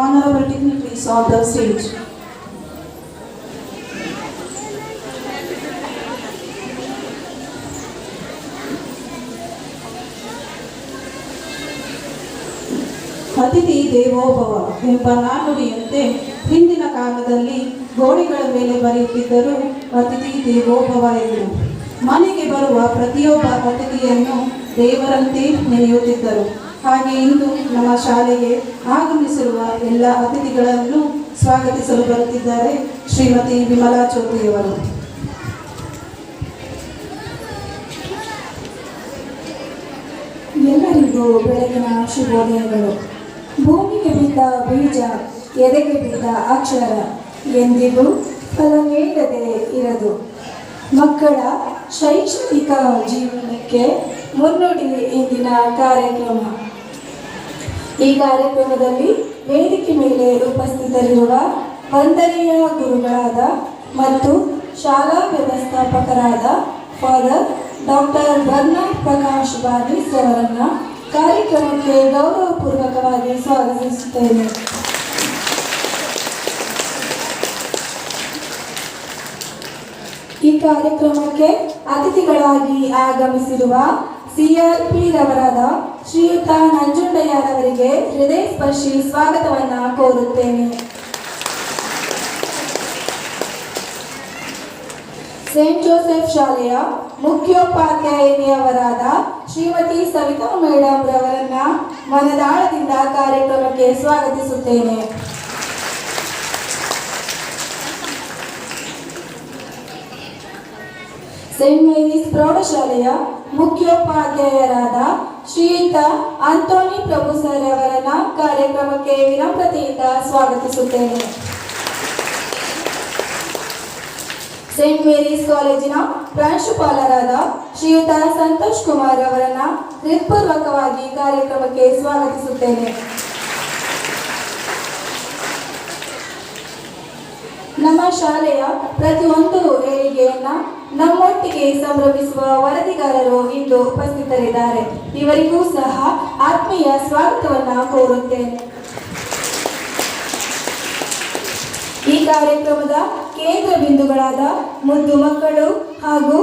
honorable dignitaries of the stage. ಅತಿಥಿ ದೇವೋಭವ ಎಂಬ ನಾನುಡಿಯಂತೆ ಹಿಂದಿನ ಕಾಲದಲ್ಲಿ ಗೋಡೆಗಳ ಮೇಲೆ ಬರೆಯುತ್ತಿದ್ದರು ಅತಿಥಿ ದೇವೋಭವ ಎಂದು. ಮನೆಗೆ ಬರುವ ಪ್ರತಿಯೊಬ್ಬ ಅತಿಥಿಯನ್ನು ದೇವರಂತೆ ನೆನೆಯುತ್ತಿದ್ದರು. ಹಾಗೆ ಇಂದು ನಮ್ಮ ಶಾಲೆಗೆ ಆಗಮಿಸಿರುವ ಎಲ್ಲ ಅತಿಥಿಗಳನ್ನು ಸ್ವಾಗತಿಸಲು ಬರುತ್ತಿದ್ದಾರೆ ಶ್ರೀಮತಿ ವಿಮಲಾ ಚೌಧರಿಯವರು. ಎಲ್ಲರಿಗೂ ಬೆಳಗಿನ ಶುಭೋದಯಗಳು. ಭೂಮಿಗೆ ಬಿದ್ದ ಬೀಜ, ಎದೆಗೆ ಬಿದ್ದ ಅಕ್ಷರ ಎಂದಿಗೂ ಫಲ ನೀಡದೆ ಇರದು. ಮಕ್ಕಳ ಶೈಕ್ಷಣಿಕ ಜೀವನಕ್ಕೆ ಮುನ್ನುಡಿ ಇಂದಿನ ಕಾರ್ಯಕ್ರಮ. ಈ ಕಾರ್ಯಕ್ರಮದಲ್ಲಿ ವೇದಿಕೆ ಮೇಲೆ ಉಪಸ್ಥಿತರಿರುವ ವಂದನೀಯ ಗುರುಗಳಾದ ಮತ್ತು ಶಾಲಾ ವ್ಯವಸ್ಥಾಪಕರಾದ ಫಾದರ್ ಡಾಕ್ಟರ್ ಬರ್ನಾಡ್ ಪ್ರಕಾಶ್ ಬಾನೀಸ್ ಅವರನ್ನು ಕಾರ್ಯಕ್ರಮಕ್ಕೆ ಗೌರವಪೂರ್ವಕವಾಗಿ ಸ್ವಾಗತಿಸುತ್ತೇನೆ. ಈ ಕಾರ್ಯಕ್ರಮಕ್ಕೆ ಅತಿಥಿಗಳಾಗಿ ಆಗಮಿಸಿರುವ CRP ರವರಾದ ಶ್ರೀಯುತ ನಂಜುಂಡಯ್ಯರವರಿಗೆ ಹೃದಯ ಸ್ಪರ್ಶಿ ಸ್ವಾಗತವನ್ನು ಕೋರುತ್ತೇನೆ. ಸೇಂಟ್ ಜೋಸೆಫ್ ಶಾಲೆಯ ಮುಖ್ಯೋಪಾಧ್ಯಾಯಿನಿಯವರಾದ ಶ್ರೀಮತಿ ಸವಿತಾ ಮೇಡಮ್ ರವರನ್ನ ಮನದಾಳದಿಂದ ಕಾರ್ಯಕ್ರಮಕ್ಕೆ ಸ್ವಾಗತಿಸುತ್ತೇನೆ. ಸೇಂಟ್ ಮೇರೀಸ್ ಪ್ರೌಢಶಾಲೆಯ ಮುಖ್ಯೋಪಾಧ್ಯಾಯರಾದ ಶ್ರೀಯುತ ಆಂಟೋನಿ ಪ್ರಭು ಸರ್ ಅವರನ್ನ ಕಾರ್ಯಕ್ರಮಕ್ಕೆ ವಿನಮ್ರತೆಯಿಂದ ಸ್ವಾಗತಿಸುತ್ತೇನೆ. ಸೇಂಟ್ ಮೇರೀಸ್ ಕಾಲೇಜಿನ ಪ್ರಾಂಶುಪಾಲರಾದ ಶ್ರೀಯುತ ಸಂತೋಷ್ ಕುಮಾರ್ ಅವರನ್ನ ಹೃತ್ಪೂರ್ವಕವಾಗಿ ಕಾರ್ಯಕ್ರಮಕ್ಕೆ ಸ್ವಾಗತಿಸುತ್ತೇನೆ. ನಮ್ಮ ಶಾಲೆಯ ಪ್ರತಿಯೊಂದು ಏಳಿಗೆಯನ್ನ ನಮ್ಮೊಟ್ಟಿಗೆ ಸಂಭ್ರಮಿಸುವ ವರದಿಗಾರರು ಇಂದು ಉಪಸ್ಥಿತರಿದ್ದಾರೆ. ಇವರಿಗೂ ಸಹ ಆತ್ಮೀಯ ಸ್ವಾಗತವನ್ನ ಕೋರುತ್ತೇನೆ. ಈ ಕಾರ್ಯಕ್ರಮದ ಕೇಂದ್ರ ಬಿಂದುಗಳಾದ ಮುದ್ದು ಮಕ್ಕಳು ಹಾಗೂ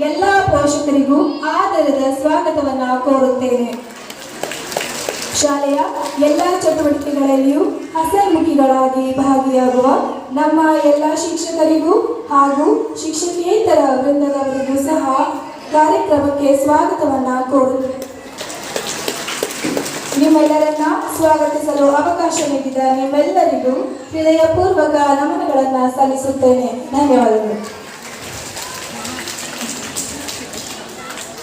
ಎಲ್ಲ ಪೋಷಕರಿಗೂ ಆದರದ ಸ್ವಾಗತವನ್ನ ಕೋರುತ್ತೇನೆ. ಶಾಲೆಯ ಎಲ್ಲ ಚಟುವಟಿಕೆಗಳಲ್ಲಿಯೂ ಹಸನ್ಮುಖಿಗಳಾಗಿ ಭಾಗಿಯಾಗುವ ನಮ್ಮ ಎಲ್ಲ ಶಿಕ್ಷಕರಿಗೂ ಹಾಗೂ ಶಿಕ್ಷಕೇತರ ವೃಂದದವರಿಗೂ ಸಹ ಕಾರ್ಯಕ್ರಮಕ್ಕೆ ಸ್ವಾಗತವನ್ನ ಕೋರುತ್ತೇನೆ. ನಿಮ್ಮೆಲ್ಲರನ್ನ ಸ್ವಾಗತಿಸಲು ಅವಕಾಶ ನೀಡಿದ ನಿಮ್ಮೆಲ್ಲರಿಗೂ ಹೃದಯಪೂರ್ವಕ ನಮನಗಳನ್ನು ಸಲ್ಲಿಸುತ್ತೇನೆ. ಧನ್ಯವಾದಗಳು.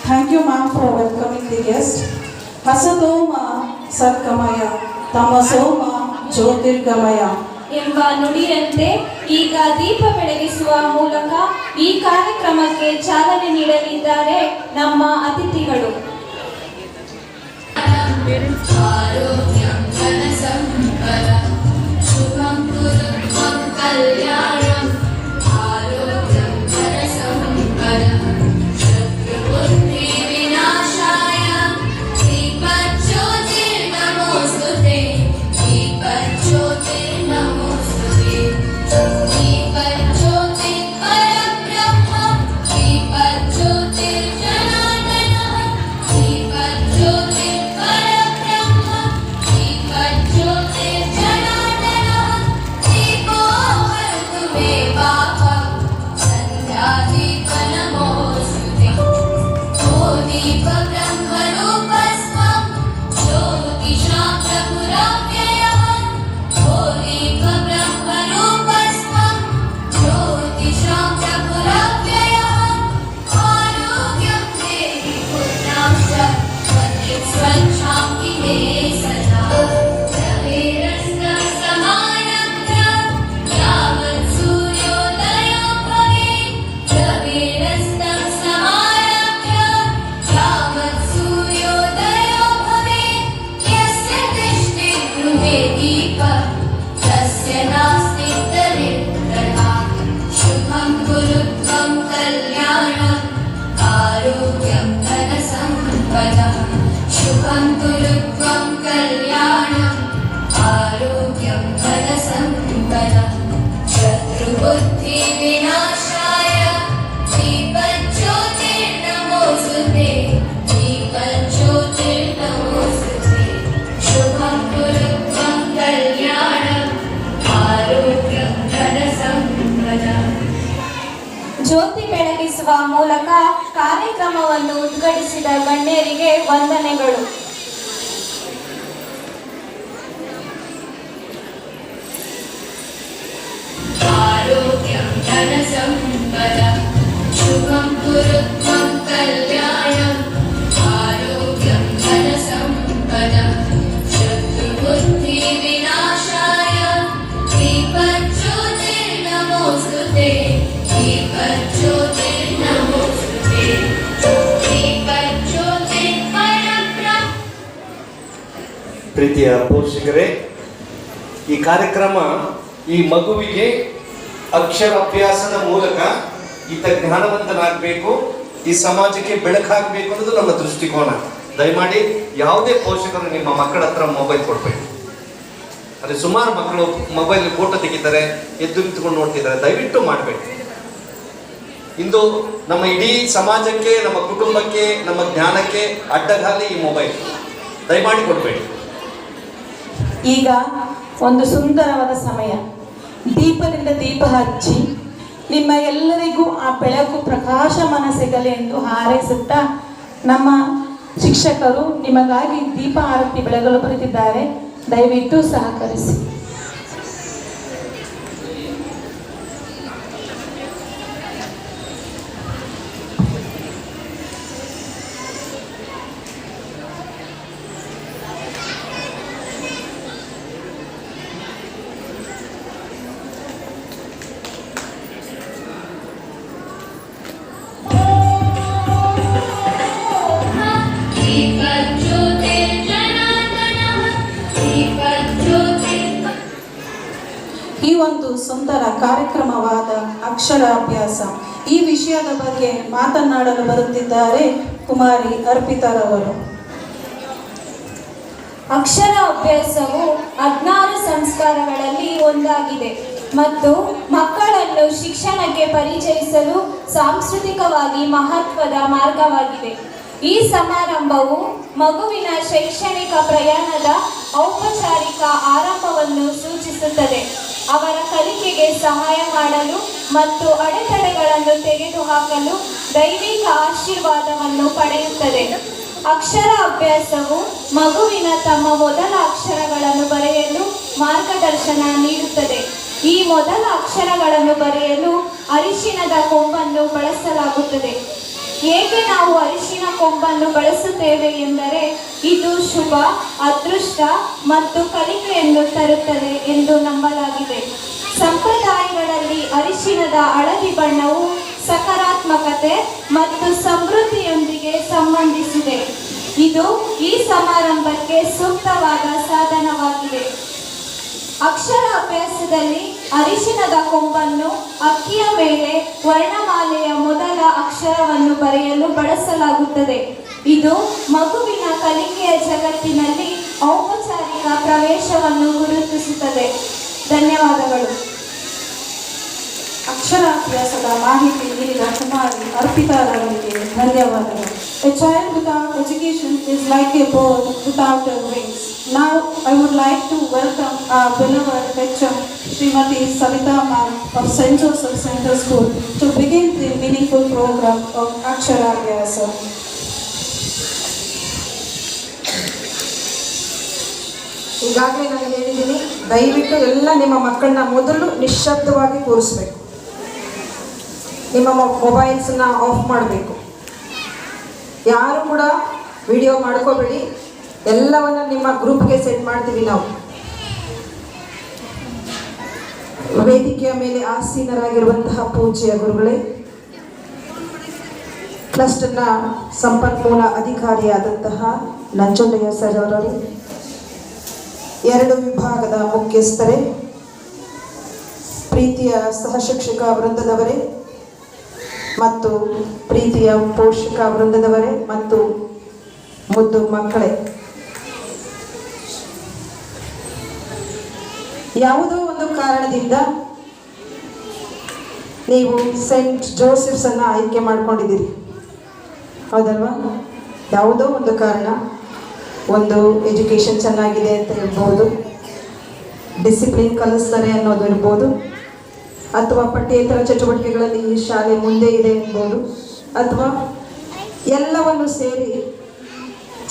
Thank you, ma'am, for welcoming the guest. ಹಸತೋಮ ಸದ್ಗಮಯ ತಮಸೋಮ ಜ್ಯೋತಿರ್ಗಮಯ ಎಂಬ ನುಡಿಯಂತೆ ಈಗ ದೀಪ ಬೆಳಗಿಸುವ ಮೂಲಕ ಈ ಕಾರ್ಯಕ್ರಮಕ್ಕೆ ಚಾಲನೆ ನೀಡಲಿದ್ದಾರೆ ನಮ್ಮ ಅತಿಥಿಗಳು. ಆರೋಗ್ಯಂ ಧನಸಂಪದಂ ಶುಭಂ ಕುರುತ್ವಂ ಕಲ್ಯಾಣಂ ಆರೋಗ್ಯಂ ಧನಸಂಪದಂ ಶತ್ರುಬುದ್ಧಿ ವಿನಾಶಾಯ ದೀಪಜ್ಯೋತಿರ್ನಮೋಸ್ತುತೆ ದೀಪಜ್ಯೋತಿರ್ನಮೋಸ್ತುತೆ ದೀಪಜ್ಯೋತಿ ಪರಬ್ರಹ್ಮ ದೀಪಜ್ಯೋತಿರ್ಜನಾರ್ದನಃ ದೀಪಜ್ಯೋತಿ ಜ್ಯೋತಿ ಬೆಳಗಿಸುವ ಮೂಲಕ ಕಾರ್ಯಕ್ರಮವನ್ನು ಉದ್ಘಾಟಿಸಿದ ಗಣ್ಯರಿಗೆ ವಂದನೆಗಳು. ಆರೋಗ್ಯಂ ಧನಸಂಪದಂ ಶುಭಂ ಕುರುತ್ವಂ ಕಲ್ಯಾಣಂ ಆರೋಗ್ಯಂ ಧನಸಂಪದಂ ಶತ್ರುಬುದ್ಧಿ ವಿನಾಶಾಯ ದೀಪಜ್ಯೋತಿರ್ನಮೋಸ್ತುತೆ ದೀಪಜ್ಯೋತಿರ್ನಮೋಸ್ತುತೆ ದೀಪಜ್ಯೋತಿರ್ ಪರಬ್ರಹ್ಮ. ಪ್ರೀತಿಯ ಪೋಷಕರೇ, ಈ ಕಾರ್ಯಕ್ರಮ ಈ ಮಗುವಿಗೆ ಅಕ್ಷರಾಭ್ಯಾಸದ ಮೂಲಕ ಈತ ಜ್ಞಾನವಂತನಾಗಬೇಕು, ಈ ಸಮಾಜಕ್ಕೆ ಬೆಳಕಾಗಬೇಕು ಅನ್ನೋದು ನಮ್ಮ ದೃಷ್ಟಿಕೋನ. ದಯಮಾಡಿ ಯಾವುದೇ ಪೋಷಕರು ನಿಮ್ಮ ಮಕ್ಕಳ ಹತ್ರ ಮೊಬೈಲ್ ಕೊಡಬೇಕು. ಅದೇ ಸುಮಾರು ಮಕ್ಕಳು ಮೊಬೈಲ್ ಫೋಟೋ ತೆಗಿತಾರೆ, ಎದ್ದು ನಿಂತ್ಕೊಂಡು ನೋಡ್ತಿದ್ದಾರೆ. ದಯವಿಟ್ಟು ಮಾಡಬೇಕು. ಇಂದು ನಮ್ಮ ಇಡೀ ಸಮಾಜಕ್ಕೆ, ನಮ್ಮ ಕುಟುಂಬಕ್ಕೆ, ನಮ್ಮ ಜ್ಞಾನಕ್ಕೆ ಅಡ್ಡಗಾಲಿ ಈ ಮೊಬೈಲ್. ದಯಮಾಡಿ ಕೊಡಬೇಡಿ. ಈಗ ಒಂದು ಸುಂದರವಾದ ಸಮಯ. ದೀಪದಿಂದ ದೀಪ ಹಚ್ಚಿ ನಿಮ್ಮ ಎಲ್ಲರಿಗೂ ಆ ಬೆಳಕು ಪ್ರಕಾಶಮಾನ ಸಿಗಲಿ ಎಂದು ಹಾರೈಸುತ್ತಾ ನಮ್ಮ ಶಿಕ್ಷಕರು ನಿಮಗಾಗಿ ದೀಪ ಆರತಿ ಬೆಳಗಲು ಬರೆದಿದ್ದಾರೆ. ದಯವಿಟ್ಟು ಸಹಕರಿಸಿ. ಈ ಒಂದು ಸುಂದರ ಕಾರ್ಯಕ್ರಮವಾದ ಅಕ್ಷರಾಭ್ಯಾಸ ಈ ವಿಷಯದ ಬಗ್ಗೆ ಮಾತನಾಡಲು ಬರುತ್ತಿದ್ದಾರೆ ಕುಮಾರಿ ಅರ್ಪಿತಾರವರು. ಅಕ್ಷರ ಅಭ್ಯಾಸವು 16 ಸಂಸ್ಕಾರಗಳಲ್ಲಿ ಒಂದಾಗಿದೆ ಮತ್ತು ಮಕ್ಕಳನ್ನು ಶಿಕ್ಷಣಕ್ಕೆ ಪರಿಚಯಿಸಲು ಸಾಂಸ್ಕೃತಿಕವಾಗಿ ಮಹತ್ವದ ಮಾರ್ಗವಾಗಿದೆ. ಈ ಸಮಾರಂಭವು ಮಗುವಿನ ಶೈಕ್ಷಣಿಕ ಪ್ರಯಾಣದ ಔಪಚಾರಿಕ ಆರಂಭವನ್ನು ಸೂಚಿಸುತ್ತದೆ. ಅವರ ಕಲಿಕೆಗೆ ಸಹಾಯ ಮಾಡಲು ಮತ್ತು ಅಡೆತಡೆಗಳನ್ನು ತೆಗೆದುಹಾಕಲು ದೈವಿಕ ಆಶೀರ್ವಾದವನ್ನು ಪಡೆಯುತ್ತದೆ. ಅಕ್ಷರ ಅಭ್ಯಾಸವು ಮಗುವಿನ ತಮ್ಮ ಮೊದಲ ಅಕ್ಷರಗಳನ್ನು ಬರೆಯಲು ಮಾರ್ಗದರ್ಶನ ನೀಡುತ್ತದೆ. ಈ ಮೊದಲ ಅಕ್ಷರಗಳನ್ನು ಬರೆಯಲು ಅರಿಶಿಣದ ಕೊಂಬನ್ನು ಬಳಸಲಾಗುತ್ತದೆ. ಏಕೆ ನಾವು ಅರಿಶಿಣ ಕೊಂಬನ್ನು ಬಳಸುತ್ತೇವೆ ಎಂದರೆ ಇದು ಶುಭ, ಅದೃಷ್ಟ ಮತ್ತು ಕಲಿಕೆಯನ್ನು ತರುತ್ತದೆ ಎಂದು ನಂಬಲಾಗಿದೆ. ಸಂಪ್ರದಾಯಗಳಲ್ಲಿ ಅರಿಶಿಣದ ಹಳದಿ ಬಣ್ಣವು ಸಕಾರಾತ್ಮಕತೆ ಮತ್ತು ಸಮೃದ್ಧಿಯೊಂದಿಗೆ ಸಂಬಂಧಿಸಿದೆ. ಇದು ಈ ಸಮಾರಂಭಕ್ಕೆ ಸೂಕ್ತವಾದ ಸಾಧನವಾಗಿದೆ. ಅಕ್ಷರ ಅಭ್ಯಾಸದಲ್ಲಿ ಅರಿಶಿಣದ ಕೊಂಬನ್ನು ಅಕ್ಕಿಯ ಮೇಲೆ ವರ್ಣಮಾಲೆಯ ಮೊದಲ ಅಕ್ಷರವನ್ನು ಬರೆಯಲು ಬಳಸಲಾಗುತ್ತದೆ. ಇದು ಮಗುವಿನ ಕಲಿಕೆಯ ಜಗತ್ತಿನಲ್ಲಿ ಔಪಚಾರಿಕ ಪ್ರವೇಶವನ್ನು ಗುರುತಿಸುತ್ತದೆ. ಧನ್ಯವಾದಗಳು. ಅಕ್ಷರಾಭ್ಯಾಸದ ಮಾಹಿತಿ ನೀಡಿದ ಕುಮಾರಿ ಅರ್ಪಿತಾರವರಿಗೆ ಧನ್ಯವಾದಗಳು. A child without education is like a bird without wings. Now I would like to welcome our beloved HM Srimati Savita Ma'am of St. Joseph Center School to begin the meaningful program of Aksharabhyasa. ಈಗಾಗಲೇ ನಾನು ಹೇಳಿದ್ದೀನಿ, ದಯವಿಟ್ಟು ಎಲ್ಲ ನಿಮ್ಮ ಮಕ್ಕಳನ್ನ ಮೊದಲು ನಿಶ್ಶಬ್ದವಾಗಿ ಕೂರಿಸ್ಬೇಕು. ನಿಮ್ಮ ಮೊಬೈಲ್ಸನ್ನ of ಮಾಡಬೇಕು. ಯಾರು ಕೂಡ ವಿಡಿಯೋ ಮಾಡ್ಕೋಬೇಡಿ. ಎಲ್ಲವನ್ನ ನಿಮ್ಮ ಗ್ರೂಪ್ಗೆ ಸೆಂಡ್ ಮಾಡ್ತೀವಿ ನಾವು. ವೇದಿಕೆಯ ಮೇಲೆ ಆಸೀನರಾಗಿರುವಂತಹ ಪೂಜ್ಯ ಗುರುಗಳೇ, ಕ್ಲಸ್ಟರ್ನ ಸಂಪನ್ಮೂಲ ಅಧಿಕಾರಿಯಾದಂತಹ ನಂಜುಂಡಯ್ಯ ಸರ್ ಅವರೇ, 2 ವಿಭಾಗದ ಮುಖ್ಯಸ್ಥರೇ, ಪ್ರೀತಿಯ ಸಹಶಿಕ್ಷಕ ವೃಂದದವರೇ ಮತ್ತು ಪ್ರೀತಿಯ ಪೋಷಕ ವೃಂದದವರೇ ಮತ್ತು ಮುದ್ದು ಮಕ್ಕಳೇ, ಯಾವುದೋ ಒಂದು ಕಾರಣದಿಂದ ನೀವು ಸೆಂಟ್ ಜೋಸೆಫ್ಸ್ ಅನ್ನು ಆಯ್ಕೆ ಮಾಡ್ಕೊಂಡಿದ್ದೀರಿ, ಹೌದಲ್ವಾ? ಯಾವುದೋ ಒಂದು ಕಾರಣ, ಒಂದು ಎಜುಕೇಷನ್ ಚೆನ್ನಾಗಿದೆ ಅಂತ ಇರ್ಬೋದು, ಡಿಸಿಪ್ಲಿನ್ ಕಲಿಸ್ತಾರೆ ಅನ್ನೋದು ಇರ್ಬೋದು, ಅಥವಾ ಪಠ್ಯೇತರ ಚಟುವಟಿಕೆಗಳಲ್ಲಿ ಈ ಶಾಲೆ ಮುಂದೆ ಇದೆ ಎನ್ಬೋದು, ಅಥವಾ ಎಲ್ಲವನ್ನು ಸೇರಿ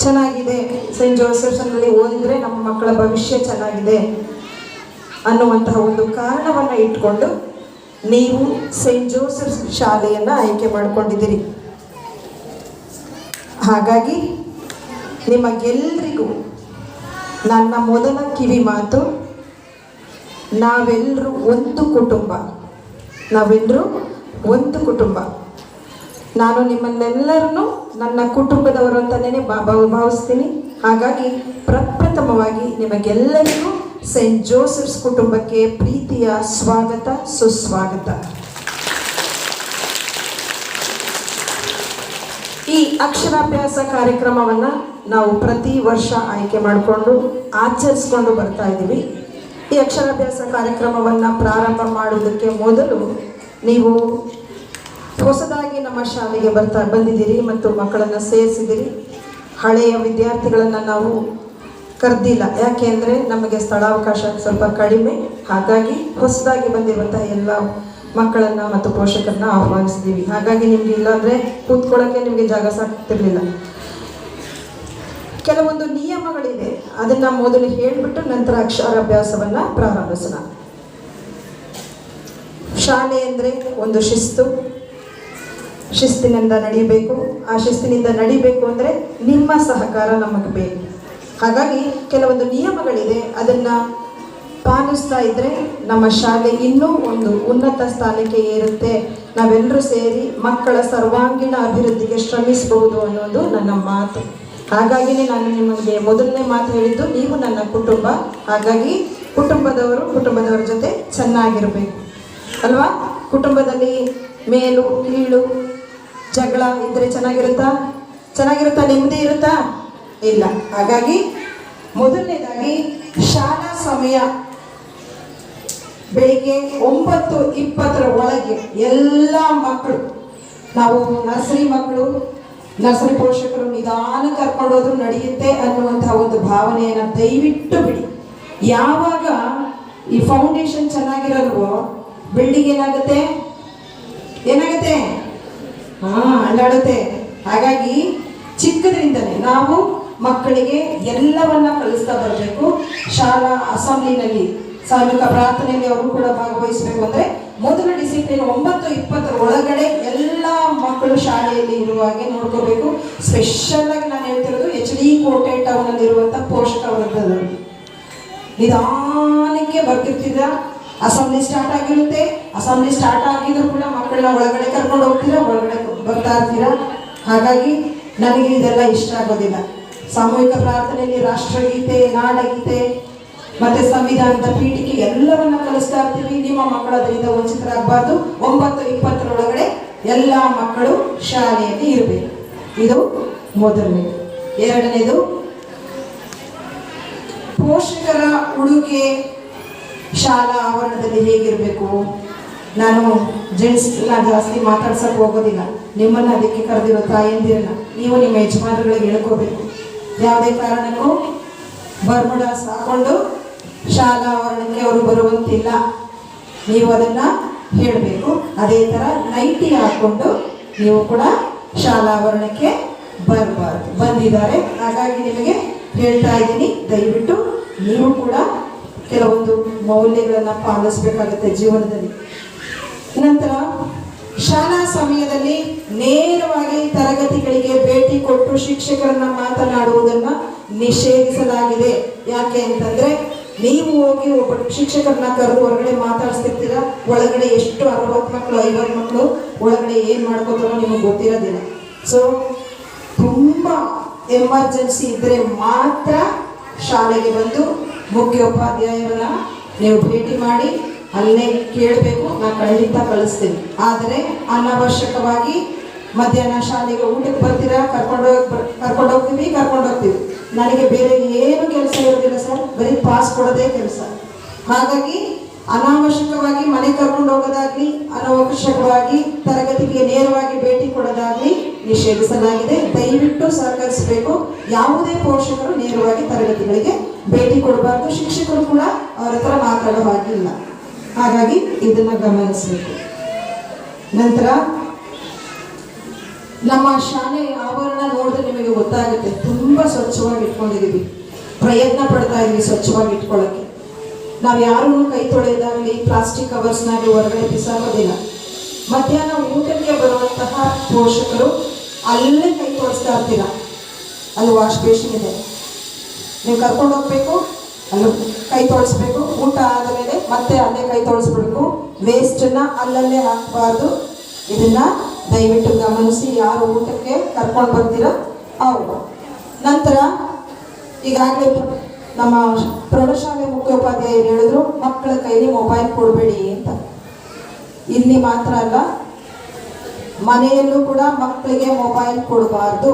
ಚೆನ್ನಾಗಿದೆ, ಸೆಂಟ್ ಜೋಸೆಫ್ಸ್ನಲ್ಲಿ ಓದಿದರೆ ನಮ್ಮ ಮಕ್ಕಳ ಭವಿಷ್ಯ ಚೆನ್ನಾಗಿದೆ ಅನ್ನುವಂತಹ ಒಂದು ಕಾರಣವನ್ನು ಇಟ್ಕೊಂಡು ನೀವು ಸೆಂಟ್ ಜೋಸೆಫ್ಸ್ ಶಾಲೆಯನ್ನು ಆಯ್ಕೆ ಮಾಡಿಕೊಂಡಿದ್ದೀರಿ. ಹಾಗಾಗಿ ನಿಮಗೆಲ್ಲರಿಗೂ ನನ್ನ ಮೊದಲ ಕಿವಿ ಮಾತು, ನಾವೆಲ್ಲರೂ ಒಂದು ಕುಟುಂಬ, ನಾವೆಲ್ಲರೂ ಒಂದು ಕುಟುಂಬ. ನಾನು ನಿಮ್ಮನ್ನೆಲ್ಲರನ್ನು ನನ್ನ ಕುಟುಂಬದವರು ಅಂತಲೇ ಭಾವಿಸ್ತೀನಿ. ಹಾಗಾಗಿ ಪ್ರಪ್ರಥಮವಾಗಿ ನಿಮಗೆಲ್ಲರಿಗೂ ಸೆಂಟ್ ಜೋಸೆಫ್ಸ್ ಕುಟುಂಬಕ್ಕೆ ಪ್ರೀತಿಯ ಸ್ವಾಗತ, ಸುಸ್ವಾಗತ. ಈ ಅಕ್ಷರಾಭ್ಯಾಸ ಕಾರ್ಯಕ್ರಮವನ್ನು ನಾವು ಪ್ರತಿ ವರ್ಷ ಆಯ್ಕೆ ಮಾಡಿಕೊಂಡು ಆಚರಿಸ್ಕೊಂಡು ಬರ್ತಾ ಇದ್ದೀವಿ. ಈ ಅಕ್ಷರಾಭ್ಯಾಸ ಕಾರ್ಯಕ್ರಮವನ್ನು ಪ್ರಾರಂಭ ಮಾಡುವುದಕ್ಕೆ ಮೊದಲು ನೀವು ಹೊಸದಾಗಿ ನಮ್ಮ ಶಾಲೆಗೆ ಬಂದಿದ್ದೀರಿ ಮತ್ತು ಮಕ್ಕಳನ್ನು ಸೇರಿಸಿದ್ದೀರಿ. ಹಳೆಯ ವಿದ್ಯಾರ್ಥಿಗಳನ್ನು ನಾವು ಕರೆದಿಲ್ಲ, ಯಾಕೆಂದರೆ ನಮಗೆ ಸ್ಥಳಾವಕಾಶ ಸ್ವಲ್ಪ ಕಡಿಮೆ. ಹಾಗಾಗಿ ಹೊಸದಾಗಿ ಬಂದಿರುವಂತಹ ಎಲ್ಲ ಮಕ್ಕಳನ್ನು ಮತ್ತು ಪೋಷಕರನ್ನ ಆಹ್ವಾನಿಸಿದ್ದೀವಿ. ಹಾಗಾಗಿ ನಿಮಗೆ ಇಲ್ಲಾಂದರೆ ಕೂತ್ಕೊಳ್ಳೋಕ್ಕೆ ನಿಮಗೆ ಜಾಗ ಸಾಕ್ತಿರ್ಲಿಲ್ಲ. ಕೆಲವೊಂದು ನಿಯಮಗಳಿದೆ, ಅದನ್ನು ಮೊದಲು ಹೇಳಿಬಿಟ್ಟು ನಂತರ ಅಕ್ಷರಾಭ್ಯಾಸವನ್ನು ಪ್ರಾರಂಭಿಸೋಣ. ಶಾಲೆ ಅಂದರೆ ಒಂದು ಶಿಸ್ತಿನಿಂದ ನಡೀಬೇಕು. ಆ ಶಿಸ್ತಿನಿಂದ ನಡೀಬೇಕು ಅಂದರೆ ನಿಮ್ಮ ಸಹಕಾರ ನಮಗೆ ಬೇಕು. ಹಾಗಾಗಿ ಕೆಲವೊಂದು ನಿಯಮಗಳಿದೆ, ಅದನ್ನು ಪಾಲಿಸ್ತಾ ಇದ್ದರೆ ನಮ್ಮ ಶಾಲೆ ಇನ್ನೂ ಒಂದು ಉನ್ನತ ಸ್ಥಾನಕ್ಕೆ ಏರುತ್ತೆ. ನಾವೆಲ್ಲರೂ ಸೇರಿ ಮಕ್ಕಳ ಸರ್ವಾಂಗೀಣ ಅಭಿವೃದ್ಧಿಗೆ ಶ್ರಮಿಸಬಹುದು ಅನ್ನೋದು ನನ್ನ ಮಾತು. ಹಾಗಾಗಿಯೇ ನಾನು ನಿಮಗೆ ಮೊದಲನೇ ಮಾತು ಹೇಳಿದ್ದು, ನೀವು ನನ್ನ ಕುಟುಂಬ. ಹಾಗಾಗಿ ಕುಟುಂಬದವರ ಜೊತೆ ಚೆನ್ನಾಗಿರಬೇಕು ಅಲ್ವಾ? ಕುಟುಂಬದಲ್ಲಿ ಮೇಲು ಕೀಳು ಜಗಳ ಇದ್ದರೆ ಚೆನ್ನಾಗಿರುತ್ತಾ? ನೆಮ್ಮದಿ ಇರುತ್ತಾ? ಇಲ್ಲ. ಹಾಗಾಗಿ ಮೊದಲನೇದಾಗಿ ಶಾಲಾ ಸಮಯ ಬೆಳಿಗ್ಗೆ 9:20 ಒಳಗೆ ಎಲ್ಲ ಮಕ್ಕಳು, ನಾವು ನರ್ಸರಿ ಪೋಷಕರು ನಿಧಾನ ಕರ್ಕೊಂಡೋದ್ರು ನಡೆಯುತ್ತೆ ಅನ್ನುವಂತಹ ಒಂದು ಭಾವನೆಯನ್ನು ದಯವಿಟ್ಟು ಬಿಡಿ. ಯಾವಾಗ ಈ ಫೌಂಡೇಶನ್ ಚೆನ್ನಾಗಿರಲ್ವೋ ಬಿಲ್ಡಿಂಗ್ ಏನಾಗುತ್ತೆ ಅಲ್ಲಾಡುತ್ತೆ. ಹಾಗಾಗಿ ಚಿಕ್ಕದ್ರಿಂದಲೇ ನಾವು ಮಕ್ಕಳಿಗೆ ಎಲ್ಲವನ್ನ ಕಲಿಸ್ತಾ ಬರಬೇಕು. ಶಾಲಾ ಅಸೆಂಬ್ಲಿನಲ್ಲಿ ಸಾಮೂಹಿಕ ಪ್ರಾರ್ಥನೆಯಲ್ಲಿ ಅವರು ಕೂಡ ಭಾಗವಹಿಸಬೇಕು. ಅಂದರೆ ಮೊದಲ ಡಿಸಿಪ್ಲಿನ್ 9:20 ಒಳಗಡೆ ಎಲ್ಲ ಮಕ್ಕಳು ಶಾಲೆಯಲ್ಲಿ ಇರುವ ಹಾಗೆ ನೋಡ್ಕೋಬೇಕು. ಸ್ಪೆಷಲ್ ಆಗಿ ನಾನು ಹೇಳ್ತಿರೋದು HD ಕೋಟೆ ಟೌನ್ ಅಲ್ಲಿ ಇರುವಂಥ ಪೋಷಕ ವರ್ಗದವರು. ನಿಧಾನಕ್ಕೆ ಬರ್ತಿರ್ತಿದ್ರ, ಅಸೆಂಬ್ಲಿ ಸ್ಟಾರ್ಟ್ ಆಗಿರುತ್ತೆ. ಅಸೆಂಬ್ಲಿ ಸ್ಟಾರ್ಟ್ ಆಗಿದ್ರು ಕೂಡ ಮಕ್ಕಳನ್ನ ಒಳಗಡೆ ಕರ್ಕೊಂಡು ಹೋಗ್ತೀರಾ, ಒಳಗಡೆ ಬರ್ತಾ ಇರ್ತೀರಾ. ಹಾಗಾಗಿ ನನಗೆ ಇದೆಲ್ಲ ಇಷ್ಟ ಆಗೋದಿಲ್ಲ. ಸಾಮೂಹಿಕ ಪ್ರಾರ್ಥನೆಯಲ್ಲಿ ರಾಷ್ಟ್ರಗೀತೆ, ನಾಡಗೀತೆ ಮತ್ತೆ ಸಂವಿಧಾನದ ಪೀಠಿಕೆ ಎಲ್ಲವನ್ನ ಕಲಿಸ್ತಾ ಇರ್ತೀವಿ. ನಿಮ್ಮ ಮಕ್ಕಳು ಅದರಿಂದ ವಂಚಿತರಾಗಬಾರ್ದು. 9:20 ಒಳಗಡೆ ಎಲ್ಲ ಮಕ್ಕಳು ಶಾಲೆಯಲ್ಲಿ ಇರಬೇಕು. ಇದು ಮೊದಲನೇದು. ಎರಡನೇದು, ಪೋಷಕರ ಉಡುಗೆ ಶಾಲಾ ಆವರಣದಲ್ಲಿ ಹೇಗಿರಬೇಕು. ನಾನು ಜೆಂಟ್ಸ್ನ ಜಾಸ್ತಿ ಮಾತಾಡ್ಸಕ್ಕೆ ಹೋಗೋದಿಲ್ಲ. ನಿಮ್ಮನ್ನು ಅದಕ್ಕೆ ಕರೆದಿರೋ ತಾಯಂದಿರನ್ನ ನೀವು ನಿಮ್ಮ ಯಜಮಾನರುಗಳಿಗೆ ಹೇಳ್ಕೋಬೇಕು. ಯಾವುದೇ ಕಾರಣಕ್ಕೂ ಬರ್ಮುಡಾಸ್ ಹಾಕೊಂಡು ಶಾಲಾ ಆವರಣಕ್ಕೆ ಅವರು ಬರುವಂತಿಲ್ಲ, ನೀವು ಅದನ್ನು ಹೇಳಬೇಕು. ಅದೇ ಥರ ನೈಟಿ ಹಾಕ್ಕೊಂಡು ನೀವು ಕೂಡ ಶಾಲಾ ಆವರಣಕ್ಕೆ ಬರಬಾರ್ದು. ಬಂದಿದ್ದಾರೆ, ಹಾಗಾಗಿ ನಿಮಗೆ ಹೇಳ್ತಾ ಇದ್ದೀನಿ, ದಯವಿಟ್ಟು ನೀವು ಕೂಡ ಕೆಲವೊಂದು ಮೌಲ್ಯಗಳನ್ನು ಪಾಲಿಸಬೇಕಾಗುತ್ತೆ ಜೀವನದಲ್ಲಿ. ನಂತರ ಶಾಲಾ ಸಮಯದಲ್ಲಿ ನೇರವಾಗಿ ತರಗತಿಗಳಿಗೆ ಭೇಟಿ ಕೊಟ್ಟು ಶಿಕ್ಷಕರನ್ನ ಮಾತನಾಡುವುದನ್ನು ನಿಷೇಧಿಸಲಾಗಿದೆ. ಯಾಕೆ ಅಂತಂದ್ರೆ, ನೀವು ಹೋಗಿ ಒಬ್ಬ ಶಿಕ್ಷಕರನ್ನ ಕರೆದು ಹೊರಗಡೆ ಮಾತಾಡಿಸ್ತಿರ್ತೀರ, ಒಳಗಡೆ ಎಷ್ಟು 60 ಮಕ್ಕಳು 50 ಮಕ್ಕಳು ಒಳಗಡೆ ಏನು ಮಾಡ್ಕೋತಾರೋ ನಿಮಗೆ ಗೊತ್ತಿರೋದಿಲ್ಲ. ಸೊ ತುಂಬ ಎಮರ್ಜೆನ್ಸಿ ಇದ್ದರೆ ಮಾತ್ರ ಶಾಲೆಗೆ ಬಂದು ಮುಖ್ಯೋಪಾಧ್ಯಾಯರನ್ನ ನೀವು ಭೇಟಿ ಮಾಡಿ ಅಲ್ಲೇ ಕೇಳಬೇಕು. ನಾನು ಖಂಡಿತ ಕಳಿಸ್ತೀನಿ. ಆದರೆ ಅನಾವಶ್ಯಕವಾಗಿ ಮಧ್ಯಾಹ್ನ ಶಾಲೆಗೆ ಊಟಕ್ಕೆ ಬರ್ತೀರಾ, ಕರ್ಕೊಂಡು ಹೋಗ್ತೀವಿ. ನನಗೆ ಬೇರೆ ಏನು ಕೆಲಸ ಇರೋದಿಲ್ಲ ಸರ್, ಬರೀ ಪಾಸ್ ಕೊಡೋದೇ ಕೆಲಸ. ಹಾಗಾಗಿ ಅನಾವಶ್ಯಕವಾಗಿ ಮನೆ ಕರ್ಕೊಂಡು ಹೋಗೋದಾಗ್ಲಿ, ಅನಾವಶ್ಯಕವಾಗಿ ತರಗತಿಗೆ ನೇರವಾಗಿ ಭೇಟಿ ಕೊಡೋದಾಗ್ಲಿ ನಿಷೇಧಿಸಲಾಗಿದೆ. ದಯವಿಟ್ಟು ಸಹಕರಿಸಬೇಕು. ಯಾವುದೇ ಪೋಷಕರು ನೇರವಾಗಿ ತರಗತಿಗಳಿಗೆ ಭೇಟಿ ಕೊಡಬಾರ್ದು. ಶಿಕ್ಷಕರು ಕೂಡ ಅವರ ಹತ್ರ ಮಾತಾಡೋ ಹಾಗಿಲ್ಲ. ಹಾಗಾಗಿ ಇದನ್ನ ಗಮನಿಸಬೇಕು. ನಂತರ ನಮ್ಮ ಶಾಲೆ ಆವರಣ ನೋಡಿದ್ರೆ ನಿಮಗೆ ಗೊತ್ತಾಗುತ್ತೆ, ತುಂಬ ಸ್ವಚ್ಛವಾಗಿ ಇಟ್ಕೊಂಡಿದ್ದೀವಿ. ಪ್ರಯತ್ನ ಪಡ್ತಾ ಇದ್ದೀವಿ ಸ್ವಚ್ಛವಾಗಿ ಇಟ್ಕೊಳ್ಳೋಕ್ಕೆ. ನಾವು ಯಾರೂ ಕೈ ತೊಳೆಯೋದಾಗಲಿ ಪ್ಲಾಸ್ಟಿಕ್ ಕವರ್ಸ್ನಾಗಲಿ ಹೊರಗಡೆ ಬಿಸಾಕೋದಿಲ್ಲ. ಮಧ್ಯಾಹ್ನ ಊಟಕ್ಕೆ ಬರುವಂತಹ ಪೋಷಕರು ಅಲ್ಲೇ ಕೈ ತೊಳೆಸ್ತಾ ಇರ್ತೀರ. ಅಲ್ಲಿ ವಾಶ್ ಬೇಸಿನ್ ಇದೆ, ನೀವು ಕರ್ಕೊಂಡು ಹೋಗ್ಬೇಕು, ಅಲ್ಲಿ ಕೈ ತೊಳೆಸ್ಬೇಕು. ಊಟ ಆದಮೇಲೆ ಮತ್ತೆ ಅಲ್ಲೇ ಕೈ ತೊಳೆಸ್ಬಿಡ್ಬೇಕು. ವೇಸ್ಟನ್ನ ಅಲ್ಲಲ್ಲೇ ಹಾಕಬಾರ್ದು. ಇದನ್ನ ದಯವಿಟ್ಟು ಗಮನಿಸಿ, ಯಾರು ಊಟಕ್ಕೆ ಕರ್ಕೊಂಡು ಬರ್ತೀರೋ ಅವರು. ನಂತರ ಈಗಾಗಲೇ ನಮ್ಮ ಪ್ರೌಢಶಾಲೆ ಮುಖ್ಯೋಪಾಧ್ಯಾಯರು ಹೇಳಿದ್ರು ಮಕ್ಕಳ ಕೈಲಿ ಮೊಬೈಲ್ ಕೊಡಬೇಡಿ ಅಂತ. ಇಲ್ಲಿ ಮಾತ್ರ ಅಲ್ಲ, ಮನೆಯಲ್ಲೂ ಕೂಡ ಮಕ್ಕಳಿಗೆ ಮೊಬೈಲ್ ಕೊಡಬಾರ್ದು.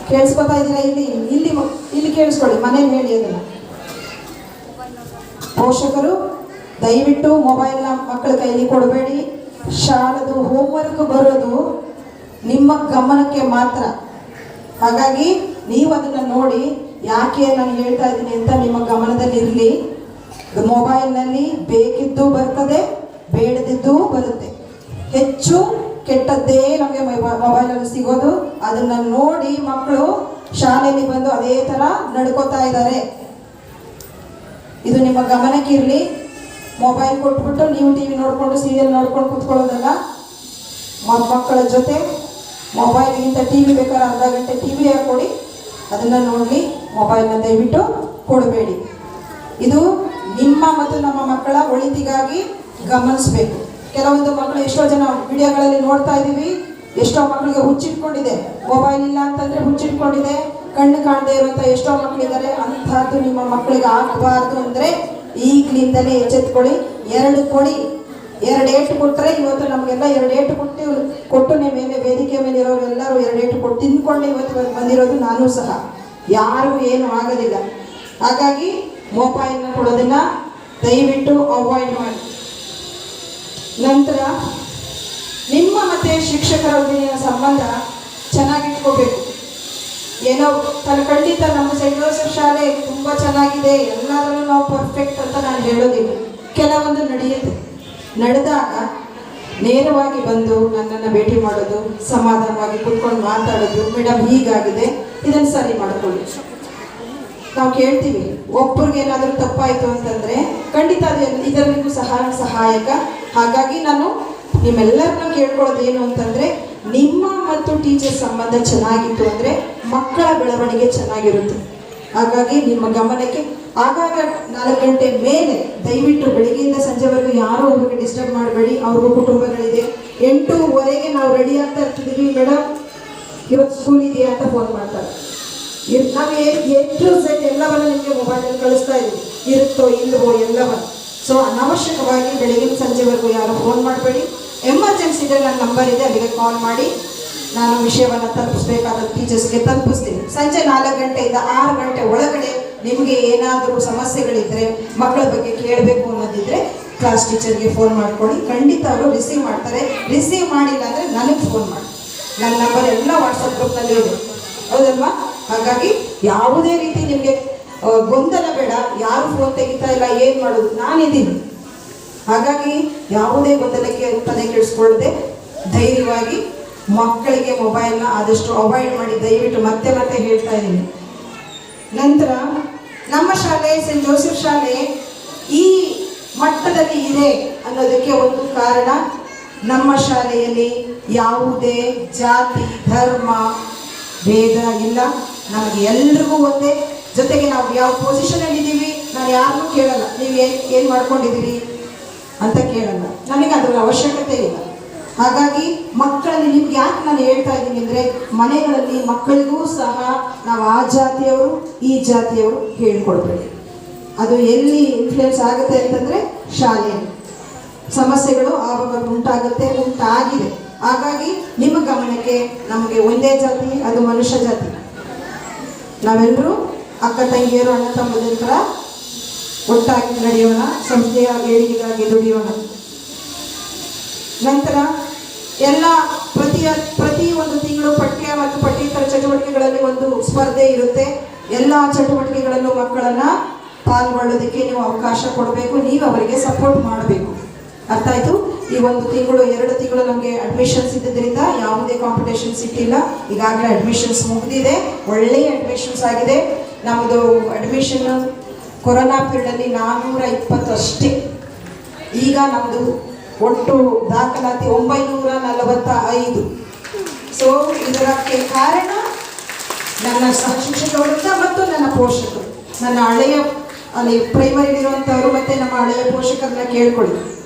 ಕೇಳಿಸ್ಕೊತಾ ಇದ್ದೀರಾ? ಇಲ್ಲಿ ಇಲ್ಲಿ ಇಲ್ಲಿ ಕೇಳಿಸ್ಕೊಳ್ಳಿ, ಮನೇಲಿ ಹೇಳಿ ಅದನ್ನ. ಪೋಷಕರು ದಯವಿಟ್ಟು ಮೊಬೈಲ್ನ ಮಕ್ಕಳ ಕೈಲಿ ಕೊಡಬೇಡಿ. ಶಾಲೆದು ಹೋಮ್ವರ್ಕ್ ಬರೋದು ನಿಮ್ಮ ಗಮನಕ್ಕೆ ಮಾತ್ರ. ಹಾಗಾಗಿ ನೀವು ಅದನ್ನು ನೋಡಿ ಯಾಕೆ ನಾನು ಹೇಳ್ತಾ ಇದ್ದೀನಿ ಅಂತ ನಿಮ್ಮ ಗಮನದಲ್ಲಿರಲಿ. ಮೊಬೈಲ್ನಲ್ಲಿ ಬೇಕಿದ್ದು ಬರ್ತದೆ, ಬೇಡದಿದ್ದೂ ಬರುತ್ತೆ. ಹೆಚ್ಚು ಕೆಟ್ಟದ್ದೇ ನಮಗೆ ಮೊಬೈಲಲ್ಲಿ ಸಿಗೋದು. ಅದನ್ನು ನೋಡಿ ಮಕ್ಕಳು ಶಾಲೆಯಲ್ಲಿ ಬಂದು ಅದೇ ಥರ ನಡ್ಕೋತಾ ಇದ್ದಾರೆ. ಇದು ನಿಮ್ಮ ಗಮನಕ್ಕೆ ಇರಲಿ. ಮೊಬೈಲ್ ಕೊಟ್ಬಿಟ್ಟು ನೀವು ಟಿ ವಿ ನೋಡಿಕೊಂಡು ಸೀರಿಯಲ್ ನೋಡ್ಕೊಂಡು ಕೂತ್ಕೊಳ್ಳೋದಲ್ಲ. ಮಕ್ಕಳ ಜೊತೆ ಮೊಬೈಲ್ಗಿಂತ ಟಿ ವಿ ಬೇಕಾದ್ರೆ ಅರ್ಧ ಗಂಟೆ ಟಿ ವಿ ಕೊಡಿ, ಅದನ್ನು ನೋಡಲಿ. ಮೊಬೈಲ್ನ ದಯವಿಟ್ಟು ಕೊಡಬೇಡಿ. ಇದು ನಿಮ್ಮ ಮತ್ತು ನಮ್ಮ ಮಕ್ಕಳ ಒಳಿತಿಗಾಗಿ ಗಮನಿಸಬೇಕು. ಕೆಲವೊಂದು ಮಕ್ಕಳು ಎಷ್ಟೋ ಜನ ವಿಡಿಯೋಗಳಲ್ಲಿ ನೋಡ್ತಾ ಇದ್ದೀವಿ, ಎಷ್ಟೋ ಮಕ್ಕಳಿಗೆ ಹುಚ್ಚಿಟ್ಕೊಂಡಿದೆ. ಮೊಬೈಲ್ ಇಲ್ಲ ಅಂತಂದರೆ ಹುಚ್ಚಿಟ್ಕೊಂಡಿದೆ, ಕಣ್ಣು ಕಾಣದೇ ಇರುವಂಥ ಎಷ್ಟೋ ಮಕ್ಕಳಿದ್ದಾರೆ. ಅಂಥದ್ದು ನಿಮ್ಮ ಮಕ್ಕಳಿಗೆ ಆಗಬಾರ್ದು ಅಂದರೆ ಈಗಲಿಂದಲೇ ಎಚ್ಚೆತ್ಕೊಳ್ಳಿ. 2 ಕೊಡಿ. 2 ಏಟು ಕೊಟ್ಟರೆ ಇವತ್ತು ನಮಗೆಲ್ಲ 2 ಏಟು ಕೊಟ್ಟು ಮೇಲೆ ವೇದಿಕೆ ಮೇಲೆ ಇರೋರು ಎಲ್ಲರೂ 2 ಏಟು ಕೊಟ್ಟು ತಿಂದ್ಕೊಂಡು ಇವತ್ತು ಬಂದಿರೋದು ನಾನು ಸಹ. ಯಾರಿಗೂ ಏನು ಆಗೋದಿಲ್ಲ. ಹಾಗಾಗಿ ಮೊಬೈಲ್ನ ಕೊಡೋದನ್ನ ದಯವಿಟ್ಟು ಅವಾಯ್ಡ್ ಮಾಡಿ. ನಂತರ ನಿಮ್ಮ ಮತ್ತು ಶಿಕ್ಷಕರೊಂದಿಗಿನ ಸಂಬಂಧ ಚೆನ್ನಾಗಿಟ್ಕೋಬೇಕು. ಏನೋ ಖಂಡಿತ ನಮ್ಮ ಸೆಂಟ್ ಜೋಸೆಫ್ ಶಾಲೆ ತುಂಬ ಚೆನ್ನಾಗಿದೆ, ಎಲ್ಲರೂ ನಾವು ಪರ್ಫೆಕ್ಟ್ ಅಂತ ನಾನು ಹೇಳೋದಿಲ್ಲ. ಕೆಲವೊಂದು ನಡೆಯುತ್ತೆ. ನಡೆದಾಗ ನೇರವಾಗಿ ಬಂದು ನನ್ನನ್ನು ಭೇಟಿ ಮಾಡೋದು, ಸಮಾಧಾನವಾಗಿ ಕೂತ್ಕೊಂಡು ಮಾತಾಡೋದು, ಮೇಡಮ್ ಹೀಗಾಗಿದೆ, ಇದನ್ನು ಸರಿ ಮಾಡ್ಕೊಳ್ಳಿ. ನಾವು ಕೇಳ್ತೀವಿ. ಒಬ್ಬರಿಗೆ ಏನಾದರೂ ತಪ್ಪಾಯಿತು ಅಂತಂದರೆ ಖಂಡಿತ ಅದು ಇದರಿಗೂ ಸಹಾಯಕ. ಹಾಗಾಗಿ ನಾನು ನಿಮ್ಮೆಲ್ಲರನ್ನ ಕೇಳ್ಕೊಳ್ಳೋದು ಏನು ಅಂತಂದರೆ, ನಿಮ್ಮ ಮತ್ತು ಟೀಚರ್ ಸಂಬಂಧ ಚೆನ್ನಾಗಿತ್ತು ಅಂದರೆ ಮಕ್ಕಳ ಬೆಳವಣಿಗೆ ಚೆನ್ನಾಗಿರುತ್ತೆ. ಹಾಗಾಗಿ ನಿಮ್ಮ ಗಮನಕ್ಕೆ ಆಗಾಗ 4 ಗಂಟೆ ಮೇಲೆ ದಯವಿಟ್ಟು ಬೆಳಿಗ್ಗೆಯಿಂದ ಸಂಜೆವರೆಗೂ ಯಾರೂ ಒಬ್ಬರಿಗೆ ಡಿಸ್ಟರ್ಬ್ ಮಾಡಬೇಡಿ. ಅವ್ರಿಗೂ ಕುಟುಂಬಗಳಿದೆ. 8:30ಗೆ ನಾವು ರೆಡಿ ಆಗ್ತಾ ಇರ್ತಿದ್ದೀವಿ, ಮೇಡಮ್ ಇವತ್ತು ಸ್ಕೂಲ್ ಇದೆಯಾ ಅಂತ ಫೋನ್ ಮಾಡ್ತಾರೆ. ನಾವು A-Z ಎಲ್ಲವನ್ನು ನಿಮಗೆ ಮೊಬೈಲಲ್ಲಿ ಕಳಿಸ್ತಾ ಇದ್ದೀವಿ, ಇರುತ್ತೋ ಇಲ್ಲವೋ ಎಲ್ಲವನ್ನು. ಸೊ ಅನಾವಶ್ಯಕವಾಗಿ ಬೆಳಗಿನ ಸಂಜೆವರೆಗೂ ಯಾರು ಫೋನ್ ಮಾಡಬೇಡಿ. ಎಮರ್ಜೆನ್ಸಿ ಇದೆ, ನನ್ನ ನಂಬರ್ ಇದೆ, ಅಲ್ಲಿಗೆ ಕಾಲ್ ಮಾಡಿ ನಾನು ವಿಷಯವನ್ನು ತಲುಪಿಸ್ಬೇಕಾದ ಟೀಚರ್ಸ್ಗೆ ತಲುಪಿಸ್ತೀನಿ. ಸಂಜೆ 4 ಗಂಟೆಯಿಂದ 6 ಗಂಟೆ ಒಳಗಡೆ ನಿಮಗೆ ಏನಾದರೂ ಸಮಸ್ಯೆಗಳಿದ್ದರೆ, ಮಕ್ಕಳ ಬಗ್ಗೆ ಕೇಳಬೇಕು ಅನ್ನೋದಿದ್ದರೆ ಕ್ಲಾಸ್ ಟೀಚರ್ಗೆ ಫೋನ್ ಮಾಡ್ಕೊಳ್ಳಿ. ಖಂಡಿತ ಅವರು ರಿಸೀವ್ ಮಾಡ್ತಾರೆ. ರಿಸೀವ್ ಮಾಡಿಲ್ಲ ಅಂದರೆ ನನಗೆ ಫೋನ್ ಮಾಡಿ. ನನ್ನ ನಂಬರ್ ಎಲ್ಲ ವಾಟ್ಸಪ್ ಗ್ರೂಪ್ನಲ್ಲಿ ಇದೆ, ಹೌದಲ್ವಾ? ಹಾಗಾಗಿ ಯಾವುದೇ ರೀತಿ ನಿಮಗೆ ಗೊಂದಲ ಬೇಡ. ಯಾರು ಫೋನ್ ತೆಗಿತಾ ಇಲ್ಲ, ಏನು ಮಾಡೋದು, ನಾನಿದ್ದೀನಿ. ಹಾಗಾಗಿ ಯಾವುದೇ ಗೊಂದಲಕ್ಕೆ ತಲೆ ಕೆಡಿಸ್ಕೊಳ್ಳದೆ ಧೈರ್ಯವಾಗಿ ಮಕ್ಕಳಿಗೆ ಮೊಬೈಲ್ನ ಆದಷ್ಟು ಅವಾಯ್ಡ್ ಮಾಡಿ, ದಯವಿಟ್ಟು ಮತ್ತೆ ಹೇಳ್ತಾ ಇದ್ದೀನಿ. ನಂತರ ನಮ್ಮ ಶಾಲೆ ಸೆಂಟ್ ಜೋಸೆಫ್ ಶಾಲೆ ಈ ಮಟ್ಟದಲ್ಲಿ ಇದೆ ಅನ್ನೋದಕ್ಕೆ ಒಂದು ಕಾರಣ, ನಮ್ಮ ಶಾಲೆಯಲ್ಲಿ ಯಾವುದೇ ಜಾತಿ ಧರ್ಮ ಭೇದ ಇಲ್ಲ. ನಮಗೆ ಎಲ್ರಿಗೂ ಒಂದೇ. ಜೊತೆಗೆ ನಾವು ಯಾವ ಪೊಸಿಷನಲ್ಲಿ ಇದ್ದೀವಿ ನಾನು ಯಾರನ್ನೂ ಕೇಳಲ್ಲ, ನೀವು ಏನು ಮಾಡ್ಕೊಂಡಿದ್ದೀರಿ ಅಂತ ಕೇಳಲ್ಲ. ನನಗೆ ಅದರ ಅವಶ್ಯಕತೆ ಇಲ್ಲ. ಹಾಗಾಗಿ ಮಕ್ಕಳಲ್ಲಿ ನಿಮ್ಗೆ ಯಾಕೆ ನಾನು ಹೇಳ್ತಾ ಇದ್ದೀನಿ ಅಂದರೆ, ಮನೆಗಳಲ್ಲಿ ಮಕ್ಕಳಿಗೂ ಸಹ ನಾವು ಆ ಜಾತಿಯವರು ಈ ಜಾತಿಯವರು ಹೇಳ್ಕೊಡ್ಬೇಡಿ. ಅದು ಎಲ್ಲಿ ಇನ್ಫ್ಲುಯೆನ್ಸ್ ಆಗುತ್ತೆ ಅಂತಂದರೆ ಶಾಲೆಯಲ್ಲಿ ಸಮಸ್ಯೆಗಳು ಆವಾಗ ಉಂಟಾಗಿದೆ. ಹಾಗಾಗಿ ನಿಮ್ಮ ಗಮನಕ್ಕೆ, ನಮಗೆ ಒಂದೇ ಜಾತಿ, ಅದು ಮನುಷ್ಯ ಜಾತಿ. ನಾವೆಲ್ಲರೂ ಅಕ್ಕ ತಂಗಿಯರು, ಅಣ್ಣ ತಮ್ಮಂದಿರ ಒಟ್ಟಾಗಿ ನಡೆಯೋಣ, ಸಂಸ್ಥೆಯ ಏಳಿಗೆಗಾಗಿ ದುಡಿಯೋಣ. ನಂತರ ಎಲ್ಲ ಪ್ರತಿ ಒಂದು ತಿಂಗಳು ಪಠ್ಯ ಮತ್ತು ಪಠ್ಯೇತರ ಚಟುವಟಿಕೆಗಳಲ್ಲಿ ಒಂದು ಸ್ಪರ್ಧೆ ಇರುತ್ತೆ. ಎಲ್ಲ ಚಟುವಟಿಕೆಗಳಲ್ಲೂ ಮಕ್ಕಳನ್ನು ಪಾಲ್ಗೊಳ್ಳೋದಕ್ಕೆ ನೀವು ಅವಕಾಶ ಕೊಡಬೇಕು, ನೀವು ಅವರಿಗೆ ಸಪೋರ್ಟ್ ಮಾಡಬೇಕು. ಅರ್ಥ ಆಯಿತು? ಈ 1 ತಿಂಗಳು 2 ತಿಂಗಳು ನಮಗೆ ಅಡ್ಮಿಷನ್ಸ್ ಇದ್ದಿದ್ದರಿಂದ ಯಾವುದೇ ಕಾಂಪಿಟೇಷನ್ಸ್ ಇಟ್ಟಿಲ್ಲ. ಈಗಾಗಲೇ ಅಡ್ಮಿಷನ್ಸ್ ಮುಗಿದಿದೆ, ಒಳ್ಳೆಯ ಅಡ್ಮಿಷನ್ಸ್ ಆಗಿದೆ. ನಮ್ಮದು ಅಡ್ಮಿಷನ್ ಕೊರೋನಾ ಪೀರಿಯಡಲ್ಲಿ 420 ಅಷ್ಟೇ. ಈಗ ನಮ್ಮದು ಒಟ್ಟು ದಾಖಲಾತಿ 945. ಸೊ ಇದಕ್ಕೆ ಕಾರಣ ನನ್ನ ಸಹ ಶಿಕ್ಷಕವೃಂದ ಮತ್ತು ನನ್ನ ಪೋಷಕರು. ನನ್ನ ಹಳೆಯ ಅಲ್ಲಿ ಪ್ರೈಮರಿಲಿರುವಂಥವರು ಮತ್ತು ನಮ್ಮ ಹಳೆಯ ಪೋಷಕರನ್ನ ಕೇಳ್ಕೊಳ್ಳಿ.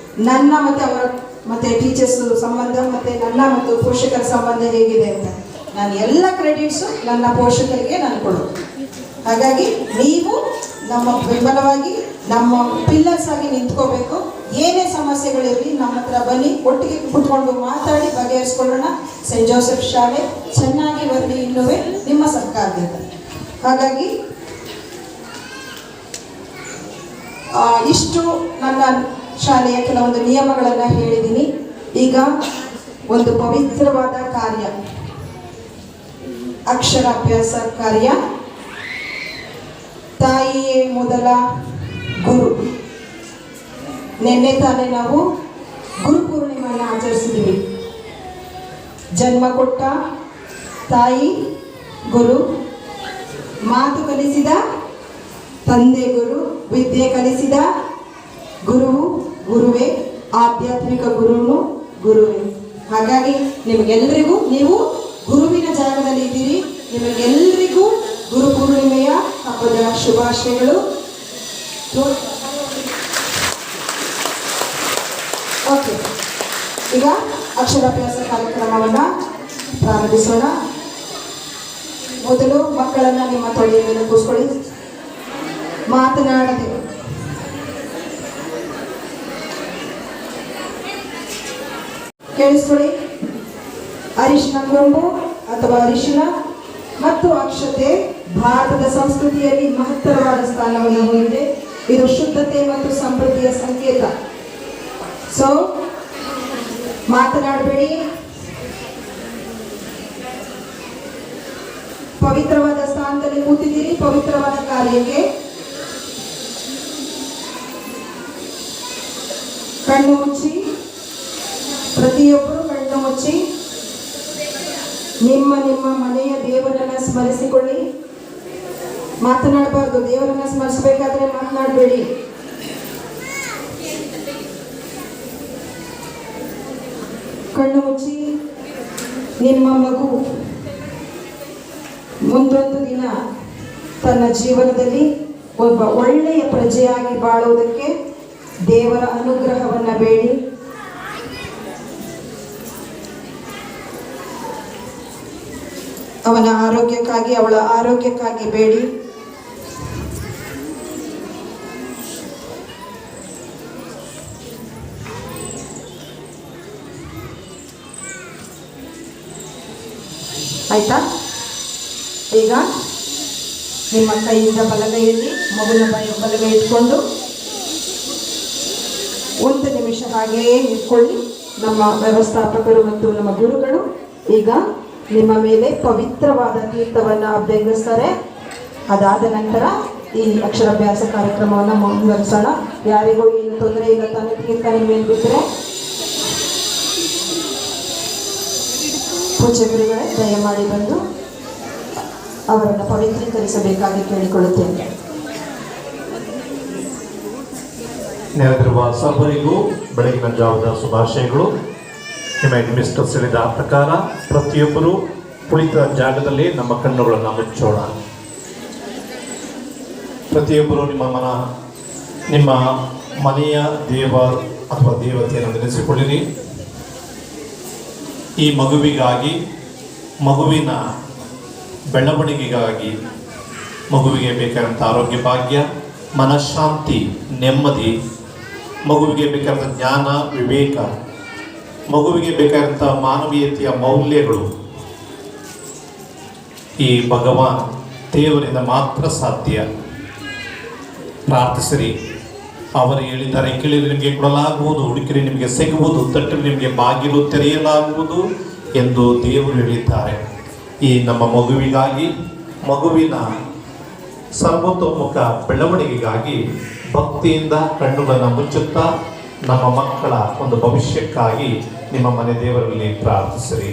ನನ್ನ ಮತ್ತು ಅವರ ಮತ್ತು ಟೀಚರ್ಸ್ ಸಂಬಂಧ ಮತ್ತು ನನ್ನ ಮತ್ತು ಪೋಷಕರ ಸಂಬಂಧ ಹೇಗಿದೆ ಅಂತ. ನಾನು ಎಲ್ಲ ಕ್ರೆಡಿಟ್ಸು ನನ್ನ ಪೋಷಕರಿಗೆ ನಾನು ಕೊಡೋದು. ಹಾಗಾಗಿ ನೀವು ನಮ್ಮ ಬೆಂಬಲವಾಗಿ ನಮ್ಮ ಪಿಲ್ಲರ್ಸ್ ಆಗಿ ನಿಂತ್ಕೋಬೇಕು. ಏನೇ ಸಮಸ್ಯೆಗಳಿರಲಿ ನಮ್ಮ ಹತ್ರ ಬನ್ನಿ, ಒಟ್ಟಿಗೆ ಕೂತ್ಕೊಂಡು ಮಾತಾಡಿ ಬಗೆಹರಿಸ್ಕೊಳ್ಳೋಣ. ಸೆಂಟ್ ಜೋಸೆಫ್ ಶಾಲೆ ಚೆನ್ನಾಗಿ ಬರಲಿ ಇನ್ನುವೇ ನಿಮ್ಮ ಸರ್ಕಾರದಿಂದ. ಹಾಗಾಗಿ ಇಷ್ಟು ನನ್ನ ಶಾಲೆಯ ಕೆಲವೊಂದು ನಿಯಮಗಳನ್ನು ಹೇಳಿದ್ದೀನಿ. ಈಗ ಒಂದು ಪವಿತ್ರವಾದ ಕಾರ್ಯ, ಅಕ್ಷರಾಭ್ಯಾಸ ಕಾರ್ಯ. ತಾಯಿಯೇ ಮೊದಲ ಗುರು. ನಿನ್ನೆ ತಾನೇ ನಾವು ಗುರು ಪೂರ್ಣಿಮೆಯನ್ನು ಆಚರಿಸಿದ್ದೀವಿ. ಜನ್ಮ ಕೊಟ್ಟ ತಾಯಿ ಗುರು, ಮಾತು ಕಲಿಸಿದ ತಂದೆ ಗುರು, ವಿದ್ಯೆ ಕಲಿಸಿದ ಗುರುವು ಗುರುವೇ, ಆಧ್ಯಾತ್ಮಿಕ ಗುರುನು ಗುರುವೇ. ಹಾಗಾಗಿ ನಿಮಗೆಲ್ಲರಿಗೂ, ನೀವು ಗುರುವಿನ ಜಾಗದಲ್ಲಿ ಇದ್ದೀರಿ, ನಿಮಗೆಲ್ಲರಿಗೂ ಗುರು ಪೂರ್ಣಿಮೆಯ ಹಬ್ಬದ ಶುಭಾಶಯಗಳು. ಓಕೆ, ಈಗ ಅಕ್ಷರಾಭ್ಯಾಸ ಕಾರ್ಯಕ್ರಮವನ್ನು ಪ್ರಾರಂಭಿಸೋಣ. ಮೊದಲು ಮಕ್ಕಳನ್ನು ನಿಮ್ಮ ತೊಡೆಯ ಮೇಲೆ ಕೂರಿಸ್ಕೊಳ್ಳಿ. ಮಾತನಾಡದೆ ಕೇಳಿಸ್ಕೊಳ್ಳಿ. ಅರಿಶಿನ ಕೊಂಬು ಅಥವಾ ಅರಿಶಿನ ಮತ್ತು ಅಕ್ಷತೆ ಭಾರತದ ಸಂಸ್ಕೃತಿಯಲ್ಲಿ ಮಹತ್ತರವಾದ ಸ್ಥಾನವನ್ನು ಹೊಂದಿದೆ. ಇದು ಶುದ್ಧತೆ ಮತ್ತು ಸಮೃದ್ಧಿಯ ಸಂಕೇತ. ಸೊ ಮಾತನಾಡಬೇಡಿ. ಪವಿತ್ರವಾದ ಸ್ಥಾನದಲ್ಲಿ ಕೂತಿದ್ದೀರಿ, ಪವಿತ್ರವಾದ ಕಾರ್ಯಕ್ಕೆ. ಕಣ್ಣು ಮುಚ್ಚಿ, ಪ್ರತಿಯೊಬ್ಬರು ಕಣ್ಣು ಮುಚ್ಚಿ ನಿಮ್ಮ ನಿಮ್ಮ ಮನೆಯ ದೇವರನ್ನ ಸ್ಮರಿಸಿಕೊಳ್ಳಿ. ಮಾತನಾಡಬಾರ್ದು. ದೇವರನ್ನ ಸ್ಮರಿಸಬೇಕಾದ್ರೆ ಮಾತನಾಡಬೇಡಿ. ಕಣ್ಣು ಮುಚ್ಚಿ. ನಿಮ್ಮ ಮಗು ಮುಂದೊಂದು ದಿನ ತನ್ನ ಜೀವನದಲ್ಲಿ ಒಬ್ಬ ಒಳ್ಳೆಯ ಪ್ರಜೆಯಾಗಿ ಬಾಳುವುದಕ್ಕೆ ದೇವರ ಅನುಗ್ರಹವನ್ನು ಬೇಡಿ. ಅವನ ಆರೋಗ್ಯಕ್ಕಾಗಿ, ಅವಳ ಆರೋಗ್ಯಕ್ಕಾಗಿ ಬೇಡಿ. ಆಯ್ತಾ? ಈಗ ನಿಮ್ಮ ಕೈಯಿಂದ ಬಲಗೈಯಲ್ಲಿ ಮಗುವಿನ ಬಲಗೈ ಇಟ್ಕೊಂಡು ಒಂದು ನಿಮಿಷ ಹಾಗೆಯೇ ನಿಂತ್ಕೊಳ್ಳಿ. ನಮ್ಮ ವ್ಯವಸ್ಥಾಪಕರು ಮತ್ತು ನಮ್ಮ ಗುರುಗಳು ಈಗ ನಿಮ್ಮ ಮೇಲೆ ಪವಿತ್ರವಾದ ತೀರ್ಥವನ್ನು ಅಭ್ಯಂಗಿಸ್ತಾರೆ. ಅದಾದ ನಂತರ ಈ ಅಕ್ಷರಾಭ್ಯಾಸ ಕಾರ್ಯಕ್ರಮವನ್ನು ಮುಂದುವರಿಸೋಣ. ಯಾರಿಗೂ ಏನು ತೊಂದರೆ ಇಲ್ಲ ತಾನೇ? ತೀರ್ಥ ನಿಮ್ಮ ಮೇಲೆ ಬಿದ್ದರೆ ಪೂಜ್ಯ ಗುರುಗಳೇ ದಯಮಾಡಿ ಬಂದು ಅವರನ್ನು ಪವಿತ್ರೀಕರಿಸಬೇಕಾಗಿ ಕೇಳಿಕೊಳ್ಳುತ್ತೇನೆ. ನೆರೆದಿರುವ ಸರ್ವರಿಗೂ ಬೆಳಗಿನ ಜಾವದ ಶುಭಾಶಯಗಳು. ನಿಮಗೆ ಮಿಸ್ಟರ್ ಹೇಳಿದ ಪ್ರಕಾರ ಪ್ರತಿಯೊಬ್ಬರು ಕುಳಿತ ಜಾಗದಲ್ಲಿ ನಮ್ಮ ಕಣ್ಣುಗಳನ್ನು ಮುಚ್ಚೋಣ. ಪ್ರತಿಯೊಬ್ಬರು ನಿಮ್ಮ ಮನೆಯ ದೇವ ಅಥವಾ ದೇವತೆಯನ್ನು ನೆನೆಸಿಕೊಳ್ಳಿರಿ. ಈ ಮಗುವಿಗಾಗಿ, ಮಗುವಿನ ಬೆಳವಣಿಗೆಗಾಗಿ, ಮಗುವಿಗೆ ಬೇಕಾದಂಥ ಆರೋಗ್ಯ ಭಾಗ್ಯ, ಮನಃಶಾಂತಿ, ನೆಮ್ಮದಿ, ಮಗುವಿಗೆ ಬೇಕಾದಂಥ ಜ್ಞಾನ, ವಿವೇಕ, ಮಗುವಿಗೆ ಬೇಕಾದಂಥ ಮಾನವೀಯತೆಯ ಮೌಲ್ಯಗಳು ಈ ಭಗವಾನ್ ದೇವರಿಂದ ಮಾತ್ರ ಸಾಧ್ಯ. ಪ್ರಾರ್ಥಿಸಿರಿ. ಅವರು ಹೇಳಿದ್ದಾರೆ, ಕೇಳಿದರೆ ನಿಮಗೆ ಕೊಡಲಾಗುವುದು, ಹುಡುಕಿರಿ ನಿಮಗೆ ಸಿಗುವುದು, ತಟ್ಟರೆ ನಿಮಗೆ ಬಾಗಿಲು ತೆರೆಯಲಾಗುವುದು ಎಂದು ದೇವರು ಹೇಳಿದ್ದಾರೆ. ಈ ನಮ್ಮ ಮಗುವಿಗಾಗಿ, ಮಗುವಿನ ಸರ್ವತೋಮುಖ ಬೆಳವಣಿಗೆಗಾಗಿ ಭಕ್ತಿಯಿಂದ ಕಣ್ಣುಗಳನ್ನು ಮುಚ್ಚುತ್ತಾ ನಮ್ಮ ಮಕ್ಕಳ ಒಂದು ಭವಿಷ್ಯಕ್ಕಾಗಿ ನಿಮ್ಮ ಮನೆ ದೇವರಲ್ಲಿ ಪ್ರಾರ್ಥಿಸಿರಿ.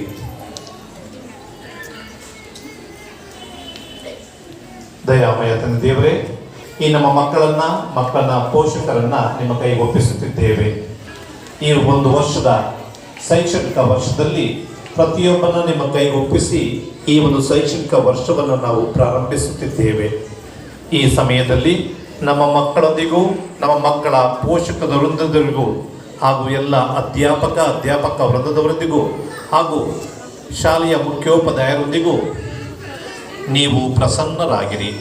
ದಯಾಮಯ ತಂದೆ ದೇವರೇ, ಈ ನಮ್ಮ ಮಕ್ಕಳ ಪೋಷಕರನ್ನ ನಿಮ್ಮ ಕೈಗೆ ಒಪ್ಪಿಸುತ್ತಿದ್ದೇವೆ. ಈ ಒಂದು ವರ್ಷದ ಶೈಕ್ಷಣಿಕ ವರ್ಷದಲ್ಲಿ ಪ್ರತಿಯೊಬ್ಬರನ್ನ ನಿಮ್ಮ ಕೈಗೆ ಒಪ್ಪಿಸಿ ಈ ಒಂದು ಶೈಕ್ಷಣಿಕ ವರ್ಷವನ್ನು ನಾವು ಪ್ರಾರಂಭಿಸುತ್ತಿದ್ದೇವೆ. ಈ ಸಮಯದಲ್ಲಿ ನಮ್ಮ ಮಕ್ಕಳೊಂದಿಗೂ, ನಮ್ಮ ಮಕ್ಕಳ ಪೋಷಕರ ವೃಂದದವರಿಗೂ, ಹಾಗೂ ಎಲ್ಲ ಅಧ್ಯಾಪಕ ವೃಂದದವರೊಂದಿಗೂ, ಹಾಗೂ ಶಾಲೆಯ ಮುಖ್ಯೋಪಾಧ್ಯಾಯರೊಂದಿಗೂ ನೀವು ಪ್ರಸನ್ನರಾಗಿರಿ.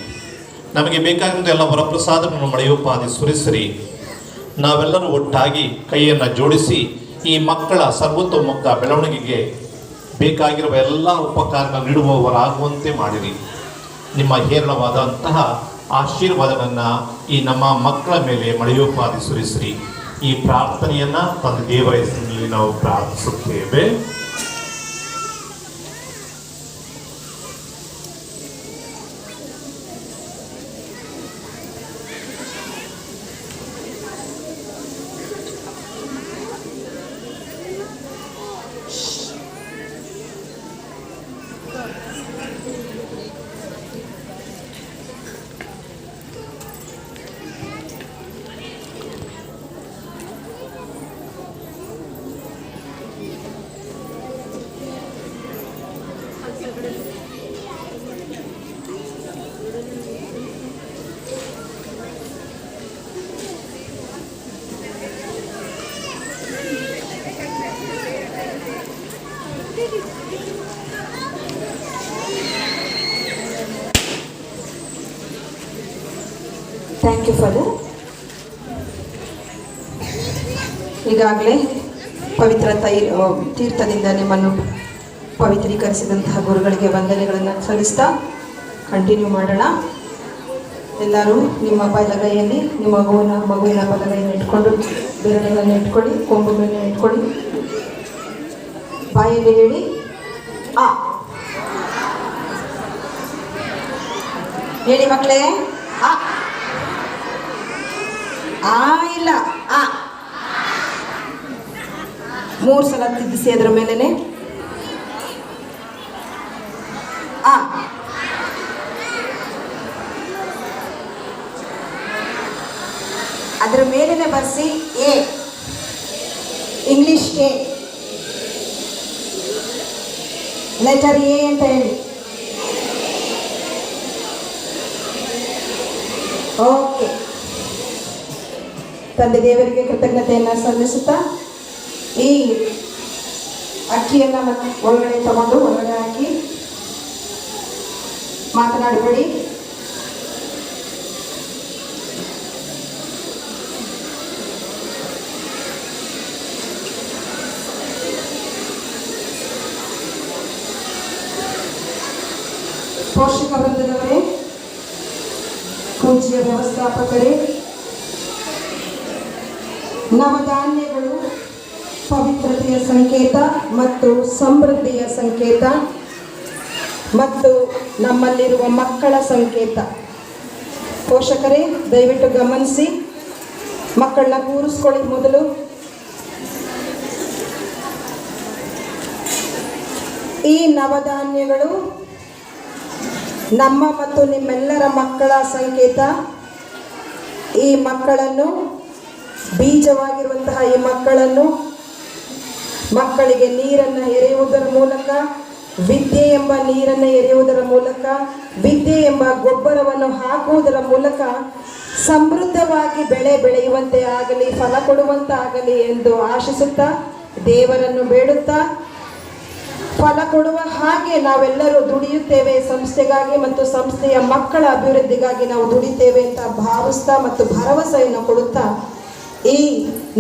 ನಮಗೆ ಬೇಕಾಗಿರುವ ಎಲ್ಲ ವರಪ್ರಸಾದವನ್ನು ಮಳೆಯೋಪಾದಿ ಸುರಿಸಿರಿ. ನಾವೆಲ್ಲರೂ ಒಟ್ಟಾಗಿ ಕೈಯನ್ನು ಜೋಡಿಸಿ ಈ ಮಕ್ಕಳ ಸರ್ವತೋಮುಖ ಬೆಳವಣಿಗೆಗೆ ಬೇಕಾಗಿರುವ ಎಲ್ಲ ಉಪಕಾರನ ನೀಡುವವರಾಗುವಂತೆ ಮಾಡಿರಿ. ನಿಮ್ಮ ಹೇರಳವಾದಂತಹ ಆಶೀರ್ವಾದವನ್ನು ಈ ನಮ್ಮ ಮಕ್ಕಳ ಮೇಲೆ ಮಳೆಯೋಪಾದಿ ಸುರಿಸಿರಿ. ಈ ಪ್ರಾರ್ಥನೆಯನ್ನು ತಂದೆ ದೇವರ ಹೆಸರಿನಲ್ಲಿ ನಾವು ಪ್ರಾರ್ಥಿಸುತ್ತೇವೆ. Thank you father. ಈಗಾಗಲೇ ಪವಿತ್ರ ತೀರ್ಥದಿಂದ ನಿಮ್ಮನ್ನು ಪವಿತ್ರೀಕರಿಸಿದಂತಹ ಗುರುಗಳಿಗೆ ವಂದನೆಗಳನ್ನು ಸಲ್ಲಿಸ್ತಾ ಕಂಟಿನ್ಯೂ ಮಾಡೋಣ. ಎಲ್ಲರೂ ನಿಮ್ಮ ಬಲಗೈಯಲ್ಲಿ ನಿಮ್ಮ ಮಗುವಿನ ಬಲಗೈಯನ್ನು ಇಟ್ಕೊಂಡು ಬೆರಳುಗಳನ್ನು ಇಟ್ಕೊಳ್ಳಿ, ಕೊಂಬು ಮೇಲೆ ಇಟ್ಕೊಳ್ಳಿ, ಬಾಯಲ್ಲಿ ಹೇಳಿ ಆ. ಹೇಳಿ ಮಕ್ಕಳೇ, ಆ ಆ ಇಲ್ಲ ಆ. 3 ಸಲ ತಿದ್ದಿಸಿ ಅದರ ಮೇಲೇನೆ ಆ. ಅದರ ಮೇಲೇನೆ ಬರ್ಸಿ A, English A, letter A ಅಂತ ಹೇಳಿ. ಓಕೆ. ತಂದೆ ದೇವರಿಗೆ ಕೃತಜ್ಞತೆಯನ್ನು ಸಲ್ಲಿಸುತ್ತಾ ಈ ಅಕ್ಕಿಯನ್ನು ಒಳಗಡೆ ತಗೊಂಡು ಒಳಗಡೆ ಹಾಕಿ ಮಾತನಾಡಬೇಡಿ. ಪೋಷಕ ವೃಂದದವರೇ, ಪೂಜ್ಯ ವ್ಯವಸ್ಥಾಪಕರೇ, ನವಧಾನ್ಯಗಳು ಪವಿತ್ರತೆಯ ಸಂಕೇತ ಮತ್ತು ಸಮೃದ್ಧಿಯ ಸಂಕೇತ ಮತ್ತು ನಮ್ಮಲ್ಲಿರುವ ಮಕ್ಕಳ ಸಂಕೇತ. ಪೋಷಕರೇ ದಯವಿಟ್ಟು ಗಮನಿಸಿ, ಮಕ್ಕಳನ್ನ ಕೂರಿಸ್ಕೊಳ್ಳಿ. ಮೊದಲು ಈ ನವಧಾನ್ಯಗಳು ನಮ್ಮ ಮತ್ತು ನಿಮ್ಮೆಲ್ಲರ ಮಕ್ಕಳ ಸಂಕೇತ. ಈ ಮಕ್ಕಳನ್ನು, ಬೀಜವಾಗಿರುವಂತಹ ಈ ಮಕ್ಕಳನ್ನು ಮಕ್ಕಳಿಗೆ ನೀರನ್ನು ಎರೆಯುವುದರ ಮೂಲಕ, ವಿದ್ಯೆ ಎಂಬ ನೀರನ್ನು ಎರೆಯುವುದರ ಮೂಲಕ, ವಿದ್ಯೆ ಎಂಬ ಗೊಬ್ಬರವನ್ನು ಹಾಕುವುದರ ಮೂಲಕ ಸಮೃದ್ಧವಾಗಿ ಬೆಳೆ ಬೆಳೆಯುವಂತೆ ಆಗಲಿ, ಫಲ ಕೊಡುವಂತಾಗಲಿ ಎಂದು ಆಶಿಸುತ್ತಾ, ದೇವರನ್ನು ಬೇಡುತ್ತಾ, ಫಲ ಕೊಡುವ ಹಾಗೆ ನಾವೆಲ್ಲರೂ ದುಡಿಯುತ್ತೇವೆ ಸಂಸ್ಥೆಗಾಗಿ ಮತ್ತು ಸಂಸ್ಥೆಯ ಮಕ್ಕಳ ಅಭಿವೃದ್ಧಿಗಾಗಿ ನಾವು ದುಡಿತೇವೆ ಅಂತ ಭಾವಿಸ್ತಾ ಮತ್ತು ಭರವಸೆಯನ್ನು ಕೊಡುತ್ತಾ ಈ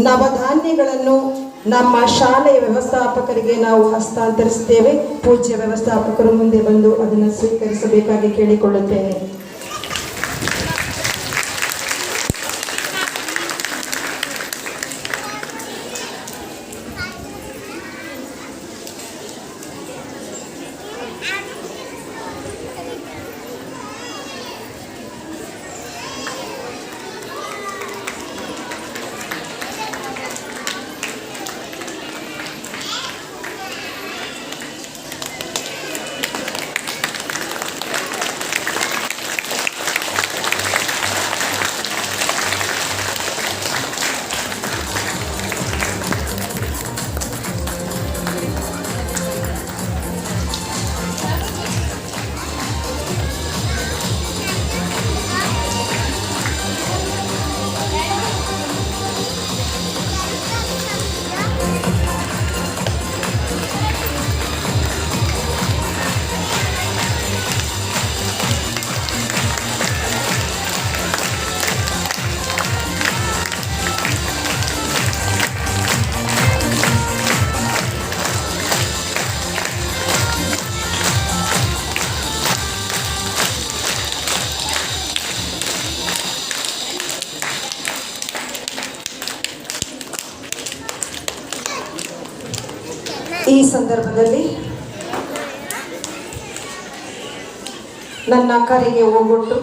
ನವಧಾನ್ಯಗಳನ್ನು ನಮ್ಮ ಶಾಲೆಯ ವ್ಯವಸ್ಥಾಪಕರಿಗೆ ನಾವು ಹಸ್ತಾಂತರಿಸುತ್ತೇವೆ. ಪೂಜ್ಯ ವ್ಯವಸ್ಥಾಪಕರು ಮುಂದೆ ಬಂದು ಅದನ್ನು ಸ್ವೀಕರಿಸಬೇಕಾಗಿ ಕೇಳಿಕೊಳ್ಳುತ್ತೇನೆ. ಈ ಸಂದರ್ಭದಲ್ಲಿ ನನ್ನ ಕರೆಗೆ ಹೋಗೊಟ್ಟು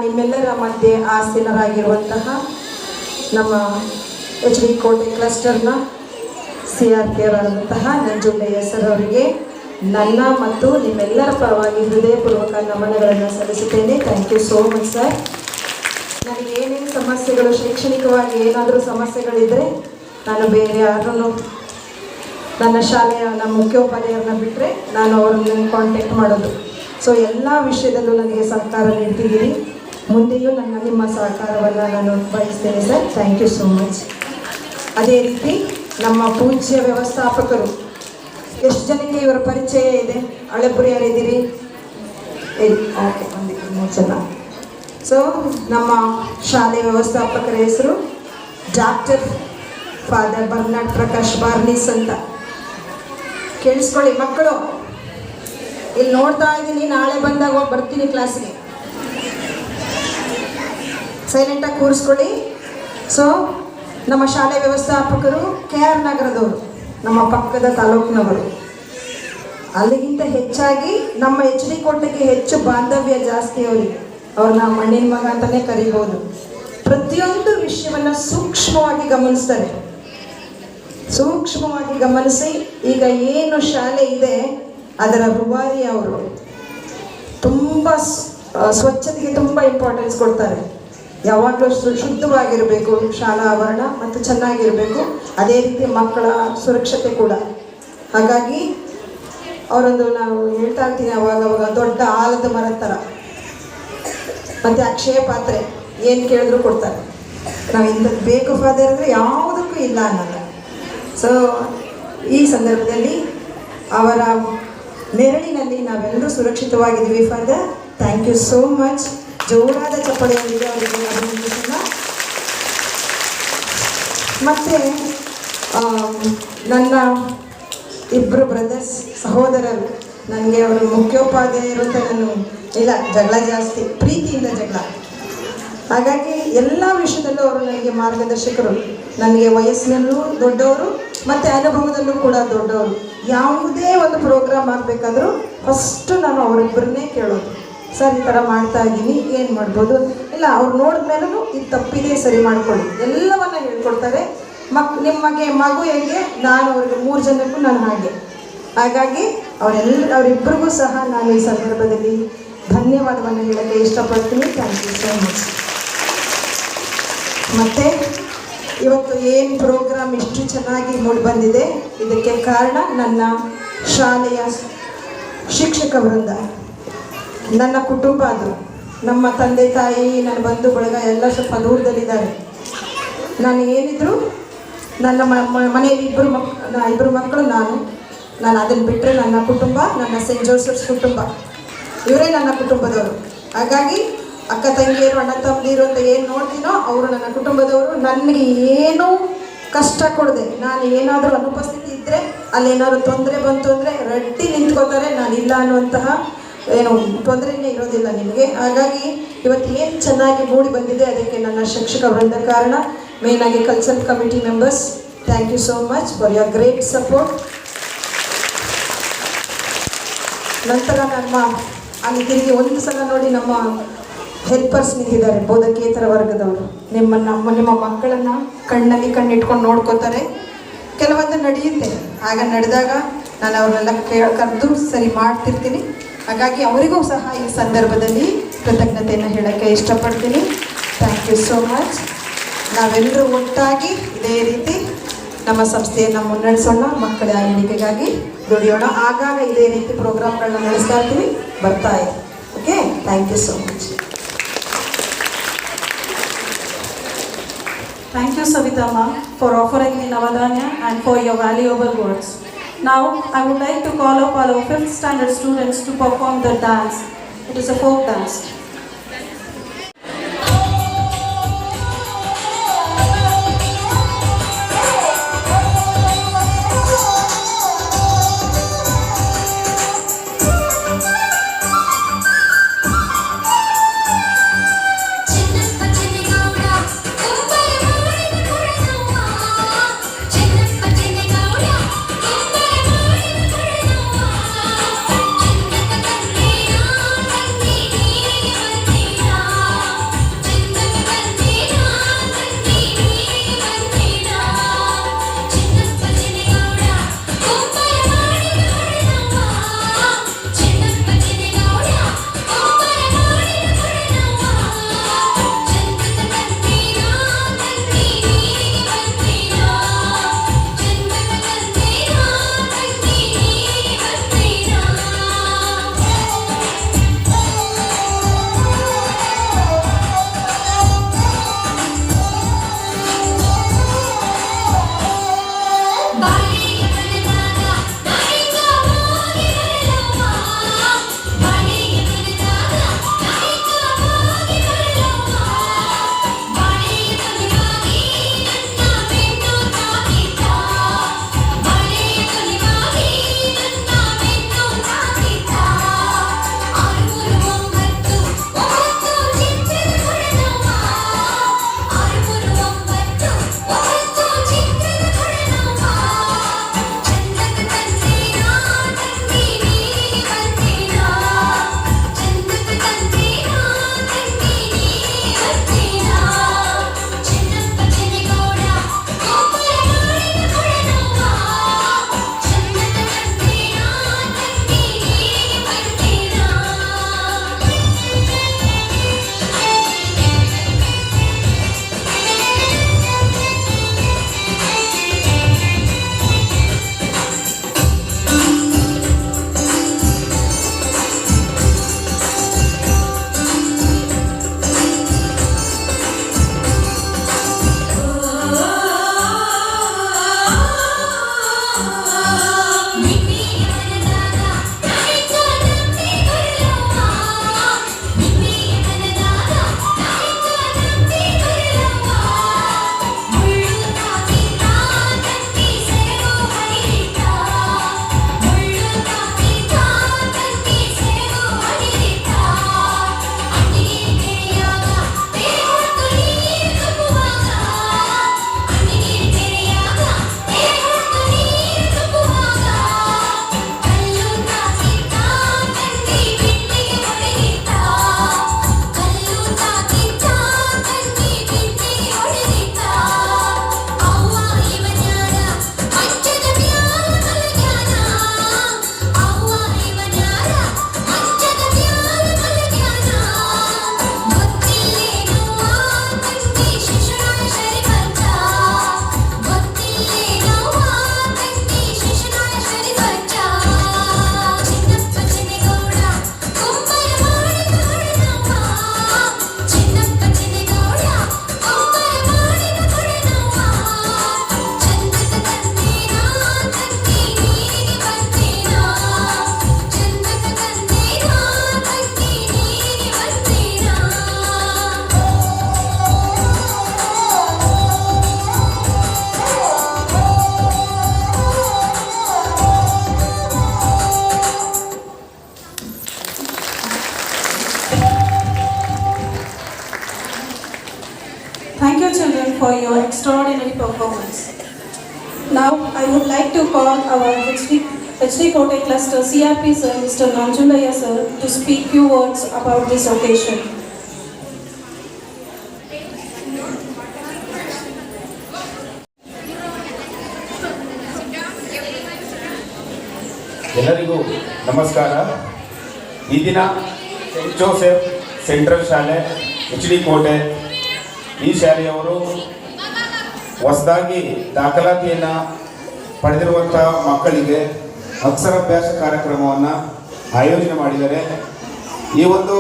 ನಿಮ್ಮೆಲ್ಲರ ಮಧ್ಯೆ ಆಸೀನರಾಗಿರುವಂತಹ ನಮ್ಮ ಎಚ್ ಡಿ ಕೋಟೆ ಕ್ಲಸ್ಟರ್ನ CRK ಅವರಾದಂತಹ ನಂಜುಂಡಯ್ಯ ಸರ್ ಅವರಿಗೆ ನನ್ನ ಮತ್ತು ನಿಮ್ಮೆಲ್ಲರ ಪರವಾಗಿ ಹೃದಯಪೂರ್ವಕ ನಮನಗಳನ್ನು ಸಲ್ಲಿಸುತ್ತೇನೆ. Thank you so much sir. ನನಗೆ ಏನೇನು ಸಮಸ್ಯೆಗಳು, ಶೈಕ್ಷಣಿಕವಾಗಿ ಏನಾದರೂ ಸಮಸ್ಯೆಗಳಿದ್ದರೆ ನಾನು ಬೇರೆ ಯಾರನ್ನು, ನನ್ನ ಶಾಲೆಯ ನಮ್ಮ ಮುಖ್ಯೋಪಾಧ್ಯಾಯರನ್ನ ಬಿಟ್ಟರೆ ನಾನು ಅವ್ರನ್ನ ಕಾಂಟ್ಯಾಕ್ಟ್ ಮಾಡೋದು. ಸೊ ಎಲ್ಲ ವಿಷಯದಲ್ಲೂ ನನಗೆ ಸಹಕಾರ ನೀಡ್ತಿದ್ದೀರಿ. ಮುಂದೆಯೂ ನಿಮ್ಮ ಸಹಕಾರವನ್ನು ನಾನು ಬಯಸ್ತೇನೆ sir. Thank you so much. ಅದೇ ರೀತಿ ನಮ್ಮ ಪೂಜ್ಯ ವ್ಯವಸ್ಥಾಪಕರು, ಎಷ್ಟು ಜನಕ್ಕೆ ಇವರ ಪರಿಚಯ ಇದೆ? ಹಳೆಪುರಿ ಯಾರಿದ್ದೀರಿ? ಓಕೆ, ಒಂದು 3 ಜನ. ಸೊ ನಮ್ಮ ಶಾಲೆ ವ್ಯವಸ್ಥಾಪಕರ ಹೆಸರು ಡಾಕ್ಟರ್ ಫಾದರ್ ಬರ್ನಾಡ್ ಪ್ರಕಾಶ್ ಬಾರ್ನಿಸ್ ಅಂತ. ಕೇಳಿಸ್ಕೊಳ್ಳಿ ಮಕ್ಕಳು, ಇಲ್ಲಿ ನೋಡ್ತಾ ಇದ್ದೀನಿ, ನಾಳೆ ಬಂದಾಗ ಬರ್ತೀನಿ ಕ್ಲಾಸ್ಗೆ, ಸೈಲೆಂಟಾಗಿ ಕೂರಿಸ್ಕೊಳ್ಳಿ. ಸೊ ನಮ್ಮ ಶಾಲೆ ವ್ಯವಸ್ಥಾಪಕರು KR ನಗರದವರು, ನಮ್ಮ ಪಕ್ಕದ ತಾಲೂಕಿನವರು. ಅಲ್ಲಿಗಿಂತ ಹೆಚ್ಚಾಗಿ ನಮ್ಮ HD ಕೋಟೆಗೆ ಹೆಚ್ಚು ಬಾಂಧವ್ಯ ಜಾಸ್ತಿ ಅವರಿಗೆ. ಅವ್ರನ್ನ ಮಣ್ಣಿನ ಮಗ ಅಂತಲೇ ಕರಿಬೋದು. ಪ್ರತಿಯೊಂದು ವಿಷಯವನ್ನು ಸೂಕ್ಷ್ಮವಾಗಿ ಗಮನಿಸ್ತಾರೆ. ಸೂಕ್ಷ್ಮವಾಗಿ ಗಮನಿಸಿ ಈಗ ಏನು ಶಾಲೆ ಇದೆ ಅದರ ರೂವಾರಿ ಅವರು. ತುಂಬ ಸ್ವಚ್ಛತೆಗೆ ತುಂಬ ಇಂಪಾರ್ಟೆನ್ಸ್ ಕೊಡ್ತಾರೆ. ಯಾವಾಗಲೂ ಶುದ್ಧವಾಗಿರಬೇಕು ಶಾಲಾ ಆವರಣ ಮತ್ತು ಚೆನ್ನಾಗಿರಬೇಕು. ಅದೇ ರೀತಿ ಮಕ್ಕಳ ಸುರಕ್ಷತೆ ಕೂಡ. ಹಾಗಾಗಿ ಅವರೊಂದು, ನಾವು ಹೇಳ್ತಾ ಇರ್ತೀನಿ ಅವಾಗ ದೊಡ್ಡ ಆಲದ ಮರದ ಥರ, ಮತ್ತು ಅಕ್ಷಯ ಪಾತ್ರೆ, ಏನು ಕೇಳಿದ್ರು ಕೊಡ್ತಾರೆ. ನಾವು ಇಂಥದ್ದು ಬೇಕು ಫಾದರ್ ಅಂದರೆ ಯಾವುದಕ್ಕೂ ಇಲ್ಲ ಅನ್ನೋಲ್ಲ. ಸೊ ಈ ಸಂದರ್ಭದಲ್ಲಿ ಅವರ ನೆರಳಿನಲ್ಲಿ ನಾವೆಲ್ಲರೂ ಸುರಕ್ಷಿತವಾಗಿದ್ದೀವಿ father. Thank you so much. ಜೋರಾದ ಚಪ್ಪಳೆಯೊಂದಿಗೆ ಅವರಿಗೆ ಅಭಿನಂದಿಸೋಣ. ಮತ್ತು ನನ್ನ ಇಬ್ಬರು ಬ್ರದರ್ಸ್, ಸಹೋದರರು, ನನಗೆ ಅವರು ಮುಖ್ಯೋಪಾಧ್ಯಾಯರು ಅಂತ ನಾನು ಇಲ್ಲ, ಜಗಳ ಜಾಸ್ತಿ, ಪ್ರೀತಿಯಿಂದ ಜಗಳ. ಹಾಗಾಗಿ ಎಲ್ಲ ವಿಷಯದಲ್ಲೂ ಅವರು ನನಗೆ ಮಾರ್ಗದರ್ಶಕರು. ನನಗೆ ವಯಸ್ಸಿನಲ್ಲೂ ದೊಡ್ಡವರು ಮತ್ತು ಅನುಭವದಲ್ಲೂ ಕೂಡ ದೊಡ್ಡವರು. ಯಾವುದೇ ಒಂದು ಪ್ರೋಗ್ರಾಮ್ ಆಗಬೇಕಾದ್ರೂ ಫಸ್ಟು ನಾನು ಅವರಿಬ್ಬರನ್ನೇ ಕೇಳೋದು. ಸರ್, ಈ ಥರ ಮಾಡ್ತಾ ಇದ್ದೀನಿ, ಏನು ಮಾಡ್ಬೋದು? ಇಲ್ಲ, ಅವ್ರು ನೋಡಿದ್ಮೇಲೂ ಇದು ತಪ್ಪಿದೆ, ಸರಿ ಮಾಡ್ಕೊಳ್ಳಿ, ಎಲ್ಲವನ್ನ ಹೇಳ್ಕೊಡ್ತಾರೆ. ನಿಮಗೆ ಮಗು ಹೇಗೆ, ನಾನು ಅವ್ರಿಗೆ 3 ಜನಕ್ಕೂ ನಾನು ಹಾಗೆ. ಹಾಗಾಗಿ ಅವರಿಬ್ಬರಿಗೂ ಸಹ ನಾನು ಈ ಸಂದರ್ಭದಲ್ಲಿ ಧನ್ಯವಾದವನ್ನು ಹೇಳೋಕ್ಕೆ ಇಷ್ಟಪಡ್ತೀನಿ. Thank you so much. ಮತ್ತು ಇವತ್ತು ಏನು ಪ್ರೋಗ್ರಾಮ್ ಇಷ್ಟು ಚೆನ್ನಾಗಿ ಮೂಡಿ ಬಂದಿದೆ, ಇದಕ್ಕೆ ಕಾರಣ ನನ್ನ ಶಾಲೆಯ ಶಿಕ್ಷಕ ವೃಂದ, ನನ್ನ ಕುಟುಂಬ. ಅದು ನಮ್ಮ ತಂದೆ ತಾಯಿ, ನನ್ನ ಬಂಧು ಬಳಗ ಎಲ್ಲ ಸ್ವಲ್ಪ ದೂರದಲ್ಲಿದ್ದಾರೆ. ನಾನು ಏನಿದ್ರು ನನ್ನ ಮನೆಯಲ್ಲಿ ಇಬ್ಬರು ಮಕ್ಕಳು, ನಾನು ಅದನ್ನು ಬಿಟ್ಟರೆ ನನ್ನ ಕುಟುಂಬ, ನನ್ನ ಸೆಂಟ್ ಜೋಸೆಫ್ಸ್ ಕುಟುಂಬ, ಇವರೇ ನನ್ನ ಕುಟುಂಬದವರು. ಹಾಗಾಗಿ ಅಕ್ಕ ತಂಗಿಯರು, ಅಣ್ಣ ತಮ್ಮದಿರು ಅಂತ ಏನು ನೋಡ್ತೀನೋ ಅವರು ನನ್ನ ಕುಟುಂಬದವರು. ನನಗೆ ಏನೂ ಕಷ್ಟ ಕೊಡದೆ, ನಾನು ಏನಾದರೂ ಅನುಪಸ್ಥಿತಿ ಇದ್ದರೆ, ಅಲ್ಲೇನಾದ್ರು ತೊಂದರೆ ಬಂತು ಅಂದರೆ ರಡ್ಡಿ ನಿಂತ್ಕೋತಾರೆ. ನಾನಿಲ್ಲ ಅನ್ನುವಂತಹ ಏನು ತೊಂದರೆಯೇ ಇರೋದಿಲ್ಲ ನಿಮಗೆ. ಹಾಗಾಗಿ ಇವತ್ತು ಏನು ಚೆನ್ನಾಗಿ ಮೂಡಿ ಬಂದಿದೆ ಅದಕ್ಕೆ ನನ್ನ ಶಿಕ್ಷಕ ವೃಂದ ಕಾರಣ. ಮೇಯ್ನಾಗಿ cultural committee members, thank you so much for your great support. ನಂತರ ನಮ್ಮ ಅಲ್ಲಿ ತಿರುಗಿ ಒಂದು ಸಲ ನೋಡಿ ನಮ್ಮ ಹೆಲ್ಪರ್ಸ್ ನಿಂತಿದ್ದಾರೆ, ಬೋಧಕೇತರ ವರ್ಗದವರು. ನಿಮ್ಮ ಮಕ್ಕಳನ್ನು ಕಣ್ಣಲ್ಲಿ ಕಣ್ಣಿಟ್ಕೊಂಡು ನೋಡ್ಕೋತಾರೆ. ಕೆಲವೊಂದು ನಡೆಯುತ್ತೆ, ಆಗ ನಡೆದಾಗ ನಾನು ಅವ್ರನ್ನೆಲ್ಲ ಕರೆದು ಸರಿ ಮಾಡ್ತಿರ್ತೀನಿ. ಹಾಗಾಗಿ ಅವರಿಗೂ ಸಹ ಈ ಸಂದರ್ಭದಲ್ಲಿ ಕೃತಜ್ಞತೆಯನ್ನು ಹೇಳೋಕ್ಕೆ ಇಷ್ಟಪಡ್ತೀನಿ. Thank you so much. ನಾವೆಲ್ಲರೂ ಒಟ್ಟಾಗಿ ಇದೇ ರೀತಿ ನಮ್ಮ ಸಂಸ್ಥೆಯನ್ನು ಮುನ್ನಡೆಸೋಣ, ಮಕ್ಕಳ ಏಳಿಗೆಗಾಗಿ ದುಡಿಯೋಣ. ಆಗಾಗ ಇದೇ ರೀತಿ ಪ್ರೋಗ್ರಾಮ್ಗಳನ್ನ ನಡೆಸ್ತಾ ಇರ್ತೀವಿ, ಬರ್ತಾ ಇದೆ. Okay, thank you so much. Thank you, Savita Ma, for offering the Navadanya and for your valuable words. Now, I would like to call up our 5th standard students to perform the dance. It is a folk dance. Chinnappa Chinnigowda extraordinary performance. Now I would like to call our HD Kote Cluster CRP Sir, Mr. Nanjulaya Sir, to speak few words about this occasion. ಎಲ್ಲರಿಗೂ ನಮಸ್ಕಾರ. ಈ ದಿನ Saint Joseph central ಶಾಲೆ HD ಕೋಟೆ ಈ ಶಾಲೆಯವರು ಹೊಸದಾಗಿ ದಾಖಲಾತಿಯನ್ನು ಪಡೆದಿರುವಂಥ ಮಕ್ಕಳಿಗೆ ಅಕ್ಷರಾಭ್ಯಾಸ ಕಾರ್ಯಕ್ರಮವನ್ನು ಆಯೋಜನೆ ಮಾಡಿದ್ದಾರೆ. ಈ ಒಂದು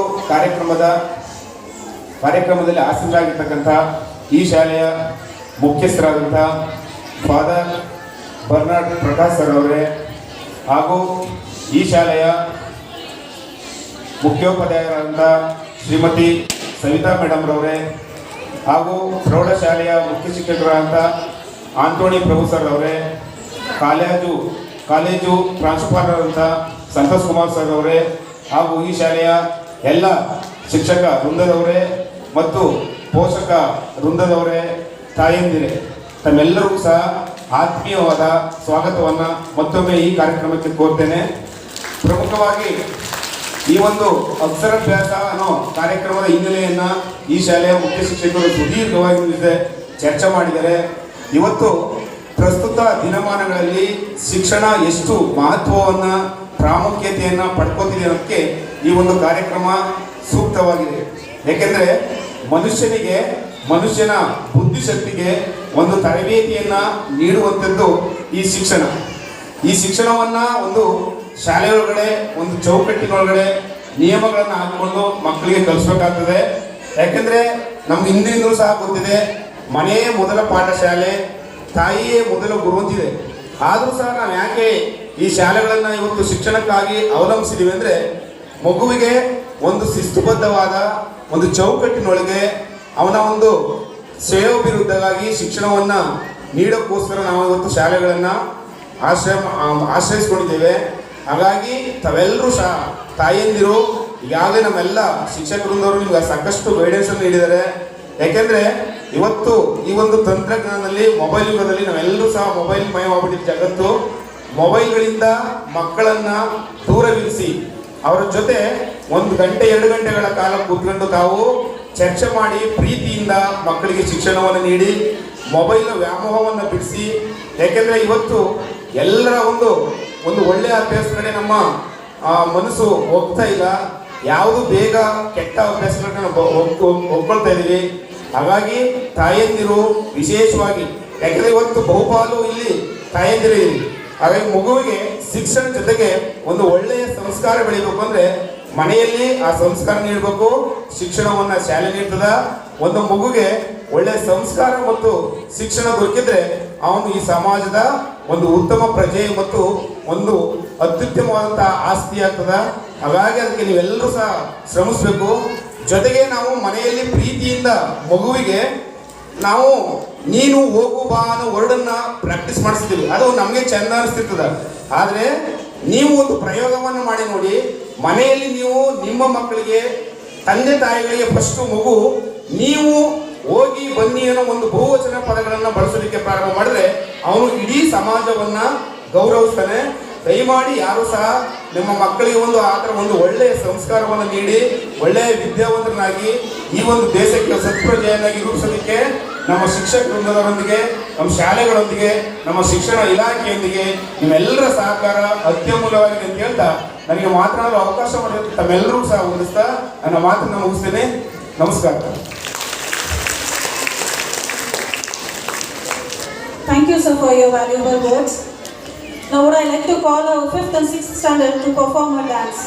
ಕಾರ್ಯಕ್ರಮದಲ್ಲಿ ಆಸೀನರಾಗಿರ್ತಕ್ಕಂಥ ಈ ಶಾಲೆಯ ಮುಖ್ಯಸ್ಥರಾದಂಥ ಫಾದರ್ ಬರ್ನಾರ್ಡ್ ಪ್ರಕಾಶ್ ಸರ್ ಅವರೇ ಹಾಗೂ ಈ ಶಾಲೆಯ ಮುಖ್ಯೋಪಾಧ್ಯಾಯರಾದಂಥ ಶ್ರೀಮತಿ ಸವಿತಾ ಮೇಡಮ್ ರವರೇ ಹಾಗೂ ಪ್ರೌಢಶಾಲೆಯ ಮುಖ್ಯ ಶಿಕ್ಷಕರಾದಂಥ ಆಂಟೋನಿ ಪ್ರಭು ಸರ್ ಅವರೇ, ಕಾಲೇಜು ಪ್ರಾಂಶುಪಾಲರಾದಂಥ ಸಂತೋಷ್ ಕುಮಾರ್ ಸರ್ ಅವರೇ ಹಾಗೂ ಈ ಶಾಲೆಯ ಎಲ್ಲ ಶಿಕ್ಷಕ ವೃಂದದವರೇ ಮತ್ತು ಪೋಷಕ ವೃಂದದವರೇ, ತಾಯಂದಿರೇ, ತಮ್ಮೆಲ್ಲರಿಗೂ ಸಹ ಆತ್ಮೀಯವಾದ ಸ್ವಾಗತವನ್ನು ಮತ್ತೊಮ್ಮೆ ಈ ಕಾರ್ಯಕ್ರಮಕ್ಕೆ ಕೋರ್ತೇನೆ. ಪ್ರಮುಖವಾಗಿ ಈ ಒಂದು ಅಕ್ಷರಾಭ್ಯಾಸ ಅನ್ನೋ ಕಾರ್ಯಕ್ರಮದ ಹಿನ್ನೆಲೆಯನ್ನು ಈ ಶಾಲೆಯ ಮುಖ್ಯ ಶಿಕ್ಷಕರು ಸುದೀರ್ಘವಾಗಿ ಚರ್ಚೆ ಮಾಡಿದ್ದಾರೆ. ಇವತ್ತು ಪ್ರಸ್ತುತ ದಿನಮಾನಗಳಲ್ಲಿ ಶಿಕ್ಷಣ ಎಷ್ಟು ಮಹತ್ವವನ್ನು ಪ್ರಾಮುಖ್ಯತೆಯನ್ನು ಪಡ್ಕೋತಿದೆ ಅನ್ನೋಕ್ಕೆ ಈ ಒಂದು ಕಾರ್ಯಕ್ರಮ ಸೂಕ್ತವಾಗಿದೆ. ಏಕೆಂದರೆ ಮನುಷ್ಯನ ಬುದ್ಧಿಶಕ್ತಿಗೆ ಒಂದು ತರಬೇತಿಯನ್ನು ನೀಡುವಂಥದ್ದು ಈ ಶಿಕ್ಷಣ. ಈ ಶಿಕ್ಷಣವನ್ನು ಒಂದು ಶಾಲೆಯೊಳಗಡೆ ಒಂದು ಚೌಕಟ್ಟಿನೊಳಗಡೆ ನಿಯಮಗಳನ್ನು ಹಾಕಿಕೊಂಡು ಮಕ್ಕಳಿಗೆ ಕಲಿಸ್ಬೇಕಾಗ್ತದೆ. ಯಾಕೆಂದರೆ ನಮ್ಗೆ ಹಿಂದಿನಿಂದಲೂ ಸಹ ಗೊತ್ತಿದೆ, ಮನೆಯೇ ಮೊದಲ ಪಾಠಶಾಲೆ, ತಾಯಿಯೇ ಮೊದಲ ಗುರು ಅಂತಿದೆ. ಆದರೂ ಸಹ ನಾವು ಯಾಕೆ ಈ ಶಾಲೆಗಳನ್ನು ಇವತ್ತು ಶಿಕ್ಷಣಕ್ಕಾಗಿ ಅವಲಂಬಿಸಿದ್ದೀವಿ ಅಂದರೆ, ಮಗುವಿಗೆ ಒಂದು ಶಿಸ್ತುಬದ್ಧವಾದ ಒಂದು ಚೌಕಟ್ಟಿನೊಳಗೆ ಅವನ ಒಂದು ಶ್ರೇಯೋಭಿವೃದ್ಧಿಗಾಗಿ ಶಿಕ್ಷಣವನ್ನು ನೀಡೋಕ್ಕೋಸ್ಕರ ನಾವು ಇವತ್ತು ಶಾಲೆಗಳನ್ನು ಆಶ್ರಯಿಸ್ಕೊಂಡಿದ್ದೇವೆ. ಹಾಗಾಗಿ ತಾವೆಲ್ಲರೂ ಸಹ ತಾಯಂದಿರು ಈಗಾಗಲೇ ನಮ್ಮೆಲ್ಲ ಶಿಕ್ಷಕರೊಂದವರು ನಿಮ್ಗೆ ಸಾಕಷ್ಟು ಗೈಡೆನ್ಸನ್ನು ನೀಡಿದ್ದಾರೆ. ಯಾಕೆಂದರೆ ಇವತ್ತು ಈ ಒಂದು ತಂತ್ರಜ್ಞಾನದಲ್ಲಿ ಮೊಬೈಲ್ ಯುಗದಲ್ಲಿ ನಾವೆಲ್ಲರೂ ಸಹ ಮೊಬೈಲ್ ಮಯವಾಗ್ಬಿಟ್ಟಿದ್ದ ಜಗತ್ತು. ಮೊಬೈಲ್ಗಳಿಂದ ಮಕ್ಕಳನ್ನು ದೂರವಿರಿಸಿ ಅವರ ಜೊತೆ 1 ಗಂಟೆ 2 ಗಂಟೆಗಳ ಕಾಲ ಕೂತ್ಕೊಂಡು ತಾವು ಚರ್ಚೆ ಮಾಡಿ ಪ್ರೀತಿಯಿಂದ ಮಕ್ಕಳಿಗೆ ಶಿಕ್ಷಣವನ್ನು ನೀಡಿ ಮೊಬೈಲ್ನ ವ್ಯಾಮೋಹವನ್ನು ಬಿಡಿಸಿ. ಯಾಕೆಂದರೆ ಇವತ್ತು ಎಲ್ಲರ ಒಂದು ಒಳ್ಳೆಯ ಅಭ್ಯಾಸ ಕಡೆ ನಮ್ಮ ಮನಸ್ಸು ಹೋಗ್ತಾ ಇಲ್ಲ. ಯಾವುದು ಬೇಗ ಕೆಟ್ಟ ಅಭ್ಯಾಸಗಳನ್ನ ಒಪ್ಕೊಳ್ತಾ ಇದ್ದೀವಿ. ಹಾಗಾಗಿ ತಾಯಂದಿರು ವಿಶೇಷವಾಗಿ, ಯಾಕೆಂದರೆ ಇವತ್ತು ಬಹುಪಾಲು ಇಲ್ಲಿ ತಾಯಂದಿರು ಇದ್ದೀವಿ. ಹಾಗಾಗಿ ಮಗುವಿಗೆ ಶಿಕ್ಷಣ ಜೊತೆಗೆ ಒಂದು ಒಳ್ಳೆಯ ಸಂಸ್ಕಾರ ಬೆಳಿಬೇಕು ಅಂದರೆ ಮನೆಯಲ್ಲಿ ಆ ಸಂಸ್ಕಾರ ನೀಡಬೇಕು, ಶಿಕ್ಷಣವನ್ನು ಶಾಲೆ ನೀಡ್ತದ. ಒಂದು ಮಗುಗೆ ಒಳ್ಳೆಯ ಸಂಸ್ಕಾರ ಮತ್ತು ಶಿಕ್ಷಣ ದೊರಕಿದ್ರೆ ಅವನು ಈ ಸಮಾಜದ ಒಂದು ಉತ್ತಮ ಪ್ರಜೆ ಮತ್ತು ಒಂದು ಅತ್ಯುತ್ತಮವಾದಂತಹ ಆಸ್ತಿ ಆಗ್ತದ. ಹಾಗಾಗಿ ಅದಕ್ಕೆ ನೀವೆಲ್ಲರೂ ಸಹ ಶ್ರಮಿಸಬೇಕು. ಜೊತೆಗೆ ನಾವು ಮನೆಯಲ್ಲಿ ಪ್ರೀತಿಯಿಂದ ಮಗುವಿಗೆ ನಾವು ನೀನು ಹೋಗು ಬಾ ಅನ್ನೋ ವರ್ಡನ್ನು ಪ್ರಾಕ್ಟೀಸ್ ಮಾಡಿಸ್ತೀವಿ. ಅದು ನಮಗೆ ಚೆಂದ ಅನಿಸ್ತಿರ್ತದ. ಆದರೆ ನೀವು ಒಂದು ಪ್ರಯೋಗವನ್ನು ಮಾಡಿ ನೋಡಿ, ಮನೆಯಲ್ಲಿ ನೀವು ನಿಮ್ಮ ಮಕ್ಕಳಿಗೆ, ತಂದೆ ತಾಯಿಗಳಿಗೆ ಫಸ್ಟು ಮಗು ನೀವು ಹೋಗಿ ಬನ್ನಿ ಅನ್ನೋ ಒಂದು ಬಹುವಚನ ಪದಗಳನ್ನು ಬಳಸೋದಕ್ಕೆ ಪ್ರಾರಂಭ ಮಾಡಿದ್ರೆ ಅವನು ಇಡೀ ಸಮಾಜವನ್ನು ಗೌರವಿಸ್ತಾನೆ. ದಯಮಾಡಿ ಯಾರು ಸಹ ನಿಮ್ಮ ಮಕ್ಕಳಿಗೆ ಆ ಥರ ಒಂದು ಒಳ್ಳೆಯ ಸಂಸ್ಕಾರವನ್ನು ನೀಡಿ ಒಳ್ಳೆಯ ವಿದ್ಯಾವಂತರನ್ನಾಗಿ ಈ ಒಂದು ದೇಶಕ್ಕೆ ಸತ್ಪ್ರಜೆಯನ್ನಾಗಿ ರೂಪಿಸೋದಕ್ಕೆ ನಮ್ಮ ಶಿಕ್ಷಕ ವೃಂದದವರೊಂದಿಗೆ, ನಮ್ಮ ಶಾಲೆಗಳೊಂದಿಗೆ, ನಮ್ಮ ಶಿಕ್ಷಣ ಇಲಾಖೆಯೊಂದಿಗೆ ನಿಮ್ಮೆಲ್ಲರ ಸಹಕಾರ ಅತ್ಯಮೂಲ್ಯವಾಗಿದೆ ಅಂತ ಹೇಳ್ತಾ ನನಗೆ ಮಾತನಾಡಲು ಅವಕಾಶ ಮಾಡಿದ ತಮ್ಮೆಲ್ಲರೂ ಸಹ ಹೊಂದಿಸ್ತಾ ನನ್ನ ಮಾತನ್ನು ಮುಗಿಸ್ತೇನೆ. ನಮಸ್ಕಾರ. Thank you, sir, for your valuable words. Now would I like to call our 5th and 6th standard to perform a dance.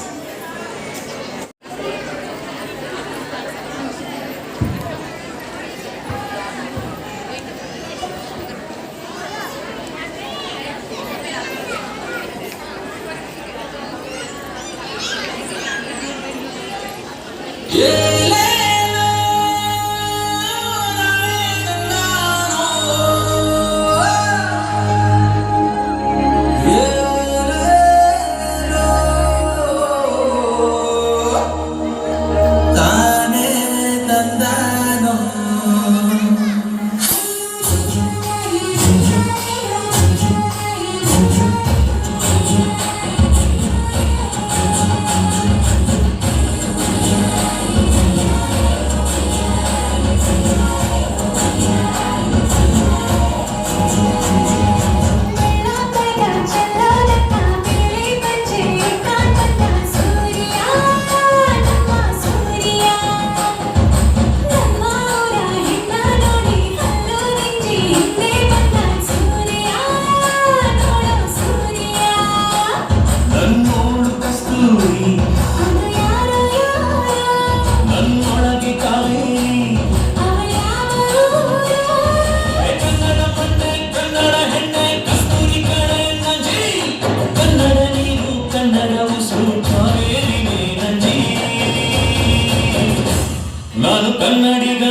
ಕನ್ನಡಿಗ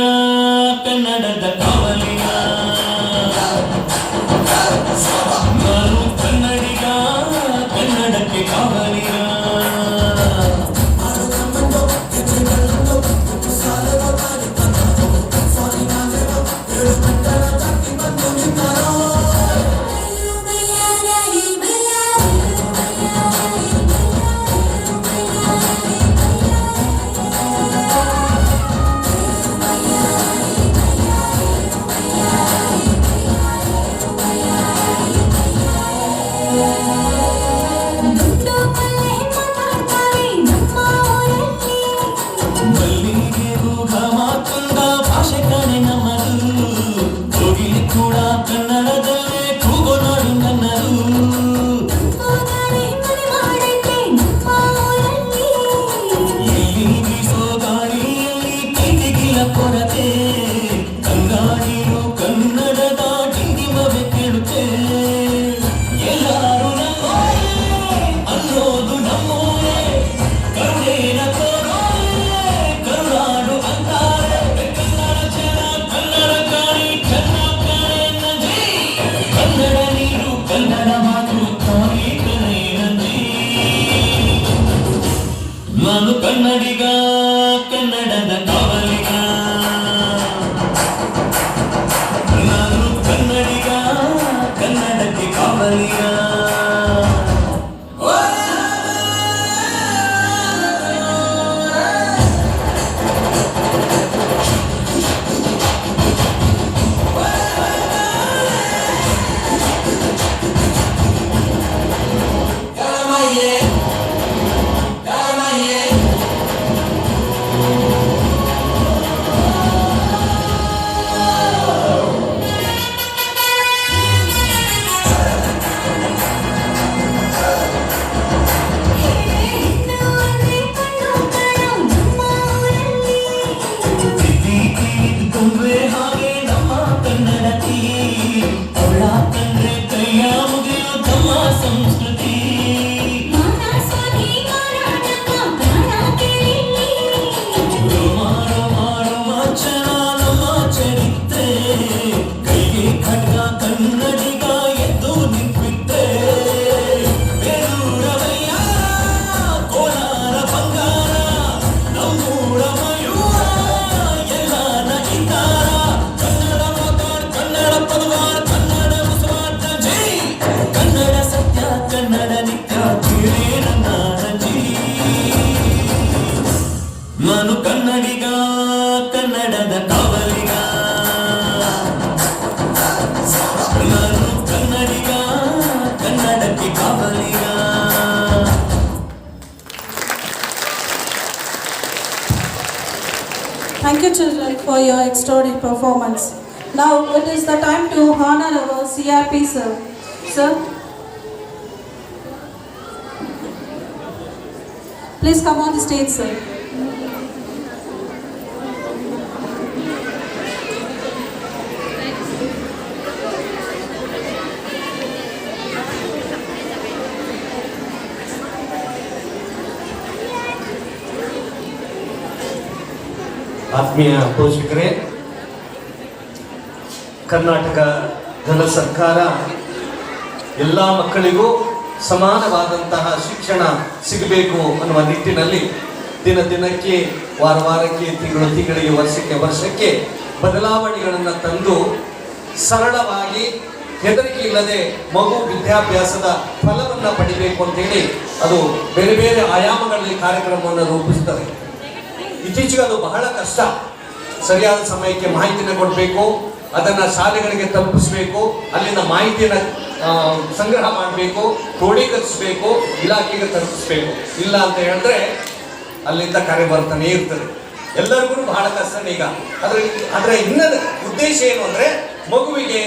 ಕನ್ನಡದ ಕಾವಲಿಗ ನಾನು ಕನ್ನಡಿಗ ಕನ್ನಡಕ್ಕೆ ಕಾವಲಿಗ ನಾನು ಕನ್ನಡಿಗ ಕನ್ನಡದ ಕಾವಲಿಗ ನಾನು ಕನ್ನಡಿಗ ಕನ್ನಡಕ್ಕೆ ಕಾವಲಿಗ ನಾನು ಕನ್ನಡಿಗ ಕನ್ನಡದ ಕಾವಲಿಗ ನಾನು ಕನ್ನಡಿಗ ಕನ್ನಡಕ್ಕೆ ಕಾವಲಿಗ Thank you, children, for your extraordinary performance. Now it is the time to honor our CRP sir. Sir, please come on the stage, sir. ಆತ್ಮೀಯ ಪೋಷಕರೇ, ಕರ್ನಾಟಕ ಘನ ಸರ್ಕಾರ ಎಲ್ಲ ಮಕ್ಕಳಿಗೂ ಸಮಾನವಾದಂತಹ ಶಿಕ್ಷಣ ಸಿಗಬೇಕು ಅನ್ನುವ ನಿಟ್ಟಿನಲ್ಲಿ ದಿನ ದಿನಕ್ಕೆ, ವಾರ ವಾರಕ್ಕೆ, ತಿಂಗಳು ತಿಂಗಳಿಗೆ, ವರ್ಷಕ್ಕೆ ವರ್ಷಕ್ಕೆ ಬದಲಾವಣೆಗಳನ್ನು ತಂದು ಸರಳವಾಗಿ ಹೆದರಿಕೆ ಇಲ್ಲದೆ ಮಗು ವಿದ್ಯಾಭ್ಯಾಸದ ಫಲವನ್ನು ಪಡಿಬೇಕು ಅಂತೇಳಿ ಅದು ಬೇರೆ ಬೇರೆ ಆಯಾಮಗಳಲ್ಲಿ ಕಾರ್ಯಕ್ರಮವನ್ನು ರೂಪಿಸ್ತದೆ. ಇತ್ತೀಚೆಗೆ ಅದು ಬಹಳ ಕಷ್ಟ. ಸರಿಯಾದ ಸಮಯಕ್ಕೆ ಮಾಹಿತಿನ ಕೊಡಬೇಕು, ಅದನ್ನು ಶಾಲೆಗಳಿಗೆ ತಲುಪಿಸಬೇಕು, ಅಲ್ಲಿನ ಮಾಹಿತಿಯನ್ನು ಸಂಗ್ರಹ ಮಾಡಬೇಕು, ಕ್ರೋಢೀಕರಿಸಬೇಕು, ಇಲಾಖೆಗೆ ತಲುಪಿಸಬೇಕು. ಇಲ್ಲ ಅಂತ ಹೇಳಿದ್ರೆ ಅಲ್ಲಿಂದ ಕರೆ ಬರ್ತಾನೆ ಇರ್ತದೆ. ಎಲ್ಲರಿಗೂ ಬಹಳ ಕಷ್ಟನೇ. ಈಗ ಅದರ ಇನ್ನದ ಉದ್ದೇಶ ಏನು ಅಂದರೆ ಮಗುವಿಗೆ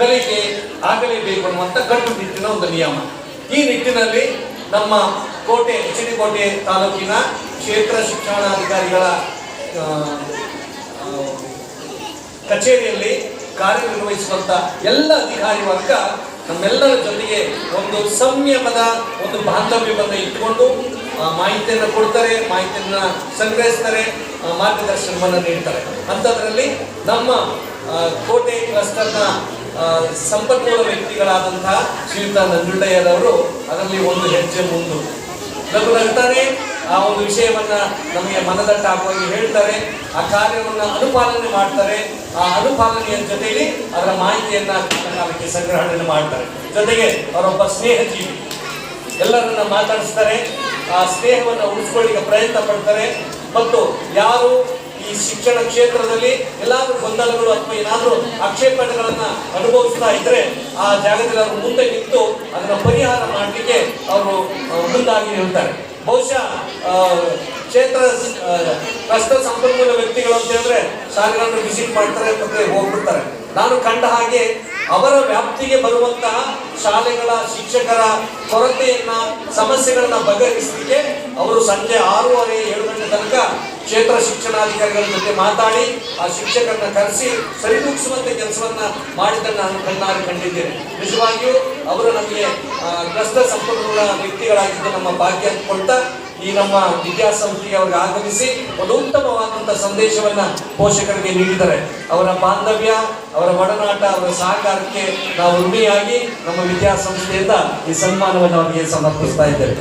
ಕಲಿಕೆ ಆಗಲೇಬೇಕು ಅನ್ನುವಂಥ ಕಟ್ಟುನಿಟ್ಟಿನ ಒಂದು ನಿಯಮ. ಈ ನಿಟ್ಟಿನಲ್ಲಿ ನಮ್ಮ ಕೋಟೆ, ಎಚ್ ಡಿ ಕೋಟೆ ತಾಲೂಕಿನ ಕ್ಷೇತ್ರ ಶಿಕ್ಷಣಾಧಿಕಾರಿಗಳ ಕಚೇರಿಯಲ್ಲಿ ಕಾರ್ಯನಿರ್ವಹಿಸುವಂಥ ಎಲ್ಲ ಅಧಿಕಾರಿ ವರ್ಗ ನಮ್ಮೆಲ್ಲರ ಜೊತೆಗೆ ಒಂದು ಸಂಯಮದ ಒಂದು ಬಾಂಧವ್ಯವನ್ನು ಇಟ್ಟುಕೊಂಡು ಮಾಹಿತಿಯನ್ನು ಕೊಡ್ತಾರೆ, ಮಾಹಿತಿಯನ್ನು ಸಂಗ್ರಹಿಸ್ತಾರೆ, ಮಾರ್ಗದರ್ಶನವನ್ನು ನೀಡ್ತಾರೆ. ಅಂಥದ್ರಲ್ಲಿ ನಮ್ಮ ಕೋಟೆ ಕ್ಲಸ್ಟರ್ನ ಸಂಪನ್ಮೂಲ ವ್ಯಕ್ತಿಗಳಾದಂತಹ ಶ್ರೀಯುತ ನಂಜುಂಡಯ್ಯರವರು ಅದರಲ್ಲಿ ಒಂದು ಹೆಜ್ಜೆ ಮುಂದು ನಗುನಗ್ತಾನೆ ಆ ಒಂದು ವಿಷಯವನ್ನ ನಮಗೆ ಮನದಟ್ಟಾಗುವಾಗಿ ಹೇಳ್ತಾರೆ. ಆ ಕಾರ್ಯವನ್ನು ಅನುಪಾಲನೆ ಮಾಡ್ತಾರೆ. ಆ ಅನುಪಾಲನೆಯ ಜೊತೆಯಲ್ಲಿ ಅದರ ಮಾಹಿತಿಯನ್ನ ಕಾಲಕ್ಕೆ ಸಂಗ್ರಹಣೆ ಮಾಡ್ತಾರೆ. ಜೊತೆಗೆ ಅವರೊಬ್ಬ ಸ್ನೇಹಜೀವಿ, ಎಲ್ಲರನ್ನ ಮಾತಾಡಿಸ್ತಾರೆ, ಆ ಸ್ನೇಹವನ್ನು ಉಳಿಸ್ಕೊಳ್ಳಿಕ್ಕೆ ಪ್ರಯತ್ನ ಪಡ್ತಾರೆ. ಮತ್ತು ಯಾರು ಈ ಶಿಕ್ಷಣ ಕ್ಷೇತ್ರದಲ್ಲಿ ಎಲ್ಲಾದ್ರೂ ಗೊಂದಲಗಳು ಅಥವಾ ಏನಾದ್ರೂ ಆಕ್ಷೇಪಣೆಗಳನ್ನ ಅನುಭವಿಸ್ತಾ ಇದ್ರೆ ಆ ಜಾಗದಲ್ಲಿ ಅವರು ಮುಂದೆ ನಿಂತು ಅದನ್ನ ಪರಿಹಾರ ಮಾಡಲಿಕ್ಕೆ ಅವರು ಮುಂದಾಗಿ ನಿಲ್ತಾರೆ. ಬಹುಶಃ ಕ್ಷೇತ್ರ ಕಷ್ಟ ಸಂಪನ್ಮೂಲ ವ್ಯಕ್ತಿಗಳು ಅಂತ ಹೇಳಿದ್ರೆ ಶಾಲೆಗಳನ್ನು ವಿಸಿಟ್ ಮಾಡ್ತಾರೆ ಮತ್ತೆ ಹೋಗ್ಬಿಡ್ತಾರೆ. ನಾನು ಕಂಡ ಹಾಗೆ ಅವರ ವ್ಯಾಪ್ತಿಗೆ ಬರುವಂತಹ ಶಾಲೆಗಳ ಶಿಕ್ಷಕರ ಕೊರತೆಯನ್ನ ಸಮಸ್ಯೆಗಳನ್ನ ಬಗೆಹರಿಸಲಿಕ್ಕೆ ಅವರು ಸಂಜೆ 6:30-7 ಗಂಟೆ ತನಕ ಕ್ಷೇತ್ರ ಶಿಕ್ಷಣಾಧಿಕಾರಿಗಳ ಜೊತೆ ಮಾತಾಡಿ ಆ ಶಿಕ್ಷಕರನ್ನ ಕರೆಸಿ ಸರಿದೂಗಿಸುವಂತೆ ಕೆಲಸವನ್ನ ಮಾಡಿದ್ದನ್ನು ನಾನು ಕಣ್ಣಾರೆ ಕಂಡಿದ್ದೇನೆ. ನಿಜವಾಗಿಯೂ ಅವರು ನಮಗೆ ಕಷ್ಟ ಸಂಪನ್ಮೂಲ ವ್ಯಕ್ತಿಗಳಾಗಿದ್ದು ನಮ್ಮ ಭಾಗ್ಯ ಅಂದ್ಕೊಳ್ತಾ ಈ ನಮ್ಮ ವಿದ್ಯಾಸಂಸ್ಥೆಗೆ ಅವ್ರಿಗೆ ಆಗಮಿಸಿ ಒಂದು ಉತ್ತಮವಾದಂತಹ ಸಂದೇಶವನ್ನ ಪೋಷಕರಿಗೆ ನೀಡಿದ್ದಾರೆ. ಅವರ ಬಾಂಧವ್ಯ, ಅವರ ಒಡನಾಟ, ಅವರ ಸಹಕಾರಕ್ಕೆ ನಾವು ಋಣಿಯಾಗಿ ನಮ್ಮ ವಿದ್ಯಾಸಂಸ್ಥೆಯಿಂದ ಈ ಸನ್ಮಾನವನ್ನು ಅವರಿಗೆ ಸಮರ್ಪಿಸ್ತಾ ಇದ್ದೇವೆ.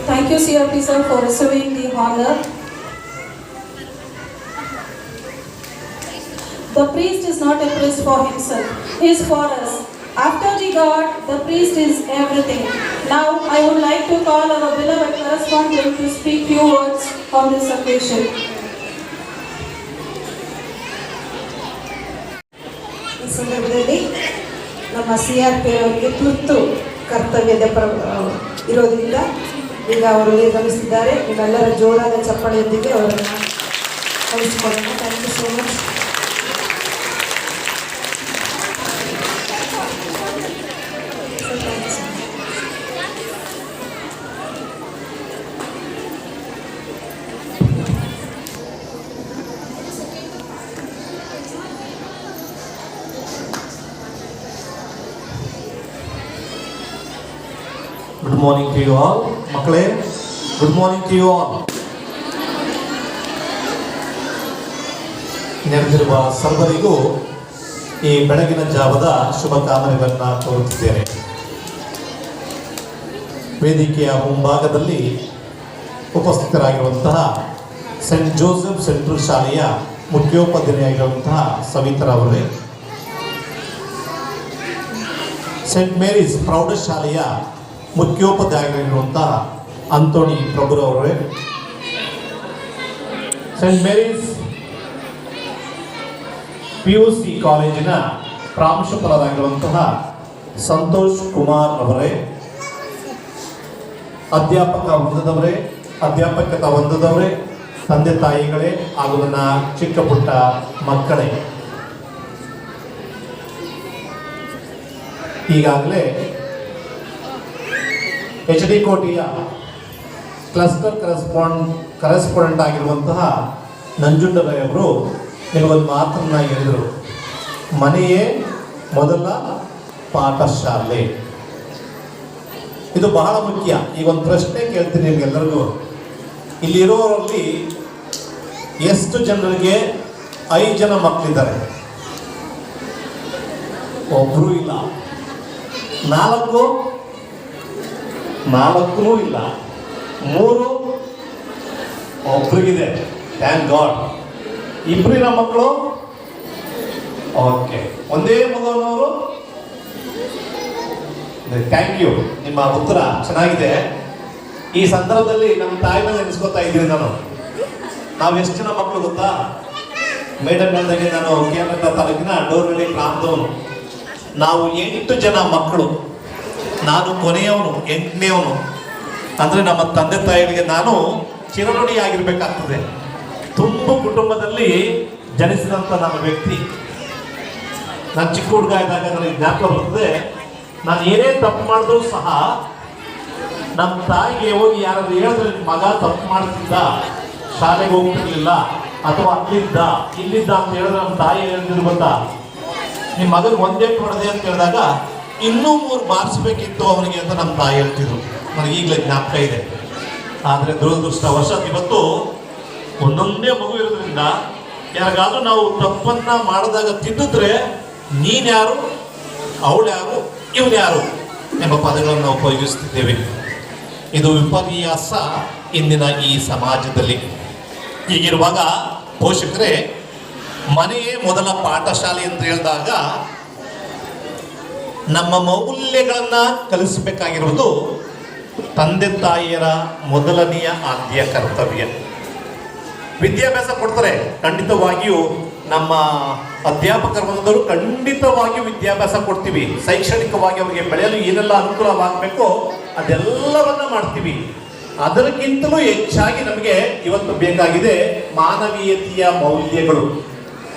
Thank you, CRP sir, for receiving the honor. The priest is not a priest for himself, he is for us. After the God, the priest is everything. Now, I would like to call our beloved correspondent to speak few words on this occasion. ಈ ಸಂದರ್ಭದಲ್ಲಿ ನಮ್ಮ CRP ಅವರಿಗೆ ತುರ್ತು ಕರ್ತವ್ಯದ ಇರೋದ್ರಿಂದ ಈಗ ಅವರು ನಿರ್ಗಮಿಸಿದ್ದಾರೆ. ನೀವೆಲ್ಲರ ಜೋರಾದ ಚಪ್ಪಾಳೆಯೊಂದಿಗೆ ಅವರನ್ನು ಕಳಿಸಿಕೊಳ್ಳೋಣ. Thank you so much. Good morning to you all. ಮಕ್ಕಳೇ, good morning to you all. ನೆರೆದಿರುವ ಸರ್ವರಿಗೂ ಈ ಬೆಳಗಿನ ಜಾವದ ಶುಭ ಕಾಮನೆಗಳನ್ನು ಕೋರುತ್ತಿದ್ದೇನೆ. ವೇದಿಕೆಯ ಮುಂಭಾಗದಲ್ಲಿ ಉಪಸ್ಥಿತರಾಗಿರುವಂತಹ ಸೆಂಟ್ ಜೋಸೆಫ್ ಸೆಂಟ್ರಲ್ ಶಾಲೆಯ ಮುಖ್ಯೋಪಾಧ್ಯಾಯರಾಗಿರುವಂತಹ ಸವಿತರವರೇ, ಸೆಂಟ್ ಮೇರೀಸ್ ಪ್ರೌಢಶಾಲೆಯ ಮುಖ್ಯೋಪಾಧ್ಯಾಯರಾಗಿರುವಂತಹ ಅಂತೋಣಿ ಪ್ರಭುರವರೇ, ಸೆಂಟ್ ಮೇರೀಸ್ PUC ಕಾಲೇಜಿನ ಪ್ರಾಂಶುಪಾಲರಾಗಿರುವಂತಹ ಸಂತೋಷ್ ಕುಮಾರ್ ಅವರೇ, ಅಧ್ಯಾಪಕ ವೃಂದದವರೇ, ಅಧ್ಯಾಪಕತಾ ವೃಂದದವರೇ, ತಂದೆ ತಾಯಿಗಳೇ ಹಾಗೂ ನನ್ನ ಚಿಕ್ಕ ಪುಟ್ಟ ಮಕ್ಕಳೇ, ಈಗಾಗಲೇ HD ಕೋಟೆಯ ಕ್ಲಸ್ಟರ್ ಕರೆಸ್ಪಾಂಡೆಂಟ್ ಆಗಿರುವಂತಹ ನಂಜುಂಡರವರು ನಿಮಗೊಂದು ಮಾತನ್ನ ಹೇಳಿದರು. ಮನೆಯೇ ಮೊದಲ ಪಾಠಶಾಲೆ. ಇದು ಬಹಳ ಮುಖ್ಯ. ಈಗ ಒಂದು ಪ್ರಶ್ನೆ ಕೇಳ್ತೀನಿ ನಿಮ್ಗೆಲ್ಲರಿಗೂ. ಇಲ್ಲಿರೋರಲ್ಲಿ ಎಷ್ಟು ಜನರಿಗೆ 5 ಜನ ಮಕ್ಕಳಿದ್ದಾರೆ? ಒಬ್ರು ಇಲ್ಲ. 4 ಇಲ್ಲ. 3 ಒಬ್ರಿಗಿದೆ. Thank god. 2 ಮಕ್ಕಳು. ಓಕೆ, ಒಂದೇ ಮಗನವರು. ಥ್ಯಾಂಕ್ ಯು, ನಿಮ್ಮ ಉತ್ತರ ಚೆನ್ನಾಗಿದೆ. ಈ ಸಂದರ್ಭದಲ್ಲಿ ನಮ್ಮ ತಾಯಿನ ನೆನೆಸ್ಕೊತಾ ಇದ್ದೀನಿ ನಾನು. ನಾವು ಎಷ್ಟು ಜನ ಮಕ್ಕಳು ಗೊತ್ತಾ? ಮೇಡಮ್ ಹೇಳಿದಾಗೆ ನಾನು ಕೇರಳ ತಾಲೂಕಿನ ಡೋರ್ನಳ್ಳಿ ಗ್ರಾಮದವನು. ನಾವು 8 ಜನ ಮಕ್ಕಳು, ನಾನು ಕೊನೆಯವನು, 8ನೇವನು. ಅಂದರೆ ನಮ್ಮ ತಂದೆ ತಾಯಿಗಳಿಗೆ ನಾನು ಚಿರಋಣಿಯಾಗಿರ್ಬೇಕಾಗ್ತದೆ. ತುಂಬ ಕುಟುಂಬದಲ್ಲಿ ಜನಿಸಿದಂಥ ನನ್ನ ವ್ಯಕ್ತಿ. ನಾನು ಚಿಕ್ಕ ಹುಡುಗ ಇದ್ದಾಗ ನನಗೆ ಜ್ಞಾಪಕ ಬರ್ತದೆ, ನಾನು ಏನೇ ತಪ್ಪು ಮಾಡಿದ್ರು ಸಹ ನಮ್ಮ ತಾಯಿಗೆ ಹೋಗಿ ಯಾರಾದ್ರು ಹೇಳಿದ್ರೆ ಮಗ ತಪ್ಪು ಮಾಡ್ತಿದ್ದ, ಶಾಲೆಗೆ ಹೋಗ್ತಿರ್ಲಿಲ್ಲ ಅಥವಾ ಅಲ್ಲಿದ್ದ ಇಲ್ಲಿದ್ದ ಅಂತ ಹೇಳಿದ್ರೆ ನಮ್ಮ ತಾಯಿ ಹೇಳಿದ್ರು ಗೊತ್ತಾ, ನಿಮ್ಮ ಮಗನಿಗೆ ಒಂದೇ ಹೊಡೆದೆ ಅಂತ ಹೇಳಿದಾಗ ಇನ್ನೂ 3 ಬಾರಿಸ್ಬೇಕಿತ್ತು ಅವನಿಗೆ ಅಂತ ನಮ್ಮ ತಾಯಿ ಹೇಳ್ತಿದ್ರು. ನನಗೆ ಈಗಲೇ ಜ್ಞಾಪಕ ಇದೆ. ಆದರೆ ದುರದೃಷ್ಟವಶಾತ್ ಇವತ್ತು ಒಂದೊಂದೇ ಮಗು ಇರೋದ್ರಿಂದ ಯಾರಿಗಾದ್ರೂ ನಾವು ತಪ್ಪನ್ನ ಮಾಡಿದಾಗ ತಿದ್ದಿದ್ರೆ ನೀನು ಯಾರು, ಅವಳು ಯಾರು, ಇವನು ಯಾರು ಎಂಬ ಪದಗಳನ್ನು ನಾವು ಉಪಯೋಗಿಸ್ತಿದ್ದೇವೆ. ಇದು ವಿಪರ್ಯಾಸ ಇಂದಿನ ಈ ಸಮಾಜದಲ್ಲಿ. ಹೀಗಿರುವಾಗ ಪೋಷಕರೇ, ಮನೆಯೇ ಮೊದಲ ಪಾಠಶಾಲೆ ಅಂತ ಹೇಳಿದಾಗ ನಮ್ಮ ಮೌಲ್ಯಗಳನ್ನು ಕಲಿಸಬೇಕಾಗಿರುವುದು ತಂದೆ ತಾಯಿಯರ ಮೊದಲನೆಯ ಆದ್ಯ ಕರ್ತವ್ಯ. ವಿದ್ಯಾಭ್ಯಾಸ ಕೊಡ್ತಾರೆ, ಖಂಡಿತವಾಗಿಯೂ ನಮ್ಮ ಅಧ್ಯಾಪಕರು ಖಂಡಿತವಾಗಿಯೂ ವಿದ್ಯಾಭ್ಯಾಸ ಕೊಡ್ತೀವಿ. ಶೈಕ್ಷಣಿಕವಾಗಿ ಅವರಿಗೆ ಬೆಳೆಯಲು ಏನೆಲ್ಲ ಅನುಕೂಲವಾಗಬೇಕೋ ಅದೆಲ್ಲವನ್ನ ಮಾಡ್ತೀವಿ. ಅದಕ್ಕಿಂತಲೂ ಹೆಚ್ಚಾಗಿ ನಮಗೆ ಇವತ್ತು ಬೇಕಾಗಿದೆ ಮಾನವೀಯತೆಯ ಮೌಲ್ಯಗಳು.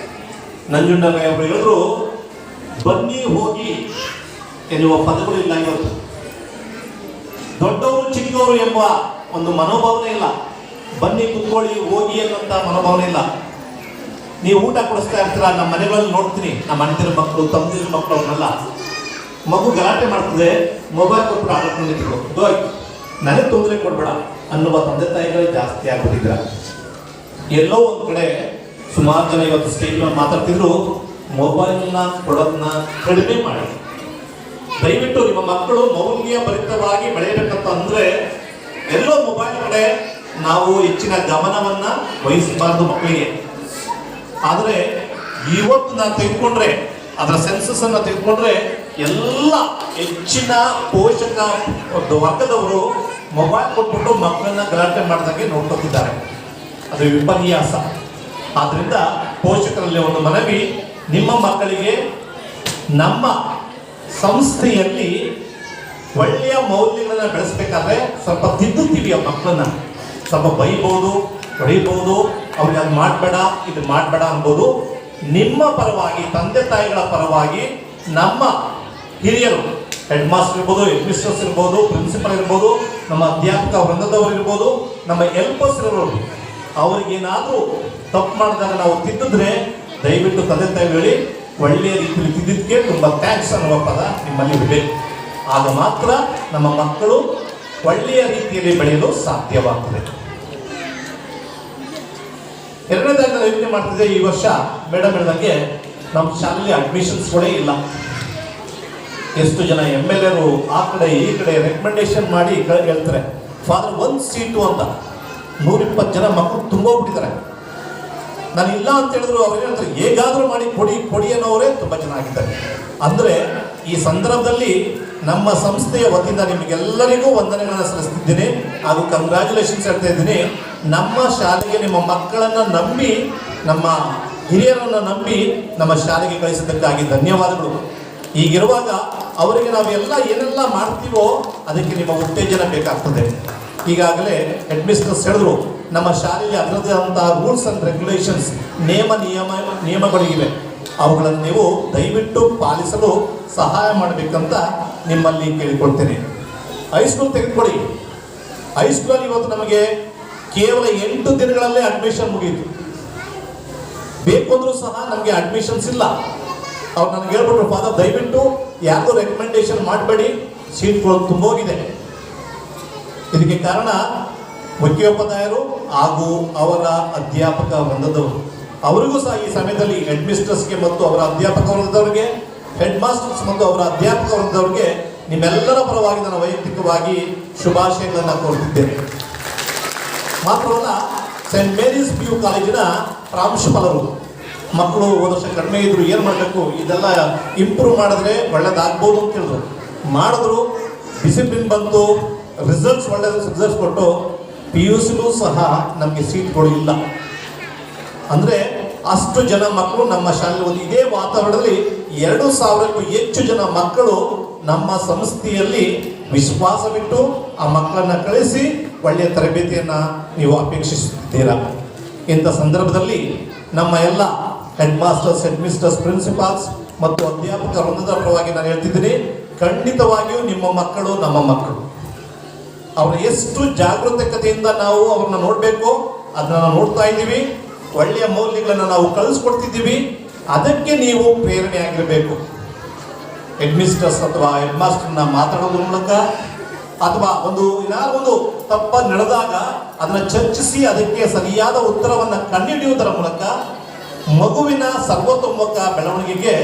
ನಂಜುಂಡಯ್ಯ ಅವರು ಹೇಳಿದ್ರು, ಬನ್ನಿ ಹೋಗಿ ಎನ್ನುವ ಪದಗಳಿಲ್ಲ ಇವತ್ತು. ದೊಡ್ಡವರು ಚಿಕ್ಕವರು ಎಂಬ ಒಂದು ಮನೋಭಾವನೆ ಇಲ್ಲ. ಬನ್ನಿ ಕುತ್ಕೊಳ್ಳಿ ಹೋಗಿ ಅನ್ನೋಂಥ ಮನೋಭಾವನೆ ಇಲ್ಲ. ನೀವು ಊಟ ಕೊಡಿಸ್ತಾ ಇರ್ತೀರ, ನಮ್ಮ ಮನೆಗಳಲ್ಲಿ ನೋಡ್ತೀನಿ, ನಮ್ಮ ಅಣ್ಣಂದಿರ ಮಕ್ಕಳು, ತಮ್ಮದಿರ ಮಕ್ಕಳು, ಅವ್ರನ್ನೆಲ್ಲ ಮಗು ಗಲಾಟೆ ಮಾಡ್ತದೆ, ಮೊಬೈಲ್ ಕೊಟ್ಬಿಟ್ಟು ಆಡೋದು, ನನಗೆ ತೊಂದರೆ ಕೊಡ್ಬೇಡ ಅನ್ನುವ ತಂದೆ ತಾಯಿಗಳೇ ಜಾಸ್ತಿ ಆಗೋದಿದ್ರ. ಎಲ್ಲೋ ಒಂದು ಕಡೆ ಸುಮಾರು ಜನ ಇವತ್ತು ಸ್ಟೇಜ್ ಮೇಲೆ ಮಾತಾಡ್ತಿದ್ರು, ಮೊಬೈಲ್ನ ಕೊಡೋದನ್ನ ಕಡಿಮೆ ಮಾಡಿ. ದಯವಿಟ್ಟು ನಿಮ್ಮ ಮಕ್ಕಳು ಮೌಲ್ಯ ಭರಿತವಾಗಿ ಬೆಳೆಯಬೇಕಂತ ಅಂದ್ರೆ ಎಲ್ಲೋ ಮೊಬೈಲ್ ಕಡೆ ನಾವು ಹೆಚ್ಚಿನ ಗಮನವನ್ನ ವಹಿಸಬಾರ್ದು ಮಕ್ಕಳಿಗೆ. ಆದರೆ ಇವತ್ತು ನಾವು ತೆಗೆದುಕೊಂಡ್ರೆ, ಅದರ ಸೆನ್ಸಸ್ ಅನ್ನ ತೆಗೆದುಕೊಂಡ್ರೆ ಎಲ್ಲ ಹೆಚ್ಚಿನ ಪೋಷಕ ವರ್ಗದವರು ಮೊಬೈಲ್ ಕೊಟ್ಬಿಟ್ಟು ಮಕ್ಕಳನ್ನ ಗಲಾಟೆ ಮಾಡಿದಂಗೆ ನೋಡ್ಕೊತಿದ್ದಾರೆ. ಅದು ವಿಪರ್ಯಾಸ. ಆದ್ರಿಂದ ಪೋಷಕರಲ್ಲಿ ಒಂದು ಮನವಿ, ನಿಮ್ಮ ಮಕ್ಕಳಿಗೆ ನಮ್ಮ ಸಂಸ್ಥೆಯಲ್ಲಿ ಒಳ್ಳೆಯ ಮೌಲ್ಯಗಳನ್ನ ಬೆಳೆಸಬೇಕಾದ್ರೆ ಸ್ವಲ್ಪ ತಿದ್ದುತ್ತೀವಿ ಆ ಮಕ್ಕಳನ್ನ. ಸ್ವಲ್ಪ ಬೈಬೋದು, ಹೊಡಿಬೋದು, ಅವ್ರಿಗೆ ಅದು ಮಾಡಬೇಡ ಇದು ಮಾಡಬೇಡ ಅನ್ಬೋದು. ನಿಮ್ಮ ಪರವಾಗಿ, ತಂದೆ ತಾಯಿಗಳ ಪರವಾಗಿ ನಮ್ಮ ಹಿರಿಯರು, ಹೆಡ್ ಮಾಸ್ಟರ್ ಇರ್ಬೋದು, ಹೆಡ್ ಮಿಸ್ಟರ್ಸ್ ಇರ್ಬೋದು, ಪ್ರಿನ್ಸಿಪಲ್ ಇರ್ಬೋದು, ನಮ್ಮ ಅಧ್ಯಾಪಕ ವೃಂದದವರು ಇರ್ಬೋದು, ನಮ್ಮ ಹೆಲ್ಪರ್ಸ್ ಇರ್ಬೋದು, ಅವ್ರಿಗೇನಾದರೂ ತಪ್ಪು ಮಾಡಿದಾಗ ನಾವು ತಿದ್ದಿದ್ರೆ ದಯವಿಟ್ಟು ತಂದೆ ತಾಯಿ ಹೇಳಿ ಒಳ್ಳೆಯ ರೀತಿಯಲ್ಲಿ ತಿದ್ದಿದ್ದಕ್ಕೆ ತುಂಬ ಥ್ಯಾಂಕ್ಸ್ ಅನ್ನುವ ಪದ ನಿಮ್ಮಲ್ಲಿ ಇರಬೇಕು. ಆಗ ಮಾತ್ರ ನಮ್ಮ ಮಕ್ಕಳು ಒಳ್ಳೆಯ ರೀತಿಯಲ್ಲಿ ಬೆಳೆಯಲು ಸಾಧ್ಯವಾಗ್ತದೆ. ಎರಡನೇದಾಗಿ ನಾನು ಯೋಚನೆ ಮಾಡ್ತಿದ್ದೆ, ಈ ವರ್ಷ ಮೇಡಮ್ ಹೇಳಿದಂಗೆ ನಮ್ಮ ಶಾಲೆಯಲ್ಲಿ ಅಡ್ಮಿಷನ್ಸ್ಗಳೇ ಇಲ್ಲ. ಎಷ್ಟು ಜನ MLA ಆ ಕಡೆ ಈ ಕಡೆ ರೆಕಮೆಂಡೇಶನ್ ಮಾಡಿ ಹೇಳ್ತಾರೆ, ಫಾದರ್ 1 ಸೀಟು ಅಂತ 120 ಜನ ಮಕ್ಕಳು ತುಂಬೋಗ್ಬಿಟ್ಟಿದ್ದಾರೆ. ನಾನು ಇಲ್ಲ ಅಂತ ಹೇಳಿದ್ರು ಅವ್ರು ಹೇಳ್ತಾರೆ, ಹೇಗಾದರೂ ಮಾಡಿ ಕೊಡಿ ಅನ್ನೋರೇ ತುಂಬ ಚೆನ್ನಾಗಿದ್ದಾರೆ. ಅಂದರೆ ಈ ಸಂದರ್ಭದಲ್ಲಿ ನಮ್ಮ ಸಂಸ್ಥೆಯ ವತಿಯಿಂದ ನಿಮಗೆಲ್ಲರಿಗೂ ವಂದನೆಗಳನ್ನು ಸಲ್ಲಿಸ್ತಿದ್ದೀನಿ ಹಾಗೂ ಕಂಗ್ರ್ಯಾಚುಲೇಷನ್ಸ್ ಹೇಳ್ತಾ ಇದ್ದೀನಿ. ನಮ್ಮ ಶಾಲೆಗೆ ನಿಮ್ಮ ಮಕ್ಕಳನ್ನು ನಂಬಿ, ನಮ್ಮ ಹಿರಿಯರನ್ನು ನಂಬಿ ನಮ್ಮ ಶಾಲೆಗೆ ಕಳಿಸಿದ್ದಕ್ಕಾಗಿ ಧನ್ಯವಾದಗಳು. ಹೀಗಿರುವಾಗ ಅವರಿಗೆ ನಾವೆಲ್ಲ ಏನೆಲ್ಲ ಮಾಡ್ತೀವೋ ಅದಕ್ಕೆ ನಿಮ್ಮ ಉತ್ತೇಜನ ಬೇಕಾಗ್ತದೆ. ಈಗಾಗಲೇ ಹೆಡ್ ಮಿಸ್ಟರ್ಸ್ ಹೇಳಿದ್ರು, ನಮ್ಮ ಶಾಲೆಯಲ್ಲಿ ಅದರದ್ದೇ ಆದಂತಹ ರೂಲ್ಸ್ ಆ್ಯಂಡ್ ರೆಗ್ಯುಲೇಷನ್ಸ್, ನಿಯಮಗಳಿವೆ. ಅವುಗಳನ್ನು ನೀವು ದಯವಿಟ್ಟು ಪಾಲಿಸಲು ಸಹಾಯ ಮಾಡಬೇಕಂತ ನಿಮ್ಮಲ್ಲಿ ಕೇಳಿಕೊಳ್ತೇನೆ. ಹೈಸ್ಕೂಲ್ ತೆಗೆದುಕೊಳ್ಳಿ. ಹೈಸ್ಕೂಲಲ್ಲಿ ಇವತ್ತು ನಮಗೆ ಕೇವಲ 8 ದಿನಗಳಲ್ಲೇ ಅಡ್ಮಿಷನ್ ಮುಗಿಯಿತು. ಬೇಕು ಅಂದರೂ ಸಹ ನಮಗೆ ಅಡ್ಮಿಷನ್ಸ್ ಇಲ್ಲ. ಅವ್ರು ನನಗೆ ಹೇಳ್ಬಿಟ್ರು, ಫಾದರ್ ದಯವಿಟ್ಟು ಯಾರಿಗೂ ರೆಕಮೆಂಡೇಶನ್ ಮಾಡಬೇಡಿ, ಸೀಟ್ಗಳು ತುಂಬೋಗಿದೆ. ಇದಕ್ಕೆ ಕಾರಣ ಮುಖ್ಯೋಪಾಧ್ಯಾಯರು ಹಾಗೂ ಅವರ ಅಧ್ಯಾಪಕ ವೃಂದದವರು. ಅವರಿಗೂ ಸಹ ಈ ಸಮಯದಲ್ಲಿ ಹೆಡ್ ಮಿಸ್ಟರ್ಸ್ಗೆ ಮತ್ತು ಅವರ ಅಧ್ಯಾಪಕ ವೃಂದದವರಿಗೆ, ಹೆಡ್ ಮಾಸ್ಟರ್ಸ್ ಮತ್ತು ಅವರ ಅಧ್ಯಾಪಕ ವೃಂದದವರಿಗೆ ನಿಮ್ಮೆಲ್ಲರ ಪರವಾಗಿ ನಾನು ವೈಯಕ್ತಿಕವಾಗಿ ಶುಭಾಶಯಗಳನ್ನು ಕೋರುತ್ತಿದ್ದೇನೆ. ಮಾತ್ರವಲ್ಲ, ಸೆಂಟ್ ಮೇರೀಸ್ PU ಕಾಲೇಜಿನ ಪ್ರಾಂಶುಪಾಲರು, ಮಕ್ಕಳು ಹೋದ ವರ್ಷ ಕಡಿಮೆ ಇದ್ರು, ಏನು ಮಾಡಬೇಕು, ಇದೆಲ್ಲ ಇಂಪ್ರೂವ್ ಮಾಡಿದ್ರೆ ಒಳ್ಳೇದಾಗ್ಬೋದು ಅಂತ ಹೇಳಿದ್ರು. ಮಾಡಿದ್ರು, ಡಿಸಿಪ್ಲಿನ್ ಬಂತು, ರಿಸಲ್ಟ್ಸ್ ಒಳ್ಳೆ ರಿಸಲ್ಟ್ಸ್ ಕೊಟ್ಟು PUCಗೂ ಸಹ ನಮಗೆ ಸೀಟ್ಗಳು ಇಲ್ಲ. ಅಂದರೆ ಅಷ್ಟು ಜನ ಮಕ್ಕಳು ನಮ್ಮ ಶಾಲೆಯಲ್ಲಿ ಓದಿ ಇದೇ ವಾತಾವರಣದಲ್ಲಿ 2,000ಕ್ಕೂ ಹೆಚ್ಚು ಜನ ಮಕ್ಕಳು ನಮ್ಮ ಸಂಸ್ಥೆಯಲ್ಲಿ ವಿಶ್ವಾಸವಿಟ್ಟು ಆ ಮಕ್ಕಳನ್ನ ಕಳಿಸಿ ಒಳ್ಳೆಯ ತರಬೇತಿಯನ್ನು ನೀವು ಅಪೇಕ್ಷಿಸುತ್ತಿದ್ದೀರಾ. ಇಂಥ ಸಂದರ್ಭದಲ್ಲಿ ನಮ್ಮ ಎಲ್ಲ head masters, head misters, principles ಮತ್ತು ಅಧ್ಯಾಪಕ ವೃಂದದ ಪರವಾಗಿ ನಾನು ಹೇಳ್ತಿದ್ದೀನಿ, ಖಂಡಿತವಾಗಿಯೂ ನಿಮ್ಮ ಮಕ್ಕಳು ನಮ್ಮ ಮಕ್ಕಳು. ಅವ್ರ ಎಷ್ಟು ಜಾಗೃತಿಕತೆಯಿಂದ ನಾವು ಅವ್ರನ್ನ ನೋಡಬೇಕು ಅದನ್ನ ನಾವು ನೋಡ್ತಾ ಇದ್ದೀವಿ. ಒಳ್ಳೆಯ ಮೌಲ್ಯಗಳನ್ನು ನಾವು ಕಳಿಸ್ಕೊಡ್ತಿದ್ದೀವಿ. ಅದಕ್ಕೆ ನೀವು ಪ್ರೇರಣೆ ಆಗಿರಬೇಕು. ಹೆಡ್ ಮಿಸ್ಟರ್ಸ್ ಅಥವಾ ಹೆಡ್ ಮಾಸ್ಟರ್ನ ಮಾತಾಡೋದ್ರ ಮೂಲಕ ಅಥವಾ ಏನಾದ್ರು ಒಂದು ತಪ್ಪ ನಡೆದಾಗ ಅದನ್ನು ಚರ್ಚಿಸಿ ಅದಕ್ಕೆ ಸರಿಯಾದ ಉತ್ತರವನ್ನು ಕಂಡುಹಿಡಿಯುವುದರ ಮೂಲಕ ಮಗುವಿನ ಸರ್ವತೋಮುಖ ಬೆಳವಣಿಗೆಗೆ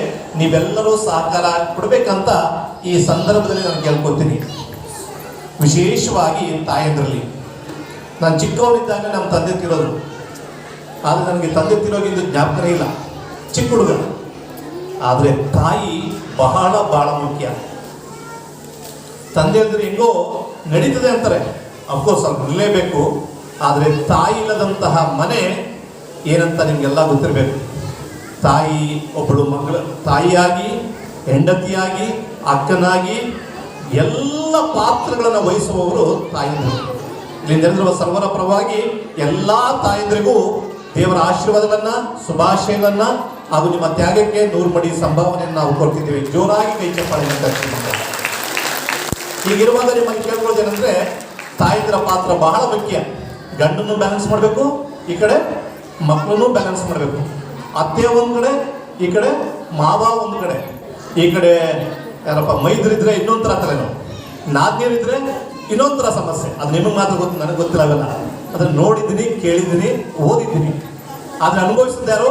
ನೀವೆಲ್ಲರೂ ಸಹಕಾರ ಕೊಡಬೇಕಂತ ಈ ಸಂದರ್ಭದಲ್ಲಿ ನಾನು ಕೇಳ್ಕೊತೀನಿ. ವಿಶೇಷವಾಗಿ ತಾಯಂದ್ರಲ್ಲಿ, ನಾನು ಚಿಕ್ಕವನಿದ್ದಾಗ ನಮ್ಮ ತಂದೆ ತಿರೋದು, ಆದರೆ ನನಗೆ ತಂದೆ ತಿರೋಗಿದ್ದು ಜ್ಞಾಪಕನೇ ಇಲ್ಲ, ಚಿಕ್ಕ ಹುಡುಗ. ಆದರೆ ತಾಯಿ ಬಹಳ ಬಹಳ ಮುಖ್ಯ. ತಂದೆ ಅಂದರೆ ಹೆಂಗೋ ನಡೀತದೆ ಅಂತಾರೆ, ಅಫ್ಕೋರ್ಸ್ ಅವ್ರು ಇರಲೇಬೇಕು. ಆದರೆ ತಾಯಿ ಇಲ್ಲದಂತಹ ಮನೆ ಏನಂತ ನಿಮಗೆಲ್ಲ ಗೊತ್ತಿರಬೇಕು. ತಾಯಿ ಒಬ್ಬಳು ಮಗಳು, ತಾಯಿಯಾಗಿ, ಹೆಂಡತಿಯಾಗಿ, ಅಕ್ಕನಾಗಿ ಎಲ್ಲ ಪಾತ್ರಗಳನ್ನು ವಹಿಸುವವರು ತಾಯಂದಿರು. ಇಲ್ಲಿಂದ ಸರ್ವರ ಪರವಾಗಿ ಎಲ್ಲ ತಾಯಂದಿರಿಗೂ ದೇವರ ಆಶೀರ್ವಾದಗಳನ್ನ, ಶುಭಾಶಯಗಳನ್ನ ಹಾಗೂ ನಿಮ್ಮ ತ್ಯಾಗಕ್ಕೆ 100 ಮಡಿ ಸಂಭಾವನೆಯನ್ನು ನಾವು ಕೊಡ್ತಿದ್ದೇವೆ. ಜೋರಾಗಿ ಕೈ ಚಪ್ಪಾಳೆಯನ್ನು ತರಿಸಿದ್ದೀವಿ. ಹೀಗಿರುವಾಗ ನಿಮಗೆ ಕೇಳ್ಕೊಳ್ಳೋದೇನೆಂದ್ರೆ, ತಾಯಂದಿರ ಪಾತ್ರ ಬಹಳ ಮುಖ್ಯ. ಗಂಡನ್ನು ಬ್ಯಾಲೆನ್ಸ್ ಮಾಡಬೇಕು, ಈ ಕಡೆ ಮಕ್ಕಳನ್ನು ಬ್ಯಾಲೆನ್ಸ್ ಮಾಡಬೇಕು. ಅತ್ತೆ ಒಂದು ಕಡೆ, ಈ ಕಡೆ ಮಾವ ಒಂದು ಕಡೆ, ಈ ಕಡೆ ಯಾರಪ್ಪ ಮೈದರಿದ್ರೆ ಇನ್ನೊಂಥರ ತಲೆನೋ, ನಾದ್ನಿಯರಿದ್ರೆ ಇನ್ನೊಂಥರ ಸಮಸ್ಯೆ. ಅದು ನಿಮಗೆ ಮಾತ್ರ ಗೊತ್ತು, ನನಗೆ ಗೊತ್ತಿಲ್ಲ ಅವೆಲ್ಲ. ಅದನ್ನು ನೋಡಿದ್ದೀನಿ, ಕೇಳಿದ್ದೀನಿ, ಓದಿದ್ದೀನಿ. ಆದರೆ ಅನುಭವಿಸಿದ ಯಾರೋ